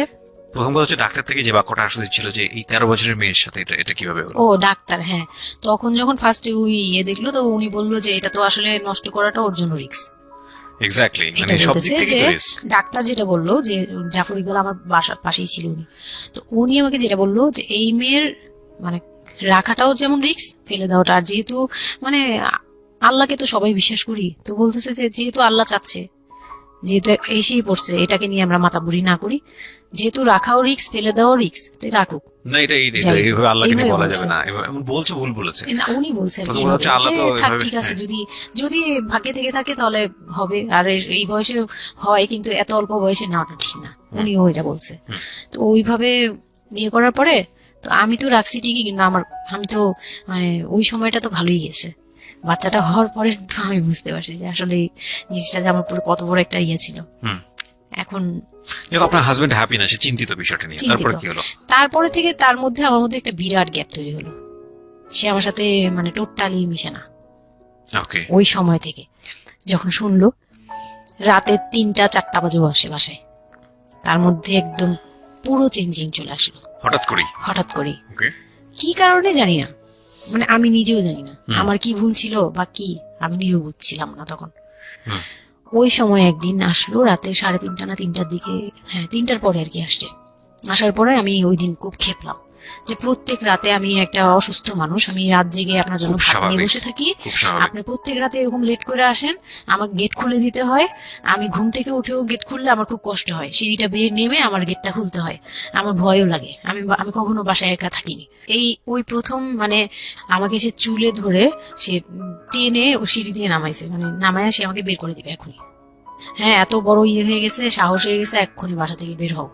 [SPEAKER 3] প্রথম কথা হচ্ছে ডাক্তার থেকে যে বাক্যটা আসলে ছিল যে এই 13 বছরের মেয়ের সাথে এটা কিভাবে হলো?
[SPEAKER 1] ও ডাক্তার, হ্যাঁ। তখন যখন ফার্স্টে ওই দেখলো, তো উনি বললো যে এটা তো আসলে নষ্ট করাটা ওর জন্য রিস্ক।
[SPEAKER 3] এক্স্যাক্টলি,
[SPEAKER 1] এটা
[SPEAKER 3] মানে সব দিক
[SPEAKER 1] বলতেছে
[SPEAKER 3] থেকে
[SPEAKER 1] যে
[SPEAKER 3] তো রিস্ক।
[SPEAKER 1] ডাক্তার যেটা বললো, যে জাফর ইকবাল আমার বাসার পাশেই ছিল উনি, তো উনি আমাকে যেটা বললো যে এই মেয়ের মানে রাখাটাও যেমন রিস্ক, ফেলে দেওয়াটা। আর যেহেতু মানে আল্লাহকে তো সবাই বিশ্বাস করি, তো বলতেছে যে যেহেতু আল্লাহ চাচ্ছে, যেহেতু এসেই পড়ছে, এটাকে নিয়ে আমরা মাথা বুড়ি না করি, যেহেতু রাখাও রিক্স ফেলে দেওয়াও রিক্স, তাই রাখুক।
[SPEAKER 3] না এটা
[SPEAKER 1] যাই হোক,
[SPEAKER 3] এইভাবে আল্লাহকে নিয়ে
[SPEAKER 1] এইভাবে
[SPEAKER 3] বলা
[SPEAKER 1] বলছে।
[SPEAKER 3] যাবে না, এমন বলছে, ভুল বলেছে।
[SPEAKER 1] না উনি বলছেন
[SPEAKER 3] প্রথম
[SPEAKER 1] কি
[SPEAKER 3] কথা হচ্ছে আল্লাহ
[SPEAKER 1] যে
[SPEAKER 3] তো
[SPEAKER 1] থাক
[SPEAKER 3] এভাবে-
[SPEAKER 1] ঠিক আছে,
[SPEAKER 3] হ্যাঁ।
[SPEAKER 1] যদি যদি ভাগ্যে থেকে থাকে তাহলে হবে। আর এই বয়সে হয়, কিন্তু এত অল্প বয়সে নেওয়াটা ঠিক না, উনিও এটা বলছে। তো ওইভাবে ইয়ে করার পরে তো আমি তো রাখছি ঠিকই, কিন্তু আমি তো মানে ওই সময়টা তো ভালোই গেছে। বাচ্চাটা হওয়ার পরে তো আমি বুঝতে পারছি যে আসলে এই জিনিসটা যে আমার পুরো কত বড় একটা ইয়ে ছিল।
[SPEAKER 3] হুম।
[SPEAKER 1] এখন
[SPEAKER 3] দেখো আপনার হাজবেন্ড হ্যাপি না, সে চিন্তিত বিষয়টা নিয়ে।
[SPEAKER 1] চিন্তিত।
[SPEAKER 3] তারপর কি হলো?
[SPEAKER 1] তারপরে থেকে তার মধ্যে আমার মধ্যে একটা বিরাট গ্যাপ তৈরি হলো। সে আমার সাথে মানে টোটালি মিশে না
[SPEAKER 3] ওকে।
[SPEAKER 1] ওই সময় থেকে। যখন শুনলো রাতে 3টা-4টা বাজেও আসে বাসায়, তার মধ্যে একদম পুরো চেঞ্জিং চলে আসলো
[SPEAKER 3] হঠাৎ করেই?
[SPEAKER 1] হঠাৎ করে।
[SPEAKER 3] ওকে।
[SPEAKER 1] কি কারণে জানি না, মানে আমি নিজেও জানি না আমার কি ভুল ছিল বা কি, আমি নিজেও বুঝছিলাম না তখন।
[SPEAKER 3] হুম।
[SPEAKER 1] ওই সময় একদিন আসলো রাতে 3:30 না 3টার দিকে, হ্যাঁ 3টার পরে আর কি আসছে। আসার পরে আমি ওই দিন খুব খেপলাম যে প্রত্যেক রাতে আমি একটা অসুস্থ মানুষ, আমি রাত জেগে আপনার জন্য
[SPEAKER 3] খুব
[SPEAKER 1] ভাত নিয়ে
[SPEAKER 3] স্বাভাবিক।
[SPEAKER 1] বসে থাকি,
[SPEAKER 3] খুব স্বাভাবিক।
[SPEAKER 1] আপনি প্রত্যেক রাতে এরকম লেট করে আসেন, আমাকে গেট খুলে দিতে হয়, আমি ঘুম থেকে উঠেও গেট খুললে আমার খুব কষ্ট হয়, সিঁড়িটা বেয়ে নেমে আমার গেটটা খুলতে হয়, আমার ভয়ও লাগে, আমি কখনো বাসায় একা থাকিনি। ওই প্রথম মানে আমাকে সে চুলে ধরে সে টেনে ও সিঁড়ি দিয়ে নামাইছে, মানে নামায় সে আমাকে বের করে দিবে এখনই। হ্যাঁ এত বড় ইয়ে হয়ে গেছে, সাহস হয়ে গেছে, এক্ষুনি বাসা থেকে বের হও।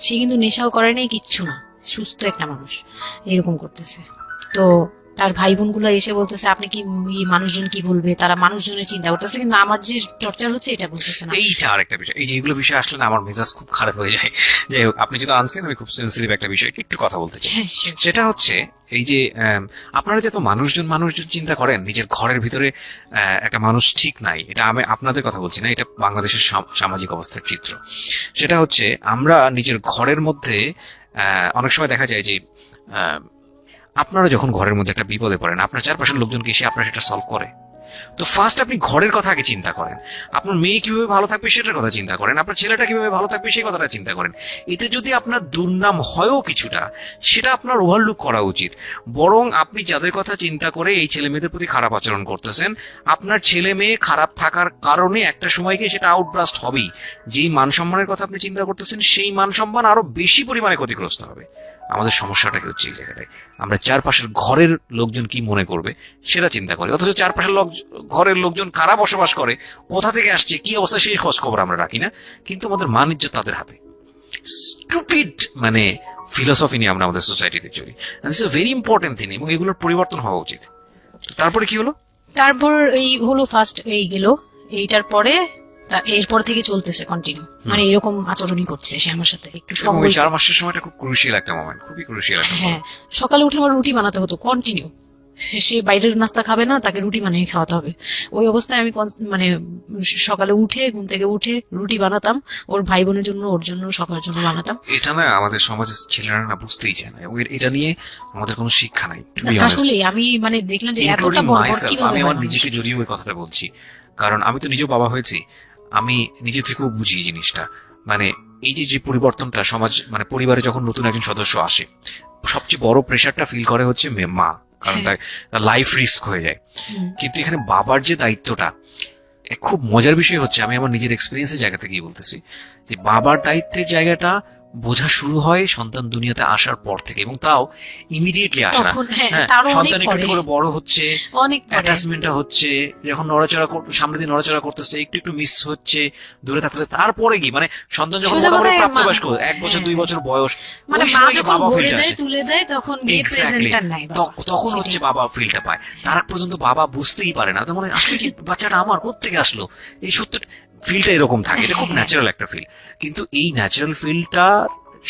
[SPEAKER 1] সে কিন্তু নেশাও করে নাই, কিচ্ছু না, সুস্থ একটা মানুষ, এরকম করতেছে। তো তার ভাই বোন গুলো এসে বলতেছে আপনি কি মানুষজন কি বলবে, তারা মানুষজনের চিন্তা করতেছে, কিন্তু আমার যে টর্চার হচ্ছে এটা বলতেছে না।
[SPEAKER 3] এইটা আরেকটা বিষয়, এই যে এগুলো বিষয় আসলে না আমার মেজাজ খুব খারাপ হয়ে যায়। যাই হোক, আপনি যদি আনছেন, আমি খুব সেন্সিটিভ একটা বিষয় একটু কথা বলতে চাই।
[SPEAKER 1] হ্যাঁ, sure.
[SPEAKER 3] সেটা হচ্ছে এই যে আপনারা যে তো মানুষজন চিন্তা করেন, নিজের ঘরের ভিতরে একটা মানুষ ঠিক নাই, এটা আমি আপনাদের কথা বলছি না, এটা বাংলাদেশের সামাজিক অবস্থার চিত্র। সেটা হচ্ছে আমরা নিজের ঘরের মধ্যে অনেক সময় দেখা যায় যে আপনারা যখন ঘরের মধ্যে একটা বিপদে পড়েন, আপনার চারপাশের লোকজন কি এসে আপনার সেটা সলভ করে? তো ফার্স্ট আপনি ঘরের কথা আগে চিন্তা করেন, আপনার মেয়ে কিভাবে ভালো থাকবে সেটার কথা চিন্তা করেন, আপনার ছেলেটা কিভাবে ভালো থাকবে সেই কথাটা চিন্তা করেন। এতে যদি আপনার দুর্নাম হয়ও কিছুটা, সেটা আপনার ওভারলুক করা উচিত। বরং আপনি যাদের কথা চিন্তা করে এই ছেলে মেয়েদের প্রতি খারাপ আচরণ করতেছেন, আপনার ছেলে মেয়ে খারাপ থাকার কারণে একটা সময় গিয়ে সেটা আউটব্রাস্ট হবেই। যেই মান সম্মানের কথা আপনি চিন্তা করতেছেন সেই মান সম্মান আরো বেশি পরিমাণে ক্ষতিগ্রস্ত হবে। আমাদের সমস্যাটা কি হচ্ছে এই জায়গাটায়, আমরা চারপাশের ঘরের লোকজন কি মনে করবে সেটা চিন্তা করি, অথচ চারপাশের ঘরের লোকজন কারা বসবাস করে, কোথা থেকে আসছে, কি অবস্থা সেই খোঁজ খবর আমরা রাখি না, কিন্তু আমাদের মান ইজ্জত তাদের হাতে। স্টুপিড মানে ফিলোসফি নিয়ে আমরা আমাদের সোসাইটিতে চলি। This is very important thing, এবং এগুলোর পরিবর্তন হওয়া উচিত। তারপরে কি হলো?
[SPEAKER 1] তারপর এই হলো ফার্স্ট এই গেল, এইটার পরে এরপর থেকে চলতেছে কন্টিনিউ, মানে এরকম আচরণই করছে সে আমার সাথে। একটু
[SPEAKER 3] এবং ওই 4 মাসের সময়টা খুব ক্রুশিয়াল একটা মোমেন্ট, খুবই ক্রুশিয়াল একটা
[SPEAKER 1] হ্যাঁ, সকালে উঠে আমার রুটি বানাতে হতো কন্টিনিউ। সে বাইরের নাস্তা খাবে না, তাকে রুটি বানিয়ে খাওয়াতে হবে। ওই অবস্থায় আমি মানে সকালে উঠে ঘুম থেকে উঠে রুটি বানাতাম, ওর ভাই বোনের জন্য, ওর জন্য, সবার জন্য বানাতাম।
[SPEAKER 3] এটা না আমাদের সমাজের ছেলেরা না বুঝতেই চায় না, এবং এটা নিয়ে আমাদের কোনো শিক্ষা নাই।
[SPEAKER 1] আসলে আমি মানে দেখলাম যে এতটা বড় কিভাবে
[SPEAKER 3] আমি আমার
[SPEAKER 1] মানুষ।
[SPEAKER 3] নিজেকে জড়িয়ে ওই কথাটা বলছি, কারণ আমি তো নিজেও বাবা হয়েছি, আমি নিজে থেকেও বুঝি এই জিনিসটা। মানে এই যে পরিবর্তনটা সমাজ, মানে পরিবারে যখন নতুন একজন সদস্য আসে, সবচেয়ে বড় প্রেশারটা ফিল করে হচ্ছে মা, কারণ তার লাইফ রিস্ক হয়ে যায়। কিন্তু এখানে বাবার যে দায়িত্বটা, খুব মজার বিষয় হচ্ছে, আমি আমার নিজের এক্সপিরিয়েন্সের জায়গা থেকেই বলতেছি, যে বাবার দায়িত্বের জায়গাটা বোঝা শুরু হয় সন্তান দুনিয়াতে আসার পর থেকে, এবং তাও ইমিডিয়েটলি আসে না। সন্তান একটু একটু করে বড় হচ্ছে, অ্যাটাচমেন্টটা হচ্ছে, যখন নড়াচড়া সামনে দিয়ে নড়াচড়া করতেছে, একটু একটু মিস হচ্ছে, দূরে থাকতেছে, তারপরে কি মানে সন্তান যখন মোটামুটি প্রাপ্তবয়স্ক, 1 বছর 2 বছর বয়স,
[SPEAKER 1] মানে মা যখন বলে দেয় তুলে দেয়, তখন
[SPEAKER 3] এক্স্যাক্টলি তখন হচ্ছে বাবা ফিলটা পায়। তার আগ পর্যন্ত বাবা বুঝতেই পারে না, তো মানে আসলে কি বাচ্চাটা আমার কোত্থেকে আসলো, এই সত্য ফিলটা এরকম থাকে। এটা খুব ন্যাচারাল একটা ফিল, কিন্তু এই ন্যাচারাল ফিলটা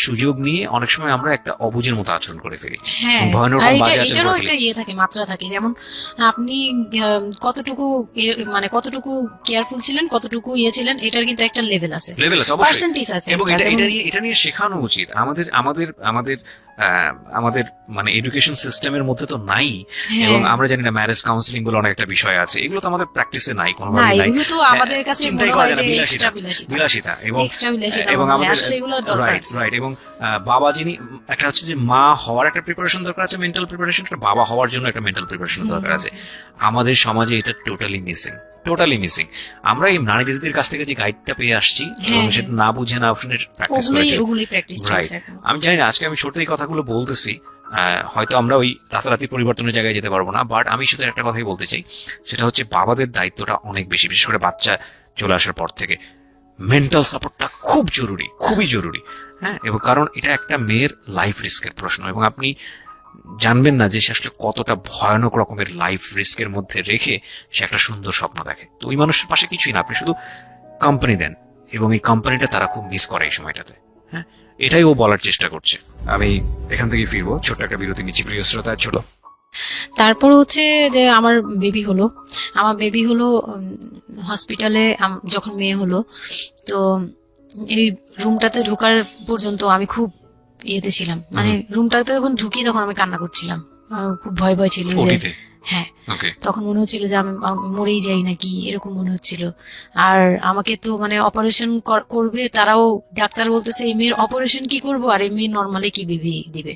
[SPEAKER 3] সুযোগ নিয়ে অনেক সময় আমরা একটা অবুঝের মতো আচরণ করে ফেলি, ভয়ানক বাজে আচরণ করে ফেলি।
[SPEAKER 1] ইয়ে থাকে, মাত্রা থাকে। যেমন আপনি কতটুকু মানে কতটুকু কেয়ারফুল ছিলেন, কতটুকু ইয়ে ছিলেন, এটার কিন্তু একটা লেভেল আছে, পার্সেন্টেজ আছে,
[SPEAKER 3] এবং এটা নিয়ে শেখানো উচিত আমাদের আমাদের আমাদের আমাদের মানে এডুকেশন সিস্টেমের মধ্যে তো নাই। এবং আমরা জানি না ম্যারেজ কাউন্সিলিং বলে অনেক একটা বিষয় আছে, এগুলো তো আমাদের প্র্যাকটিসে নাই, কোনোভাবে নাই।
[SPEAKER 1] এগুলো তো আমাদের কাছে
[SPEAKER 3] চিন্তাই করা যায় না, বিলাসিতা। এবং আমাদের রাইট, এবং বাবা যিনি, একটা হচ্ছে যে মা হওয়ার একটা প্রিপারেশন দরকার আছে, মেন্টাল প্রিপারেশন, একটা বাবা হওয়ার জন্য একটা মেন্টাল প্রিপারেশন দরকার আছে। আমাদের সমাজে এটা টোটালি মিসিং। আমরা এই নারী দিদিদের কাছ থেকে যে গাইডটা পেয়ে আসছি, এবং সেটা না বুঝে না শুনে প্র্যাকটিস করেছি। আমি জানি না আজকে আমি সত্যি এই কথাগুলো বলতেছি, হয়তো আমরা ওই রাতারাতি পরিবর্তনের জায়গায় যেতে পারবো না, বাট আমি শুধু একটা কথাই বলতে চাই, সেটা হচ্ছে বাবাদের দায়িত্বটা অনেক বেশি, বিশেষ করে বাচ্চা চলে আসার পর থেকে মেন্টাল সাপোর্টটা খুব জরুরি, খুবই জরুরি। হ্যাঁ, এবং কারণ এটা একটা মেয়ের লাইফ রিস্কের প্রশ্ন, এবং আপনি জানবেন না যে সে আসলে কতটা ভয়ানক রকমের লাইফ রিস্কের মধ্যে রেখে সে একটা সুন্দর স্বপ্ন দেখে। তো ওই মানুষের পাশে কিছুই না, আপনি শুধু কোম্পানি দেন, এবং এই কোম্পানিটা তারা খুব মিস করে এই সময়টাতে। হ্যাঁ, এটাই ও বলার চেষ্টা করছে। আমি এখান থেকে ফিরবো, ছোট্ট একটা বিরতি নিচ্ছি প্রিয় শ্রোতা। ছোট
[SPEAKER 1] তারপর হচ্ছে যে আমার বেবি হলো হসপিটালে যখন মেয়ে হলো, তো এই রুমটাতে ঢোকার পর্যন্ত আমি খুব ইয়েতে ছিলাম, মানে রুমটাতে যখন ঢুকি তখন আমি কান্না করছিলাম, খুব ভয় ছিল যে হ্যাঁ, তখন মনে হচ্ছিল যে আমি মরেই যাই নাকি, এরকম মনে হচ্ছিল। আর আমাকে তো মানে অপারেশন করবে, তারাও ডাক্তার বলতেছে এই মেয়ের অপারেশন কি করবো, আর এই মেয়ে নর্মালি কি বেবি দিবে।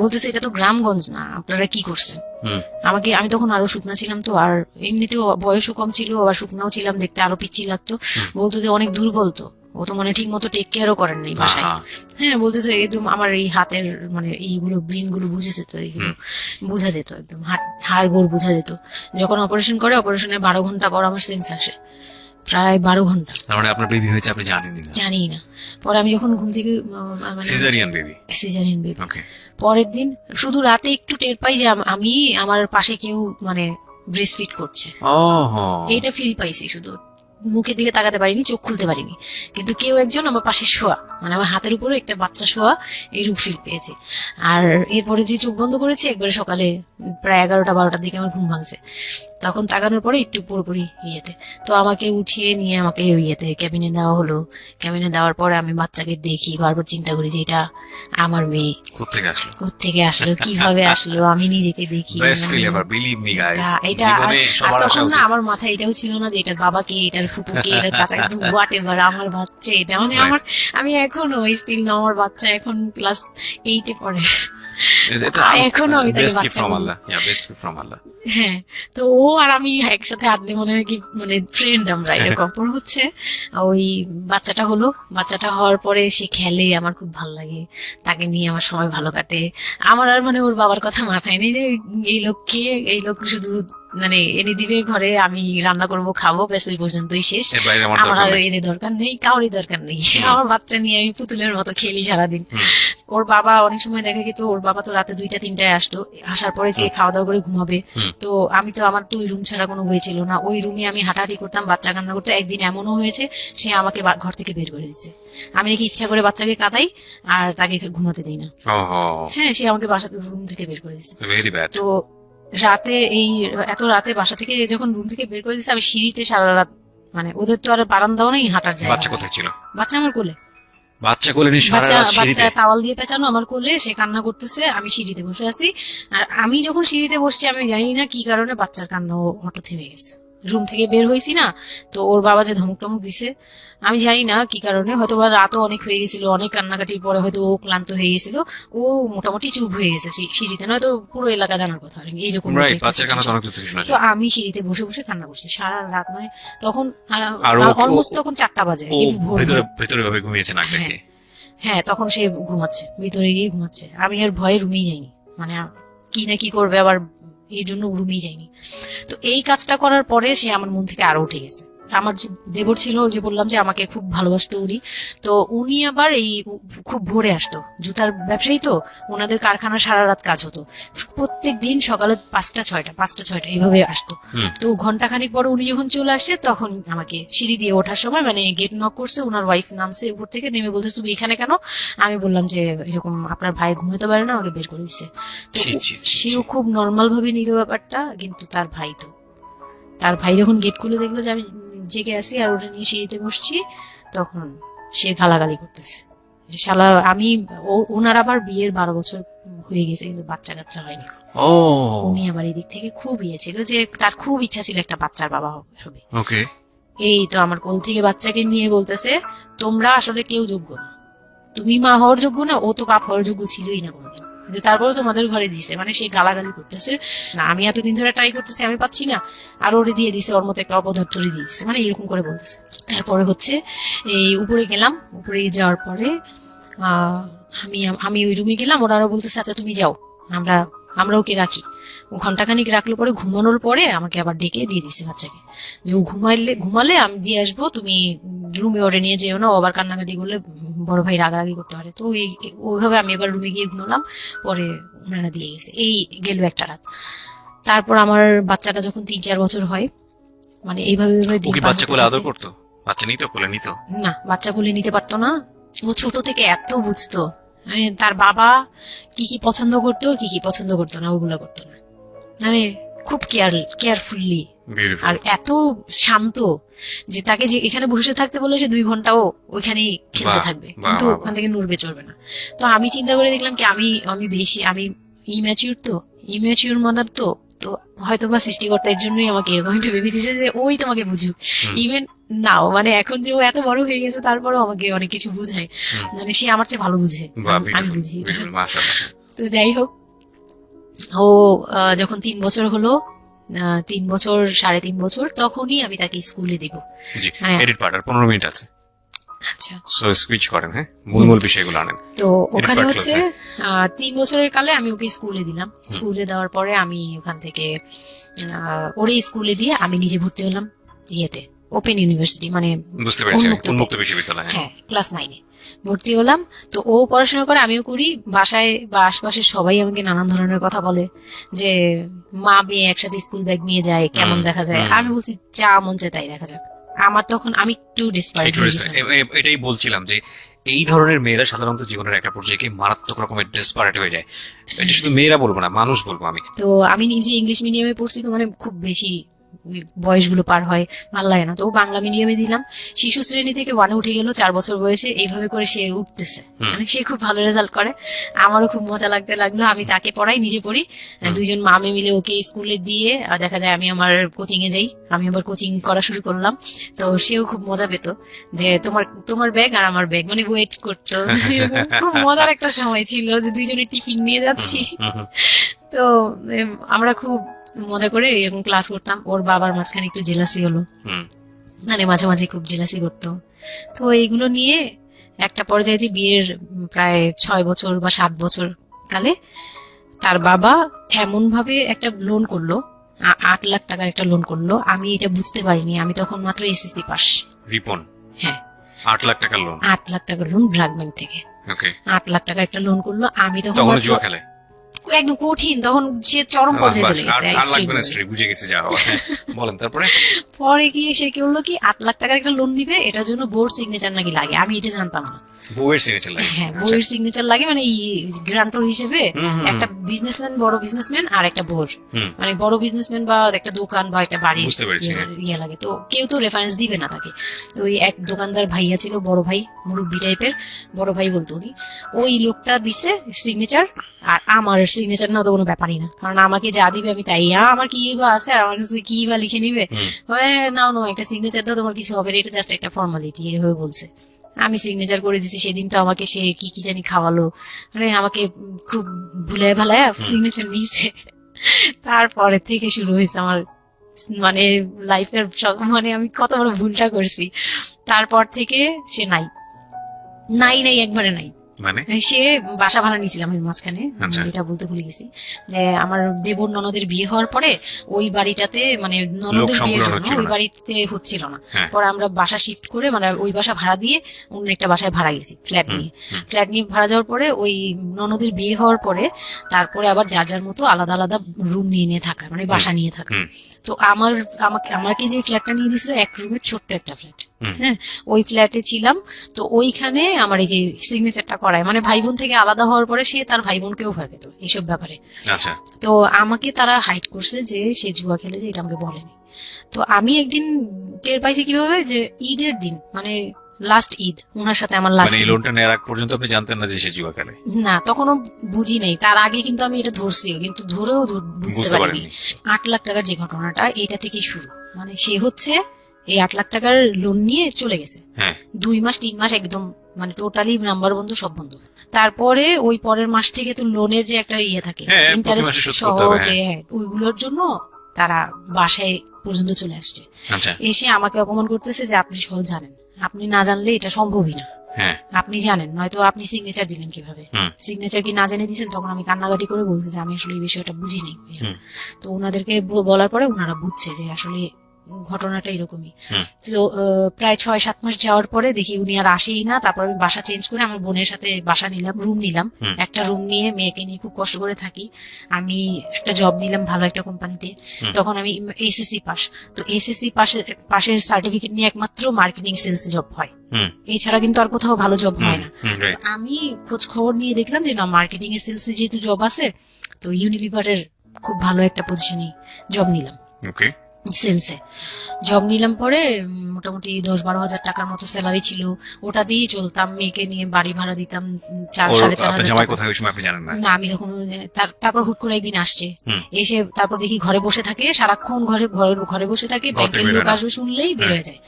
[SPEAKER 1] বলতেছে এটা তো গ্রামগঞ্জ না, আপনারা কি করছেন। আমি তখন আরো শুকনা ছিলাম, তো আর এমনিতেও বয়সও কম ছিল, আবার শুকনাও ছিলাম, দেখতে আরো পিচ্ছি লাগতো। বলতো যে অনেক দুর্বল, তো ও তো মানে ঠিক মতো টেক কেয়ারও করেন নাই বাসায়। হ্যাঁ, বলতেছে একদম আমার এই হাতের মানে এইগুলো ব্রেন গুলো বুঝে যেত, এইগুলো বোঝা যেত, একদম হাড় গোড় বোঝা যেত। যখন অপারেশন করে, অপারেশনের 12 ঘন্টা পর আমার সেন্স আসে, প্রায় 12 ঘন্টা।
[SPEAKER 3] মানে আপনার বেবি হয়েছে আপনি জানি না।
[SPEAKER 1] পরে আমি যখন ঘুম থেকে সিজারিয়ান বেবি, পরের দিন শুধু রাতে একটু টের পাই যে আমি আমার পাশে কেউ মানে ব্রেস্ট ফিড করছে, এইটা ফিল পাইছি। শুধু মুখের দিকে তাকাতে পারিনি, চোখ খুলতে পারিনি, কিন্তু কেউ একজন আমার পাশে শোয়া, মানে আমার হাতের উপরে একটা বাচ্চা শোয়া, এইরূপ ফিল পেয়েছি। আর এরপরে যে চোখ বন্ধ করেছি, একবারে সকালে প্রায় 11টা 12টার দিকে আমার ঘুম ভাঙছে। তখন তাকানোর পরে একটু পুরোপুরি ইয়েতে, তো আমাকে উঠিয়ে নিয়ে আমাকে ইয়েতে ক্যাবিনে দেওয়া হলো। ক্যাবিনে দেওয়ার পরে আমি বাচ্চাকে দেখি, বারবার চিন্তা করি যে এটা আমার মেয়ে,
[SPEAKER 3] কোত্থেকে আসলো,
[SPEAKER 1] কোত্থেকে আসলো, কিভাবে আসলো। আমি নিজেকে দেখি
[SPEAKER 3] best feel ever, believe me guys,
[SPEAKER 1] এটা
[SPEAKER 3] জীবনে
[SPEAKER 1] আর
[SPEAKER 3] সবার আসা
[SPEAKER 1] তখন না
[SPEAKER 3] উচিত।
[SPEAKER 1] আমার মাথায় এটাও ছিল না যে এটার বাবা কে, এটার ফুপু কে, এটার চাচা, হোয়াট এভার, আমার বাচ্চা এটা। মানে
[SPEAKER 3] Right.
[SPEAKER 1] আমার, আমি এখনো স্টিল না, আমার বাচ্চা এখন ক্লাস 8-এ পড়ে।
[SPEAKER 3] এটা
[SPEAKER 1] এখনো আমি তাকে
[SPEAKER 3] বেস্ট গিফট
[SPEAKER 1] বাচ্চা
[SPEAKER 3] ফ্রম
[SPEAKER 1] বলি।
[SPEAKER 3] আল্লাহ, ইয়া বেস্ট গিফট ফ্রম আল্লাহ।
[SPEAKER 1] হ্যাঁ, তো ও আর আমি একসাথে আড্ডে মনে হয় কি মানে ফ্রেন্ড আমরা এরকম। পর হচ্ছে ওই বাচ্চাটা হলো, বাচ্চাটা হওয়ার পরে সে খেলে, আমার খুব ভালো লাগে, তাকে নিয়ে আমার সময় ভালো কাটে। আমার আর মানে ওর বাবার কথা মাথায় নেই যে এই লোককে, এই লোক শুধু মানে এনে দিবে ঘরে, আমি রান্না করব খাবো, ব্যাস ওই পর্যন্তই শেষ।
[SPEAKER 3] এর বাইরে আমার
[SPEAKER 1] আমার
[SPEAKER 3] দরকার
[SPEAKER 1] আর
[SPEAKER 3] নেই।
[SPEAKER 1] এনে দরকার নেই, কাউরই দরকার নেই। আমার বাচ্চা নিয়ে আমি পুতুলের মতো খেলি সারাদিন।
[SPEAKER 3] হুম।
[SPEAKER 1] ওর বাবা অনেক সময় দেখা গেত, ওর বাবা তো রাতে 2টা-3টায় আসতো, আসার পরে যে খাওয়া দাওয়া করে ঘুমাবে।
[SPEAKER 3] হুম।
[SPEAKER 1] তো আমি তো, আমার তো ওই রুম ছাড়া কোনো ওয়ে ছিল না, ওই রুমে আমি হাঁটাহাঁটি করতাম, বাচ্চা কান্না করতো। একদিন এমনও হয়েছে সে আমাকে ঘর থেকে বের করে দিচ্ছে, আমি নাকি ইচ্ছা করে বাচ্চাকে কাঁদাই আর তাকে ঘুমাতে দিই না।
[SPEAKER 3] ওহো,
[SPEAKER 1] হ্যাঁ, সে আমাকে বাসা রুম থেকে বের করে দিচ্ছে।
[SPEAKER 3] Very bad.
[SPEAKER 1] তো রাতে এত রাতে বাসা থেকে যখন রুম থেকে বের করে দিচ্ছে, আমি সিঁড়িতে সারা রাত, মানে ওদের তো আর বারান্দাও নেই, হাঁটার জায়গা।
[SPEAKER 3] বাচ্চা কোথায় ছিল?
[SPEAKER 1] বাচ্চা আমার কোলে,
[SPEAKER 3] বাচ্চা কোলে নিয়ে সারা
[SPEAKER 1] বাচ্চা
[SPEAKER 3] রাত সিঁড়িতে?
[SPEAKER 1] বাচ্চা তাওয়াল দিয়ে পেঁচানো আমার কোলে, সে কান্না করতেছে, আমি সিঁড়িতে বসে আছি। আর আমি যখন সিঁড়িতে বসছি, আমি জানি না কি কারণে বাচ্চার কান্না অটো থেমে গেছে। রুম থেকে বের হয়েছি না, তো ওর বাবা যে ধমক টমক দিছে, আমি জানি না কি কারণে, হয়তো বা রাতও অনেক হয়ে গেছিল, অনেক কান্নাকাটির পরে হয়তো ও ক্লান্ত হয়ে গেছিল, ও মোটামুটি চুপ হয়ে গেছে সিঁড়িতে, নয়তো পুরো এলাকা জানার কথা এইরকম
[SPEAKER 3] রাইট,
[SPEAKER 1] একটা
[SPEAKER 3] বাচ্চার কান্না তো
[SPEAKER 1] situation।
[SPEAKER 3] অনেক দূর থেকে শোনা
[SPEAKER 1] তো
[SPEAKER 3] যায়।
[SPEAKER 1] আমি সিঁড়িতে বসে বসে কান্না করছি সারা রাত, মানে তখন
[SPEAKER 3] আর
[SPEAKER 1] অলমোস্ট তখন 4টা বাজে,
[SPEAKER 3] ও
[SPEAKER 1] এই ভোর
[SPEAKER 3] ভেতরে
[SPEAKER 1] ভোর।
[SPEAKER 3] ভেতরে ভাবে ঘুমিয়েছে নাক ডেকে?
[SPEAKER 1] হ্যাঁ, তখন সে ঘুমাচ্ছে, ভিতরে গিয়ে ঘুমাচ্ছে। আমি আর ভয়ে রুমেই যাইনি, মানে কি না কি করবে আবার, এই জন্য রুমেই যাইনি। তো এই কাজটা করার পরে সে আমার মন থেকে আরো উঠে গেছে। আমার যে দেবর ছিল, ওর যে বললাম যে আমাকে খুব ভালোবাসতো উনি, তো উনি আবার এই খুব ভোরে আসতো, জুতার ব্যবসায়ী তো, ওনাদের কারখানা সারা রাত কাজ হতো, প্রত্যেক দিন সকালে 5টা 6টা এইভাবে আসতো।
[SPEAKER 3] হুম।
[SPEAKER 1] তো ঘন্টাখানিক পরে উনি যখন চলে আসছে, তখন আমাকে সিঁড়ি দিয়ে ওঠার সময় মানে গেট নক করছে, ওনার ওয়াইফ নামছে উপর থেকে, নেমে বলছে তুমি এখানে কেন? আমি বললাম যে এরকম আপনার ভাই ঘুমাতে পারে না, আমাকে বের করে দিচ্ছে। তো
[SPEAKER 3] ছি, ছি, ছি,
[SPEAKER 1] সেও
[SPEAKER 3] ছি।
[SPEAKER 1] খুব নর্মাল ভাবে নিল ব্যাপারটা, কিন্তু তার ভাই তো, তার ভাই যখন গেট খুলে দেখলো যে আমি জেগে আছি আর ওটা নিয়ে সিঁড়িতে বসছি, তখন সে গালাগালি করতেছে, শালা আমি, ওনার আবার বিয়ের 12 বছর হয়ে গেছে, কিন্তু বাচ্চা কাচ্চা হয়নি।
[SPEAKER 3] ও
[SPEAKER 1] উনি আমার এই দিক থেকে খুব ইয়ে ছিল যে তার খুব ইচ্ছা ছিল একটা বাচ্চার বাবা হবে।
[SPEAKER 3] ওকে,
[SPEAKER 1] এই তো আমার কোল থেকে বাচ্চাকে নিয়ে বলতেছে তোমরা আসলে কেউ যোগ্য না, তুমি মা হওয়ার যোগ্য না, ও তো বাপ হওয়ার যোগ্য ছিলই না কোনোদিন, কিন্তু তারপরে তোমাদের ঘরে দিছে। মানে সে গালাগালি করতেছে, না আমি এতদিন ধরে ট্রাই করতেছি, আমি পাচ্ছি না, আর ওরে দিয়ে দিছে, ওর মতো একটা অপদার্থরে দিয়ে দিছে, মানে এরকম করে বলতেছে। তারপরে হচ্ছে এই উপরে গেলাম, উপরে যাওয়ার পরে আমি আমি ওই রুমে গেলাম, ওনারা বলতেছে আচ্ছা তুমি যাও, আমরা ওকে রাখি। ও ঘন্টাখানিক রাখলো, পরে ঘুমানোর পরে আমাকে আবার ডেকে দিয়ে দিছে বাচ্চাকে, যে ও ঘুমালে আমি দিয়ে আসবো, তুমি রুমে ওরে নিয়ে যেও না, ও আবার কান্নাকাটি করলে বড় ভাই রাগারাগি করতে পারে। তো ওইভাবে আমি এবার রুমে গিয়ে ঘুমালাম, পরে ওনারা দিয়ে গেছে। এই গেল একটা রাত। তারপর আমার বাচ্চাটা যখন 3-4 বছর হয়, মানে এইভাবে
[SPEAKER 3] ও
[SPEAKER 1] দিন
[SPEAKER 3] কি
[SPEAKER 1] পার
[SPEAKER 3] বাচ্চা
[SPEAKER 1] হতে
[SPEAKER 3] কোলে আদর
[SPEAKER 1] থাকে।
[SPEAKER 3] করতো? বাচ্চা নিত কোলে নিত?
[SPEAKER 1] না, বাচ্চা কোলে নিতে পারতো না। ও ছোট থেকে এত বুঝতো, মানে তার বাবা কি কি পছন্দ করতো, কি কি পছন্দ করতো না, ওগুলো করতো না, মানে খুব কেয়ারফুলি,
[SPEAKER 3] বিউটিফুল।
[SPEAKER 1] আর এত শান্ত যে তাকে যে এখানে বসে থাকতে বলে সে 2 ঘন্টাও ওইখানেই খেলতে
[SPEAKER 3] বাহ,
[SPEAKER 1] থাকবে,
[SPEAKER 3] বাহ,
[SPEAKER 1] কিন্তু
[SPEAKER 3] বাহ,
[SPEAKER 1] ওখান থেকে নড়বে চড়বে না। তো আমি চিন্তা করে দেখলাম কি আমি ইম্যাচিউর মাদার তো তো হয়তো বা সৃষ্টিকর্তা এর জন্যই আমাকে এরকম একটা ভেবে দিয়েছে যে ওই তোমাকে বুঝুক। ইভেন নাও মানে এখন যে ও এত বড় হয়ে গেছে, তারপরেও আমাকে অনেক কিছু বুঝায়, মানে সে আমার চেয়ে ভালো বুঝে,
[SPEAKER 3] বাহ,
[SPEAKER 1] আমি
[SPEAKER 3] বিউটিফুল,
[SPEAKER 1] বুঝি।
[SPEAKER 3] বিউটিফুল, মাশাআল্লাহ।
[SPEAKER 1] তো যাই হোক, ও যখন 3 বছর হলো, 3 বছর 3.5 বছর, তখনই আমি তাকে স্কুলে দিব।
[SPEAKER 3] জি,
[SPEAKER 1] হ্যাঁ।
[SPEAKER 3] এডিট পার্ট আর 15 মিনিট আছে,
[SPEAKER 1] আচ্ছা,
[SPEAKER 3] সো সুইচ করেন, হ্যাঁ, মূল বিষয়গুলো আনেন।
[SPEAKER 1] তো ওখানে
[SPEAKER 3] part
[SPEAKER 1] হচ্ছে
[SPEAKER 3] close,
[SPEAKER 1] 3 বছরের কালে আমি ওকে স্কুলে দিলাম। স্কুলে দেওয়ার পরে আমি ওখান থেকে ওরে স্কুলে দিয়ে আমি নিজে ভর্তি হলাম ইয়েতে, ওপেন ইউনিভার্সিটি, মানে
[SPEAKER 3] বুঝতে পেরেছি,
[SPEAKER 1] উন্মুক্ততে।
[SPEAKER 3] উন্মুক্ত বিশ্ববিদ্যালয়, হ্যাঁ।
[SPEAKER 1] হ্যাঁ, ক্লাস 9-এ ভর্তি হলাম। তো ও পড়াশোনা করে, আমিও করি। বাসায় বা আশপাশের সবাই আমাকে নানান ধরনের কথা বলে যে মা মেয়ে একসাথে স্কুল ব্যাগ নিয়ে যায়, কেমন দেখা যায়। আমি বলছি যা মন চায় তাই দেখা যাক। আমার তখন আমি একটু ডেসপারেট
[SPEAKER 3] একটু
[SPEAKER 1] হয়ে
[SPEAKER 3] respect,
[SPEAKER 1] গেছিলাম।
[SPEAKER 3] এটাই বলছিলাম যে এই ধরনের মেয়েরা সাধারণত জীবনের একটা পর্যায়ে গিয়ে মারাত্মক রকমের ডেসপারেট হয়ে যায়। এটা শুধু মেয়েরা বলবো না, মানুষ বলবো আমি।
[SPEAKER 1] তো আমি নিজে ইংলিশ মিডিয়ামে পড়ছি, তো মানে খুব বেশি বয়সগুলো পার হয়, ভালো লাগে না। তো বাংলা মিডিয়ামে দিলাম, শিশু শ্রেণী থেকে 1-এ উঠে গেল 4 বছর বয়সে। এইভাবে করে সে উঠতেছে, মানে সে খুব ভালো রেজাল্ট করে। আমারও খুব মজা লাগতে লাগলো, আমি তাকে পড়াই, নিজে পড়ি। দুইজন মামে মিলে ওকে স্কুলে দিয়ে দেখা যায় আমি আমার কোচিং এ যাই, আমি আবার কোচিং করা শুরু করলাম। তো সেও খুব মজা পেত যে তোমার ব্যাগ আর আমার ব্যাগ, মানে ওয়েট করতো। খুব মজার একটা সময় ছিল যে দুইজনে টিফিন নিয়ে যাচ্ছি। তো আমরা খুব মজা করে এরকম ক্লাস করতাম। ওর বাবার মাঝখানে একটু জেলাসি হলো, মানে মাঝে মাঝে খুব জেলাসি করতো। তো এইগুলো নিয়ে একটা পর্যায়ে যে বিয়ের প্রায় 6 বছর বা 7 বছর কালে তার বাবা এমন ভাবে একটা লোন করলো, 8 লাখ টাকার একটা লোন করলো। আমি এটা বুঝতে পারিনি, আমি তখন মাত্র এসএসসি পাস।
[SPEAKER 3] রিপন?
[SPEAKER 1] হ্যাঁ,
[SPEAKER 3] 8 লাখ টাকার লোন।
[SPEAKER 1] 8 লাখ টাকার লোন ব্র্যাক ব্যাংক থেকে।
[SPEAKER 3] ওকে।
[SPEAKER 1] 8 লাখ টাকার একটা লোন করলো। আমি তখন
[SPEAKER 3] জুয়া খেলে
[SPEAKER 1] একদম কঠিন, তখন সে চরম পর্যায়ে চলে গেছে।
[SPEAKER 3] বুঝে গেছে যা হওয়ার। বলেন তারপরে?
[SPEAKER 1] পরে গিয়ে সে কি হলো কি, 8 লাখ টাকার একটা লোন নিবে, এটার জন্য বোর্ড সিগনেচার নাকি লাগে। আমি এটা জানতাম না।
[SPEAKER 3] বউয়ের সিগনেচার লাগে?
[SPEAKER 1] হ্যাঁ, বউয়ের সিগনেচার লাগে, মানে গ্রান্টর হিসেবে একটা বিজনেসম্যান, বড় বিজনেসম্যান আর একটা বউর, মানে বড় বিজনেসম্যান বা একটা দোকান বা একটা বাড়ি ইয়ে লাগে। তো কেউ তো রেফারেন্স দিবে না তাকে। তো ওই এক দোকানদার ভাইয়া ছিল, বড় ভাই, মুরব্বি টাইপের, বড় ভাই বলতো উনি। ওই লোকটা দিছে সিগনেচার, আর আমার সিগনেচার না তো কোনো ব্যাপারই না, কারণ আমাকে যা দিবে আমি তাই, আমার কি বা আছে আর আমার কাছে কি বা লিখে নিবে, মানে নাও একটা সিগনেচার দাও, তোমার কিছু হবে না, এটা জাস্ট একটা ফর্মালিটি এভাবে বলছে। আমি সিগনেচার করে দিছি। সেদিন তো আমাকে সে কি কি জানি খাওয়ালো, মানে আমাকে খুব ভুলায় ভালায় সিগনেচার নিয়েছে। তারপরে থেকে শুরু হয়েছে আমার মানে লাইফের সব, মানে আমি কত বড় ভুলটা করছি। তারপর থেকে সে নাই একবারে নাই।
[SPEAKER 3] মানে
[SPEAKER 1] সে বাসা ভাড়া নিয়েছিলাম এর মাঝখানে, এটা বলতে ভুলে গেছি যে আমার দেবর ননদের বিয়ে হওয়ার পরে ওই বাড়িটাতে, মানে ননদের বিয়ের জন্য ওই বাড়িতে হচ্ছিল না। পরে আমরা বাসা শিফট করে, মানে ওই বাসা ভাড়া দিয়ে অন্য একটা বাসায় ভাড়া গেছি, ফ্ল্যাট নিয়ে ভাড়া যাওয়ার পরে ওই ননদের বিয়ে হওয়ার পরে তারপরে আবার যার যার মতো আলাদা আলাদা রুম নিয়ে থাকা, মানে বাসা নিয়ে থাকা। তো আমাকে যে ফ্ল্যাটটা নিয়ে দিয়েছিল, 1 রুমের ছোট্ট একটা ফ্ল্যাট, হ্যাঁ, ওই ফ্ল্যাটে ছিলাম। তো ওইখানে আমার এই যে সিগনেচারটা করায়, মানে ভাই বোন থেকে আলাদা হওয়ার পরে সে তার ভাই বোনকেও ভয় পেত এইসব ব্যাপারে। তো আমাকে তারা হাইড করছে যে সে জুয়া খেলে, যে এটা আমাকে বলেনি। তো আমি একদিন টের পাইছি কিভাবে, যে ঈদের দিন, মানে লাস্ট ঈদ, ওনার সাথে আমার লাস্ট,
[SPEAKER 3] মানে লোনটা নেওয়ার আগ পর্যন্ত আপনি জানতেন না যে সে জুয়া খেলে?
[SPEAKER 1] না, তখনও বুঝি নাই। তার আগে কিন্তু আমি এটা ধরছিও, কিন্তু ধরেও বুঝতে পারিনি। 8 লাখ টাকার যে ঘটনাটা, এটা থেকেই শুরু। মানে সে হচ্ছে এই 8 লাখ টাকার লোন নিয়ে চলে গেছে। 2 মাস 3 মাস একদম, মানে টোটালি নাম্বার বন্ধ, সব বন্ধ। তারপরে ওই পরের মাস থেকে তো লোনের যে একটা ইয়ে থাকে, ইন্টারেস্ট সহ, যে ওইগুলোর জন্য তারা বাসায় পর্যন্ত চলে আসছে। এসে আমাকে অপমান করতেছে যে আপনি সব জানেন, আপনি না জানলে এটা সম্ভবই না, আপনি জানেন, নয়তো আপনি সিগনেচার দিলেন কিভাবে, সিগনেচার কি না জেনে দিয়েছেন? তখন আমি কান্নাকাটি করে বলছি যে আমি আসলে এই বিষয়টা বুঝি নাই। তো ওনাদেরকে বলার পরে ওনারা বুঝছে যে আসলে ঘটনাটা এরকমই। তো প্রায় 6-7 মাস যাওয়ার পরে দেখি উনি আর আসেই না। তারপর আমি বাসা চেঞ্জ করে আমার বোনের সাথে বাসা নিলাম, রুম নিলাম। একটা রুম নিয়ে মেয়েকে নিয়ে খুব কষ্ট করে থাকি। আমি একটা জব নিলাম ভালো একটা কোম্পানিতে। তখন আমি এসএসসি পাস। তো এসএসসি পাশের সার্টিফিকেট নিয়ে একমাত্র মার্কেটিং সেলস জব হয়, এছাড়া কিন্তু আর কোথাও ভালো জব হয় না। আমি খোঁজ খবর নিয়ে দেখলাম যে না, মার্কেটিং এ সেলস যেহেতু জব আছে, তো ইউনিলিভারের খুব ভালো একটা পজিশনে জব নিলাম। সেলসে জব নিলাম। পরে মোটামুটি 10-12 হাজার টাকার মতো স্যালারি ছিল, ওটা দিয়ে চলতাম। মেয়েকে নিয়ে বাড়ি ভাড়া দিতাম 4-4.5 হাজার না। আমি যখন তারপর হুট করে একদিন আসছে, এসে তারপর দেখি ঘরে বসে থাকে, সারাক্ষণ ঘরে বসে থাকে। ব্যাংকের লোক আসবে শুনলেই বের হয়ে যায়,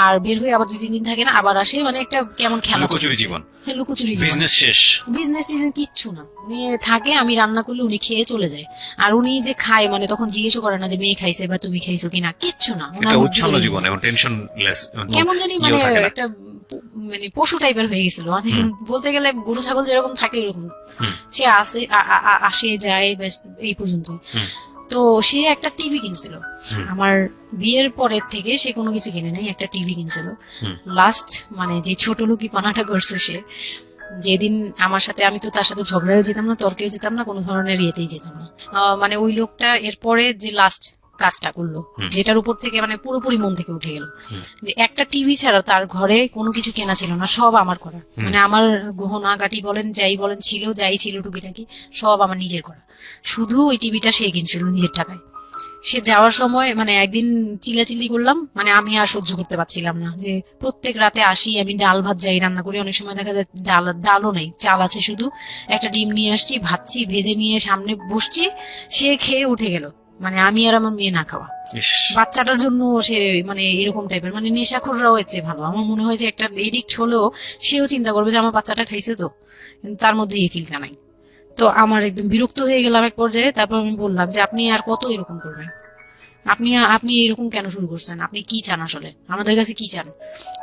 [SPEAKER 1] আর বের হয়ে আবার 2-3 দিন থাকে না, আবার আসে। মানে একটা কেমন খেলা, লুকোচুরি জীবন। বিজনেস কিচ্ছু না, উনি থাকে, আমি রান্না করলে উনি খেয়ে চলে যায়। আর উনি যে খায়, মানে তখন জিজ্ঞেসও করে না যে মেয়ে খাইছে বা তুমি খাইছো কিনা, কিচ্ছু না। কেমন জানি মানে একটা মানে পশু টাইপের হয়ে গেছিল, মানে বলতে গেলে গরু ছাগল যেরকম থাকে ওরকম। সে আসে যায়, এই পর্যন্তই। তো সে একটা টিভি কিনছিল আমার বিয়ের পরের থেকে, সে কোনো কিছু কিনে নাই, একটা টিভি কিনছিল। লাস্ট মানে যে ছোট লোকি পানাটা করছে সে, যেদিন আমার সাথে, আমি তো তার সাথে ঝগড়াও যেতাম না, তর্কেও যেতাম না, কোনো ধরনের ইয়েতেই যেতাম না। মানে ওই লোকটা এরপরে যে লাস্ট কাজটা করলো, যেটার উপর থেকে মানে পুরোপুরি মন থেকে উঠে গেল। যে একটা টিভি ছাড়া তার ঘরে কোনো কিছু কেনা ছিল না, সব আমার করা। মানে আমার গহনাগাটি বলেন যাই বলেন ছিল, যাই ছিল টুকিটাকি সব আমার নিজের করা। শুধু ওই টিভিটা সে কিনছিল নিজের টাকায়। সে যাওয়ার সময় মানে একদিন চিল্লাচিল্লি করলাম, মানে আমি আর সহ্য করতে পারছিলাম না। যে প্রত্যেক রাতে আসি, আমি ডাল ভাত যাই রান্না করি, অনেক সময় দেখা যায় ডালও নেই, চাল আছে শুধু, একটা ডিম নিয়ে আসছি, ভাজছি, ভেজে নিয়ে সামনে বসছি, সে খেয়ে উঠে গেল। মানে আমি আর আমার মেয়ে না খাওয়া। বাচ্চাটার জন্য সে মানে এরকম টাইপের, মানে নেশাখোররাও এর চেয়ে ভালো। আমার মনে হয় যে একটা এডিক্ট হলেও সেও চিন্তা করবে যে আমার বাচ্চাটা খাইছে তো, কিন্তু তার মধ্যে এই ফিলটা নাই। তো আমার একদম বিরক্ত হয়ে গেলাম এক পর্যায়ে। তারপর আমি বললাম যে আপনি আর কত এরকম করবেন, আপনি এরকম কেন শুরু করছেন, আপনি কি চান আসলে, আমাদের কাছে কি চান?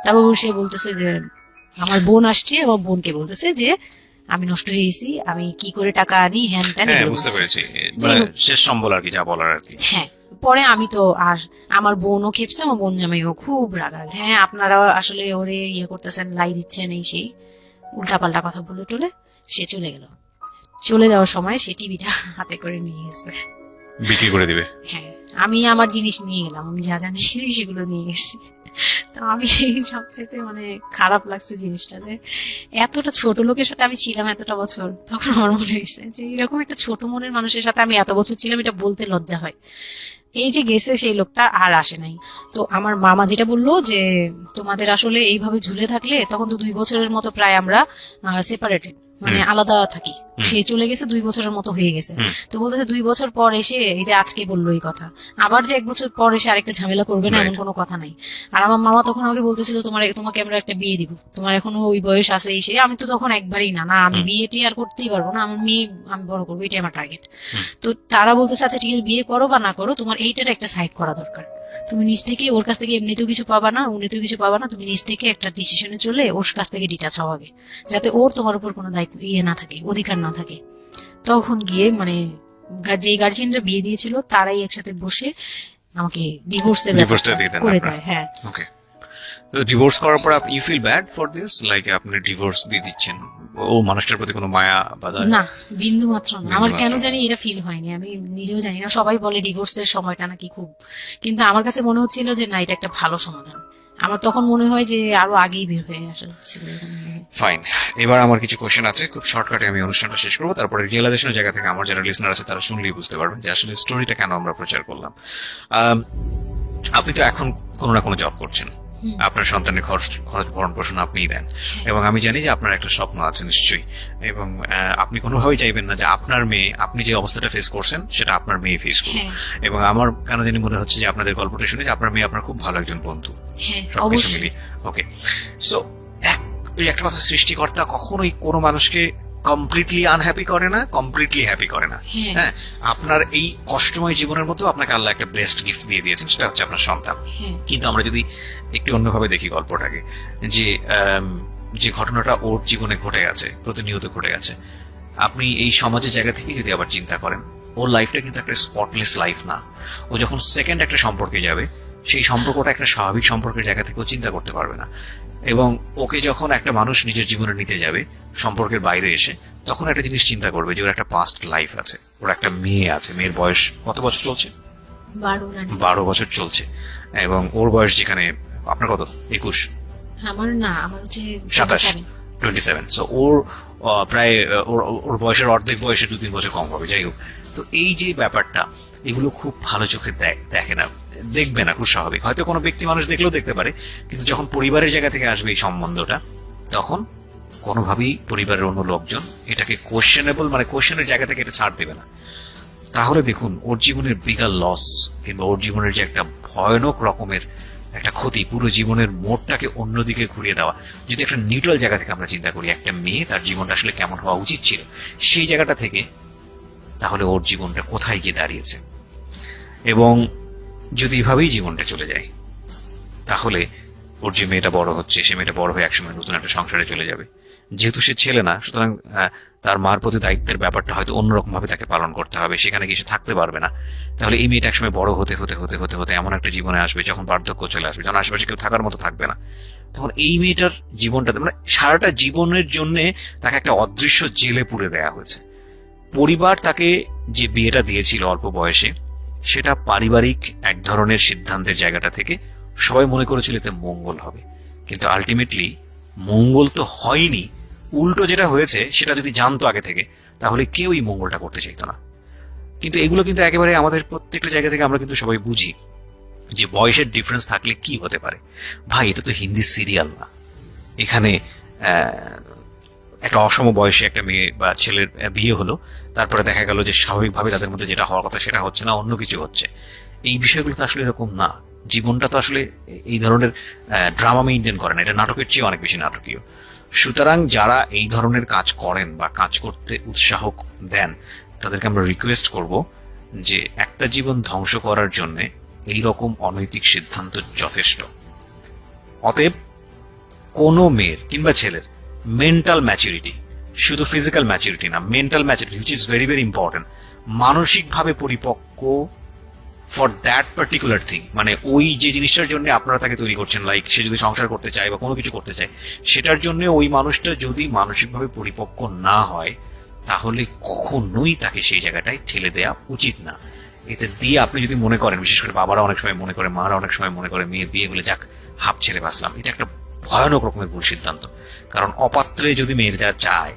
[SPEAKER 1] তারপর সে বলতেছে যে আমার বোন আসছে, আমার বোনকে বলতেছে যে আমি নষ্ট হয়ে গেছি, আমি কি করে টাকা আনি, হ্যান ত্যান।
[SPEAKER 3] বুঝতে পেরেছি, মানে শেষ সম্বল আর কি, যা বলার আর কি।
[SPEAKER 1] হ্যাঁ, পরে আমি তো আর আমার বোনও খেপছে, আমার বোন জামাইও খুব রাগাল। হ্যাঁ, আপনারা আসলে ওরে ইয়ে করতেছেন, লাই দিচ্ছেন, এই সেই উল্টাপাল্টা কথা বলে টলে সে চলে গেল। চলে যাওয়ার সময় সে টিভিটা হাতে করে নিয়ে গেছে,
[SPEAKER 3] বিক্রি করে দিবে।
[SPEAKER 1] হ্যাঁ, আমি আমার জিনিস নিয়ে গেলাম, আমি যা জানিস সেগুলো নিয়ে গেছি। তো আমি সবচেয়ে মানে খারাপ লাগছে জিনিসটা, যে এতটা ছোট লোকের সাথে আমি ছিলাম এতটা বছর। তখন আমার মনে হয়েছে যে এরকম একটা ছোট মনের মানুষের সাথে আমি এত বছর ছিলাম, এটা বলতে লজ্জা হয়। এই যে গেছে সেই লোকটা আর আসে নাই। তো আমার মামা যেটা বললো যে তোমাদের আসলে এইভাবে ঝুলে থাকলে, তখন তো 2 বছরের মতো প্রায় আমরা সেপারেটেড, মানে আলাদা থাকি। সে চলে গেছে 2 বছরের মতো হয়ে গেছে। তো বলতেছে 2 বছর পর এসে এই যে আজকে বললো এই কথা, আবার যে 1 বছর পর এসে আরেকটা ঝামেলা করবে না এমন কোনো কথা নাই। আর আমার মামা তখন আমাকে বলতেছিল তোমাকে আমরা একটা বিয়ে দিব, তোমার এখনো ওই বয়স আছে এই সেই। আমি তো তখন একবারই না আমি বিয়েটি আর করতেই পারবো না, আমার মেয়ে আমি বড় করবো, এটাই আমার টার্গেট। তো তারা বলতেছে আচ্ছা ঠিক আছে, বিয়ে করো বা না করো, তোমার এইটার একটা সাইড করা দরকার। তুমি নিজ থেকে ওর কাছ থেকে এমনিতেও কিছু পাবা না, উনিতেও কিছু পাবা না, তুমি নিজ থেকে একটা ডিসিশনে চলে ওর কাছ থেকে ডিটাচ হওয়া আগে, যাতে ওর তোমার উপর কোনো দায়িত্ব না থাকে, অধিকার না থাকে। তখন গিয়ে মানে যে গার্জিয়ানরা বিয়ে দিয়েছিল তারাই একসাথে বসে আমাকে ডিভোর্সের করে দেয়। হ্যাঁ,
[SPEAKER 3] ওকে। তো ডিভোর্স করার পর you feel bad for this, like আপনি ডিভোর্স দিয়ে দিচ্ছেন, ও মানুষটার প্রতি কোনো মায়া বা
[SPEAKER 1] না, বিন্দু মাত্র না। আমার কেন জানি এটা ফিল হয়নি, আমি নিজেও জানি না। সবাই বলে ডিভোর্সের সময়টা নাকি খুব, কিন্তু আমার কাছে মনে হচ্ছিল যে না, এটা একটা ভালো সমাধান। আমার তখন মনে হয় যে আরো আগেই বের হয়ে আসা ছিল।
[SPEAKER 3] ফাইন, এবার আমার কিছু কোশ্চেন আছে, খুব শর্টকাটে আমি অনুষ্ঠানটা শেষ করবো। তারপরে রিয়েলাইজেশনের জায়গা থেকে আমার যারা লিসনার আছে তারা শুনলেই বুঝতে পারবেন যে আসলে স্টোরিটা কেন আমরা প্রচার করলাম। আপনি তো এখন কোনো না কোনো জব করছেন, আপনার সন্তানের খরচ ভরণ পোষণ আপনিই দেন, এবং আমি জানি যে আপনার একটা স্বপ্ন আছে নিশ্চয়ই, এবং আপনি কোনোভাবেই চাইবেন না যে আপনার মেয়ে, আপনি যে অবস্থাটা ফেস করছেন সেটা আপনার মেয়ে ফেস করুন। এবং আমার কেন জানি মনে হচ্ছে যে আপনাদের গল্পটা শুনে যে আপনার মেয়ে আপনার খুব ভালো একজন বন্ধু, সবকিছু মিলিয়ে। ওকে, সো একটা কথা, সৃষ্টিকর্তা কখনোই কোনো মানুষকে কমপ্লিটলি আনহ্যাপি করে না, কমপ্লিটলি হ্যাপি করে না। হ্যাঁ, আপনার এই কষ্টময় জীবনের মধ্যে আপনাকে আল্লাহ একটা বেস্ট গিফট দিয়ে দিয়েছেন, সেটা হচ্ছে আপনার সন্তান। কিন্তু আমরা যদি একটু অন্যভাবে দেখি গল্পটাকে, যে ঘটনাটা ওর জীবনে ঘটে গেছে, প্রতিনিয়ত ঘটে গেছে, আপনি এই সমাজের জায়গা থেকে যদি আবার চিন্তা করেন, ওর লাইফটা কিন্তু একটা স্পটলেস লাইফ না। ও যখন সেকেন্ড একটা সম্পর্কে যাবে, সেই সম্পর্কটা একটা স্বাভাবিক সম্পর্কের জায়গা থেকে ও চিন্তা করতে পারবে না। এবং ওকে যখন একটা মানুষ নিজের জীবনে নিতে যাবে সম্পর্কের বাইরে এসে, তখন একটা জিনিস চিন্তা করবে যে ওর একটা পাস্ট লাইফ আছে, ওর একটা মেয়ে আছে, মেয়ের বয়স কত বছর চলছে? 12 বছর চলছে। এবং ওর বয়স যেখানে, আপনার কত? 21?
[SPEAKER 1] আমার না, আমার হচ্ছে
[SPEAKER 3] 27। সো ওর প্রায় ওর বয়সের অর্ধেক বয়সে 2-3 বছর কম হবে। যাই হোক, তো এই যে ব্যাপারটা, এগুলো খুব ভালো চোখে দেখে না, দেখবে না, খুব স্বাভাবিক। হয়তো কোনো ব্যক্তি মানুষ দেখলেও দেখতে পারে, কিন্তু যখন পরিবারের জায়গা থেকে আসবে এই সম্বন্ধটা, তখন কোনোভাবেই পরিবারের অন্য লোকজন এটাকে কোশ্চেনেবল, মানে কোশ্চেনের জায়গা থেকে এটা ছাড় দেবে না। তাহলে দেখুন, ওর জীবনের বিগার লস কিংবা ওর জীবনের যে একটা ভয়ানক রকমের একটা ক্ষতি, পুরো জীবনের মোড়টাকে অন্যদিকে ঘুরিয়ে দেওয়া। যদি একটা নিউট্রাল জায়গা থেকে আমরা চিন্তা করি, একটা মেয়ে তার জীবনটা আসলে কেমন হওয়া উচিত ছিল সেই জায়গাটা থেকে, তাহলে ওর জীবনটা কোথায় গিয়ে দাঁড়িয়েছে। এবং যদি এভাবেই জীবনটা চলে যায়, তাহলে ওর যে মেয়েটা বড় হচ্ছে, সে মেয়েটা বড় হয়ে একসময় নতুন একটা সংসারে চলে যাবে। যেহেতু সে ছেলে না, সুতরাং তার মার প্রতি দায়িত্বের ব্যাপারটা হয়তো অন্যরকম ভাবে তাকে পালন করতে হবে, সেখানে গিয়ে সে থাকতে পারবে না। তাহলে এই মেয়েটা একসময় বড় হতে হতে হতে হতে হতে এমন একটা জীবনে আসবে যখন বার্ধক্য চলে আসবে, যখন আশেপাশে কেউ থাকার মতো থাকবে না, তখন এই মেয়েটার জীবনটা, মানে সারাটা জীবনের জন্য তাকে একটা অদৃশ্য জেলে পুরে দেয়া হয়েছে। পরিবার তাকে যে বিয়েটা দিয়েছিল অল্প বয়সে, সেটা পারিবারিক এক ধরনের সিদ্ধান্তের জায়গাটা থেকে সবাই মনে করেছিল এতে মঙ্গল হবে, কিন্তু আলটিমেটলি মঙ্গল তো হয়নি। উল্টো যেটা হয়েছে সেটা যদি জানতো আগে থেকে তাহলে কেউ এই মঙ্গলটা করতে চাইতো না। কিন্তু এগুলো কিন্তু একেবারে আমাদের প্রত্যেকটা জায়গা থেকে আমরা কিন্তু সবাই বুঝি যে বয়সের ডিফারেন্স থাকলে কি হতে পারে। ভাই, এটা তো হিন্দি সিরিয়াল না। এখানে একটা অসম বয়সে একটা মেয়ে বা ছেলের বিয়ে হলো, তারপরে দেখা গেল যে স্বাভাবিকভাবে তাদের মধ্যে যেটা হওয়ার কথা সেটা হচ্ছে না, অন্য কিছু হচ্ছে। এই বিষয়গুলো তো আসলে এরকম না। জীবনটা তো আসলে এই ধরনের ড্রামা মেইনটেইন করে না, এটা নাটকের চেয়ে অনেক বেশি নাটকীয়। সুতরাং যারা এই ধরনের কাজ করেন বা কাজ করতে উৎসাহ দেন তাদেরকে আমরা রিকোয়েস্ট করব যে একটা জীবন ধ্বংস করার জন্য এই রকম অনৈতিক সিদ্ধান্ত যথেষ্ট। অতএব কোনো মেয়ের কিংবা ছেলের মেন্টাল ম্যাচুরিটি, শুধু ফিজিক্যাল ম্যাচুরিটি না, mental maturity which is very very important, মানসিকভাবে পরিপক্ক ফর দ্যাট পার্টিকুলার থিং, মানে ওই যে জিনিসটার জন্য আপনারা তাকে তৈরি করছেন, লাইক সে যদি সংসার করতে চায় বা কোনো কিছু করতে চায়, সেটার জন্য ওই মানুষটা যদি মানসিকভাবে পরিপক্ক না হয় তাহলে কখনোই তাকে সেই জায়গাটায় ঠেলে দেওয়া উচিত না। এতে দিয়ে আপনি যদি মনে করেন, বিশেষ করে বাবারা অনেক সময় মনে করে, মারা অনেক সময় মনে করে মেয়ে বিয়ে হলে যাক হাফ ছেড়ে বাঁচলাম, এটা একটা ভয়ানক রকমের ভুল সিদ্ধান্ত। কারণ অপাত্রে যদি মেয়ের যা চায়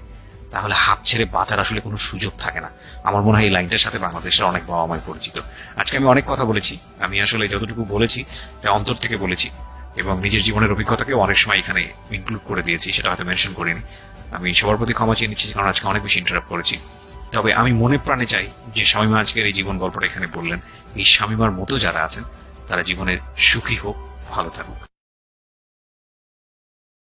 [SPEAKER 3] তাহলে হাফ ছেড়ে বাঁচার আসলে কোনো সুযোগ থাকে না। আমার মনে হয় এই লাইনটার সাথে বাংলাদেশের অনেক বাবা মাই পরিচিত। আজকে আমি অনেক কথা বলেছি, আমি আসলে যতটুকু বলেছি এটা অন্তর থেকে বলেছি এবং নিজের জীবনের অভিজ্ঞতাকেও অনেক সময় এখানে ইনক্লুড করে দিয়েছি, সেটা হয়তো মেনশন করিনি। আমি সবার প্রতি ক্ষমা চেয়ে নিচ্ছি কারণ আজকে অনেক বেশি ইন্টারাপ্ট করেছি। তবে আমি মনে প্রাণে চাই যে শামীমা আজকের এই জীবন গল্পটা এখানে বললেন, এই শামীমার মতো যারা আছেন তারা জীবনে সুখী হোক, ভালো থাকুক।